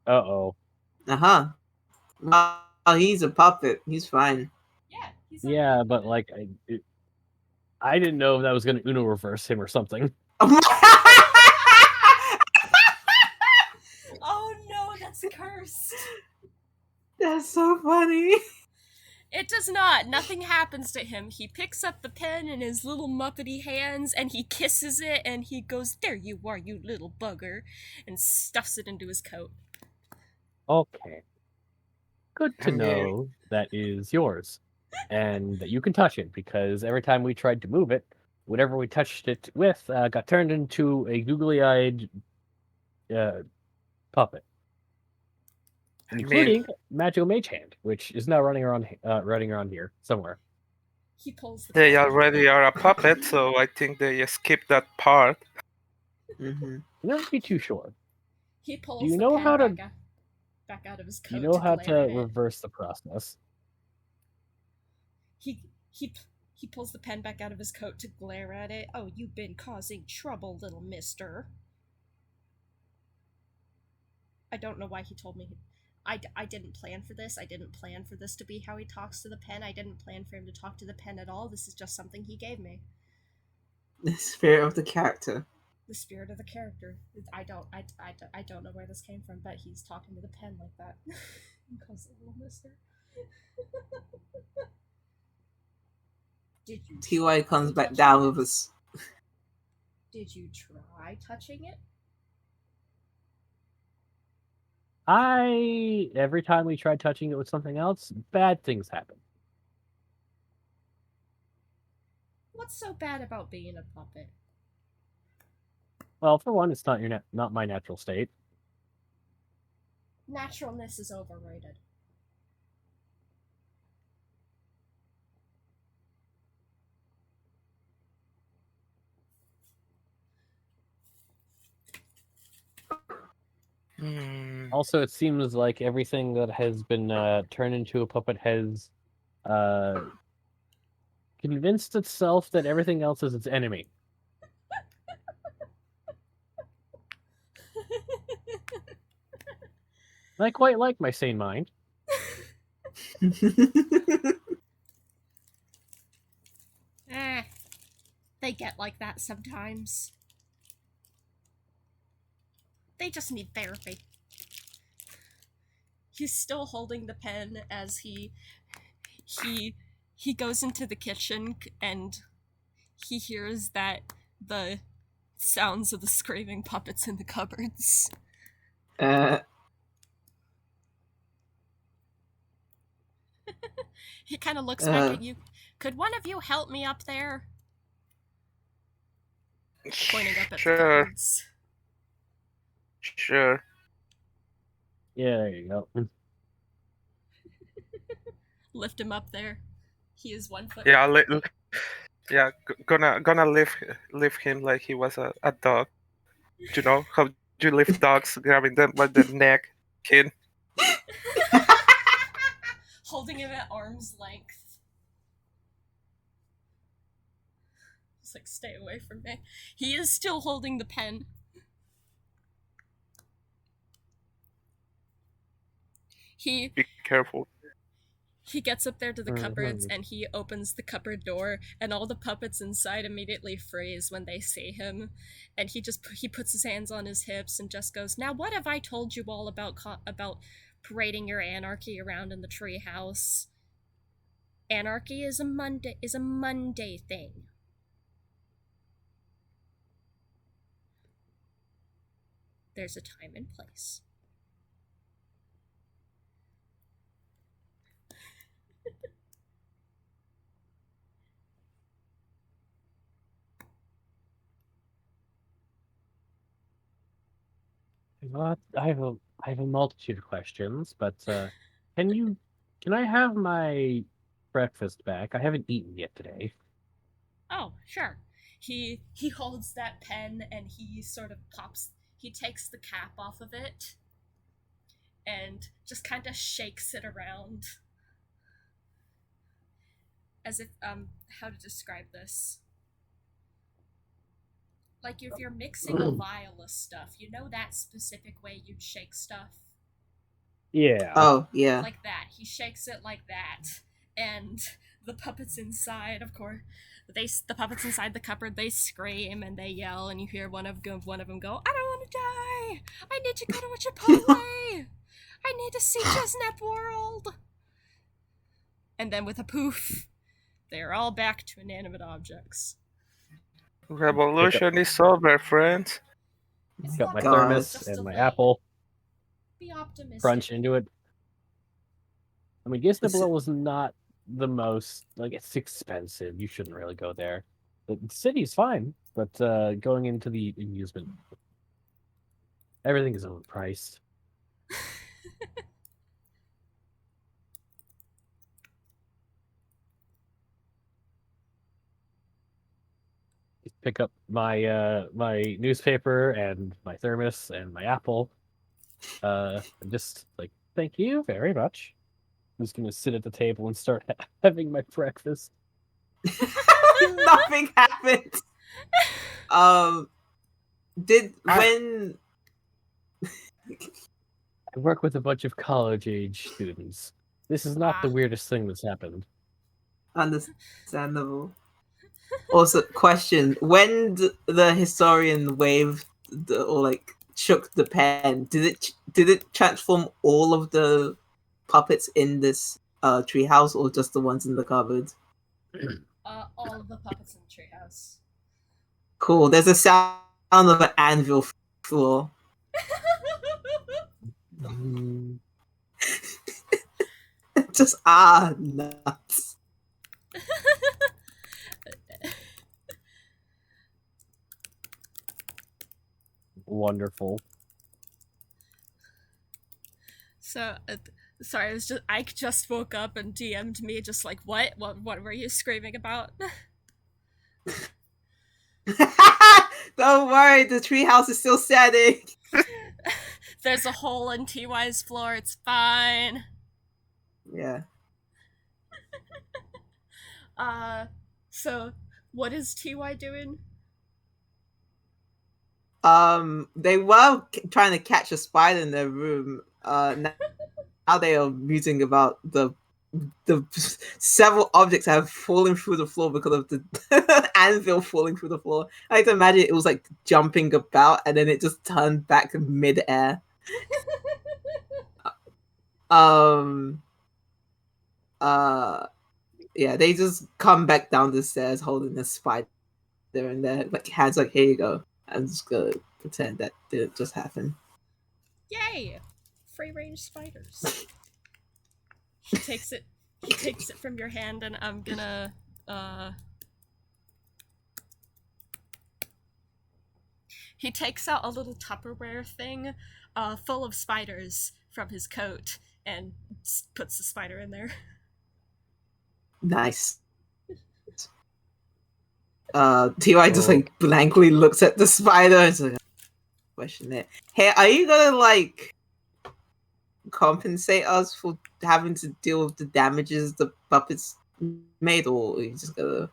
Uh-oh. Uh-huh. Well, he's a puppet. He's fine. Yeah, he's Yeah, but like I didn't know if that was gonna Uno reverse him or something. Oh no, that's cursed. That's so funny. It does not. Nothing happens to him. He picks up the pen in his little muppety hands and he kisses it and he goes, "There you are, you little bugger," and stuffs it into his coat. Okay. Good to I mean- know that is yours. And that you can touch it, because every time we tried to move it, whatever we touched it with got turned into a googly-eyed puppet. Including Magical Mage Hand, which is now running around here somewhere. He pulls the They pen. already are a puppet, so I think they skipped that part. Mm-hmm. You don't be too sure. He pulls Do you the know pen how to- back out of his coat You know to how glare to at it. reverse the process. He pulls the pen back out of his coat to glare at it. "Oh, you've been causing trouble, little mister." I don't know why he told me. I didn't plan for this. I didn't plan for this to be how he talks to the pen. I didn't plan for him to talk to the pen at all. This is just something he gave me. The spirit of the character. The spirit of the character. I don't know where this came from, but he's talking to the pen like that. He calls it little mister. Did you Ty comes try back down with us. Did you try touching it? Every time we tried touching it with something else, bad things happen. What's so bad about being a puppet? Well, for one, it's not not my natural state. Naturalness is overrated. Also, it seems like everything that has been turned into a puppet has convinced itself that everything else is its enemy. And I quite like my sane mind. They get like that sometimes. They just need therapy. He's still holding the pen as he goes into the kitchen and he hears that the sounds of the screaming puppets in the cupboards. He kind of looks back at you. "Could one of you help me up there?" Pointing up at the cupboards. Sure. Yeah, there you go. Lift him up there. He is 1 foot. Yeah, gonna lift him like he was a dog. You know how you lift dogs, grabbing them by the neck, kid. Holding him at arm's length. It's like, "Stay away from me." He is still holding the pen. He Be careful. he gets up there to the cupboards Mhm. and he opens the cupboard door, and all the puppets inside immediately freeze when they see him. And he puts his hands on his hips and just goes, "Now what have I told you all about parading your anarchy around in the treehouse? Anarchy is a Monday thing." There's a time and place. Well, I have a multitude of questions, but can you can I have my breakfast back? I haven't eaten yet today. Oh, sure. He holds that pen and he sort of he takes the cap off of it and just kind of shakes it around as if how to describe this? Like if you're mixing a vial of stuff, you know that specific way you'd shake stuff? Yeah. Oh, yeah. Like that. He shakes it like that. And the puppets inside, of course, the puppets inside the cupboard, they scream and they yell, and you hear one of them go, "I don't want to die! I need to go to a Chipotle! I need to see Chestnut World!" And then with a poof, they are all back to inanimate objects. Revolution is over, friends. It's Got not my God. thermos just and a my little. apple. Be optimistic. Crunch into it. I mean, Gisna Is it- Below was not the most like it's expensive. You shouldn't really go there. The city's fine, but going into the amusement, everything is overpriced. Pick up my my newspaper and my thermos and my apple. And just like thank you very much. I'm just gonna sit at the table and start having my breakfast. Nothing happened. Did when I work with a bunch of college age students. This is not the Ah. weirdest thing that's happened. understandable? Also, question: when the historian waved or like shook the pen, did it transform all of the puppets in this treehouse, or just the ones in the cupboard? All of the puppets in the treehouse. Cool. There's a sound of an anvil floor. Mm, Just nuts. wonderful. So, sorry, Ike just woke up and DM'd me, just like, what were you screaming about? Don't worry, the treehouse is still standing. There's a hole in TY's floor, it's fine. Yeah. So, what is TY doing? They were trying to catch a spider in their room. Now they are musing about the several objects that have fallen through the floor because of the anvil falling through the floor. I like to imagine it was like jumping about and then it just turned back mid-air. Um. Yeah, they just come back down the stairs holding the spider and their like hands like, here you go. I'm just gonna pretend that didn't just happen. Yay! Free range spiders. He takes it from your hand, and I'm gonna he takes out a little Tupperware thing full of spiders from his coat and puts the spider in there. Nice. Ty just like blankly looks at the spider and is like, question it. Hey, are you gonna like compensate us for having to deal with the damages the puppets made, or are you just gonna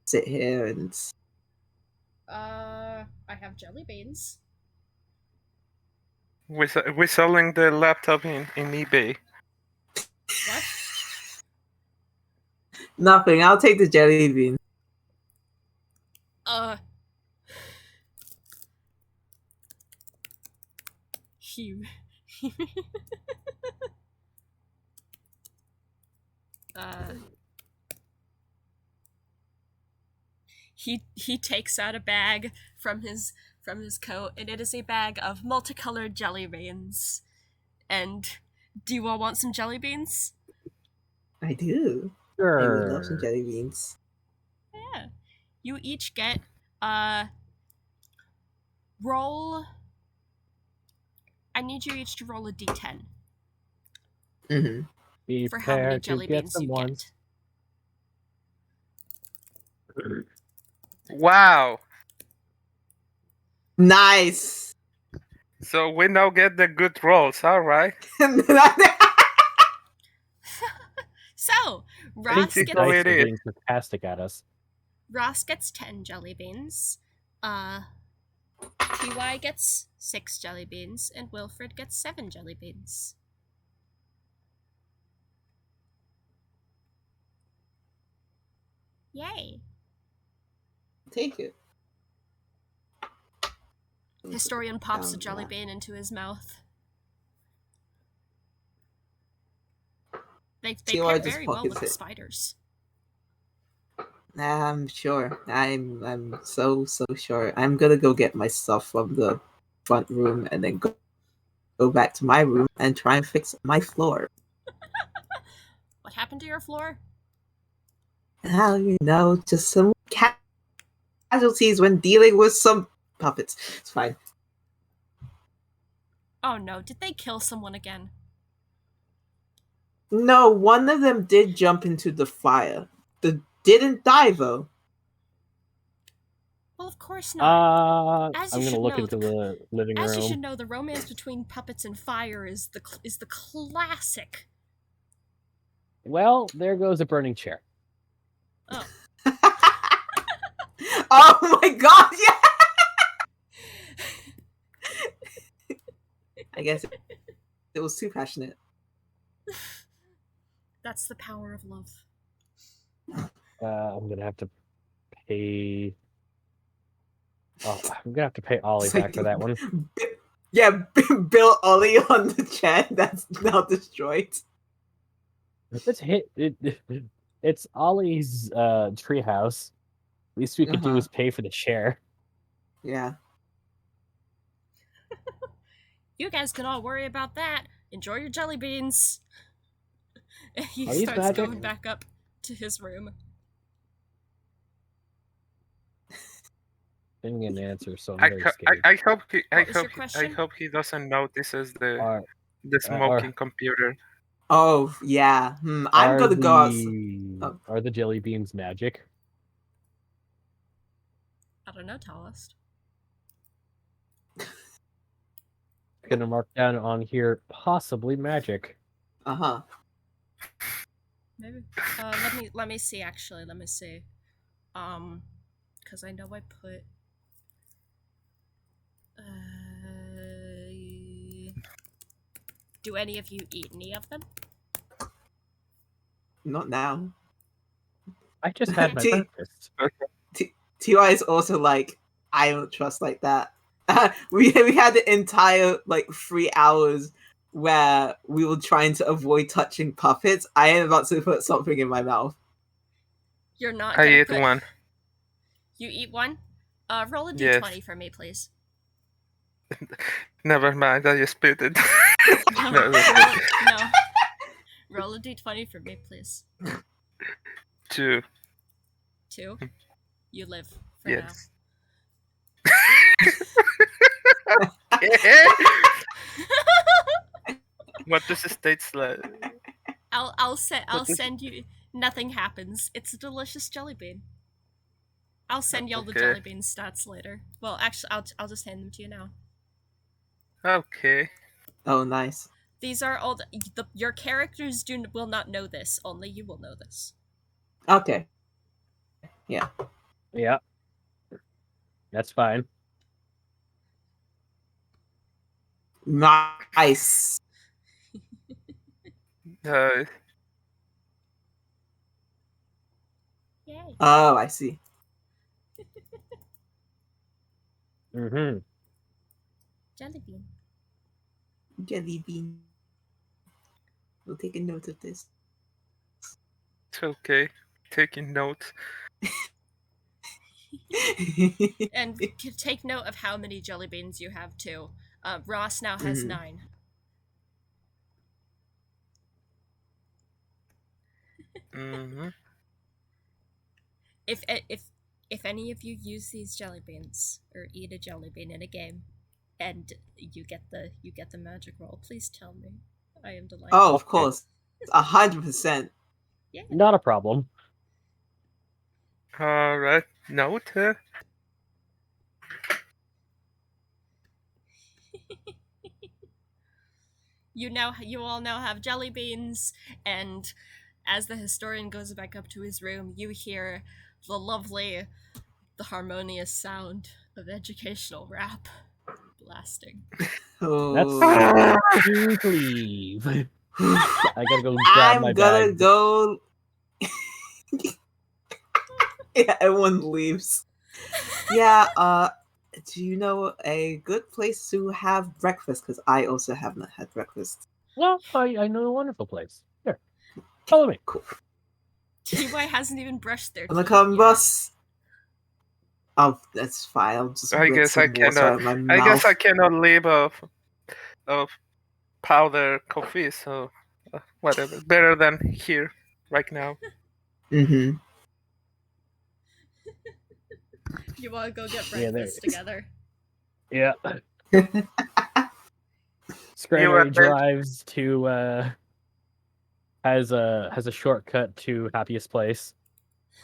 sit here and I have jelly beans. We're selling the laptop in eBay. What? Nothing. I'll take the jelly bean. He he takes out a bag from his coat, and it is a bag of multicolored jelly beans. And do you all want some jelly beans? I do. I would love some Sure. jelly beans. Yeah. You each get roll. I need you each to roll a d10 Mm-hmm. Be for how many prepared to jelly get beans some you ones. Wow. Nice. So we now get the good rolls. All right. So I think Ross see the how gets dice it are is. being sarcastic at us. 10 jelly beans. TY gets 6 jelly beans, and Wilfred gets 7 jelly beans. Yay! Take it. Historian pops a jelly bean into his mouth. They TY pair just very well with pockets the it. spiders. I'm sure. I'm so sure. I'm gonna go get my stuff from the front room and then go back to my room and try and fix my floor. What happened to your floor? Just some casualties when dealing with some puppets. It's fine. Oh no, did they kill someone again? No, one of them did jump into the fire. Didn't die though. Well, of course not. I'm gonna look into the living As you should room. know, the romance between puppets and fire is the classic. Well, there goes a burning chair. Oh, Oh my god, yeah! I guess it was too passionate. that's the power of love. I'm gonna have to pay. Oh, I'm gonna have to pay Ollie It's back like- for that one. Yeah, Bill Ollie on the chair that's now destroyed. Let's hit it. It's Ollie's treehouse. Least we could do Uh-huh. is pay for the chair. Yeah. You guys can all worry about that. Enjoy your jelly beans. He Are these starts magic? going back up to his room. Didn't get an answer, so I'm I, very ho- scared. I hope he I What was your hope he, I question? hope he doesn't know this is the Are smoking computer. Oh yeah. I'm are gonna go out. the are the jelly beans magic? I don't know, Tallest. Gonna mark down on here possibly magic. Uh-huh. Maybe. Let me see. Actually, let me see. Because I know I put. Do any of you eat any of them? Not now. I just had my T- breakfast. TY is also like, I don't trust like that. We had the entire 3 hours where we were trying to avoid touching puppets. I am about to put something in my mouth. You're not. I Gonna ate put... one. You eat one? Roll a Yes. d20 for me, please. Never mind, I just spit it. No, No, no. Roll a d20 for me, please. 2. 2. You live for Yes. now. What does the states like? I'll What is- send you. Nothing happens. It's a delicious jelly bean. I'll send y'all the Okay. jelly bean stats later. Well, actually, I'll just hand them to you now. Okay. Oh, nice. These are all your characters will not know this. Only you will know this. Okay. Yeah. That's fine. Nice. Uh, Oh, I see. Mm-hmm. Jelly bean. Jelly bean. We'll take a note of this. It's okay. Taking notes. And take note of how many jelly beans you have too. Ross now has Mhm. 9. Mm-hmm. If any of you use these jelly beans or eat a jelly bean in a game, and you get the magic roll, please tell me. I am delighted. Oh, of course. 100%. Yeah. Not a problem. All right. Note. You all now have jelly beans, and as the historian goes back up to his room, you hear the harmonious sound of educational rap blasting. That's Oh. you to leave. I gotta go grab my I'm gonna bag. go. Yeah, everyone leaves. Yeah, do you know a good place to have breakfast? Because I also have not had breakfast. Well, I know a wonderful place. Here, follow me. Cool. TY hasn't even brushed their Wanna teeth come, yet. boss? Oh, that's fine. I'll just I whip guess I some water cannot. out of my I guess I mouth. cannot live of powder coffee. So whatever. Better than here right now. Mm-hmm. You want to go get Yeah, there breakfast it is. together? Yeah. You Scrannery are drives to has a shortcut to happiest place.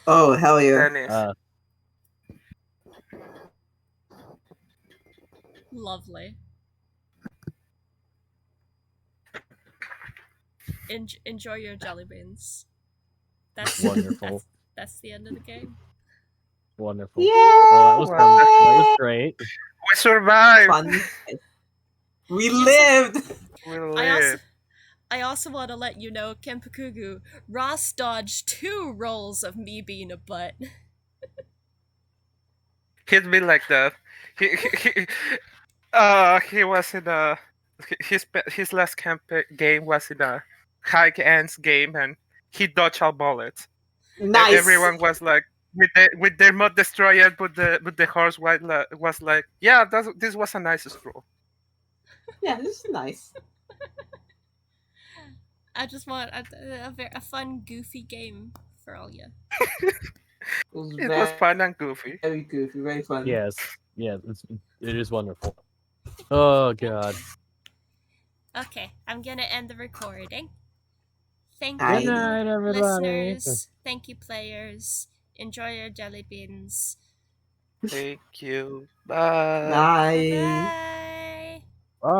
Oh, hell yeah. Dennis. Lovely. Enjoy your jelly beans. That's Wonderful. that's the end of the game. Wonderful. Yeah! Oh, that was fun. That was Wonderful. great. We survived. Fun. We You lived! We I also lived. I also want to let you know, Kenpakugu, Ross dodged 2 rolls of me being a butt. He'd be like that. He was in a his last game was in a high ends game, and he dodged all bullets. Nice! Everyone was like with their mod destroyer, but the horse was like, yeah, this was a nice stroll. Yeah, this is nice. I just want a fun, goofy game for all you. It was It was fun and goofy. very goofy, very fun. Yes. Yeah, it is wonderful. Oh god. Okay, I'm gonna end the recording. Thank Good you, night, everybody. listeners. Thank you, players. Enjoy your jelly beans. Thank you. Bye. Bye. Bye. Bye.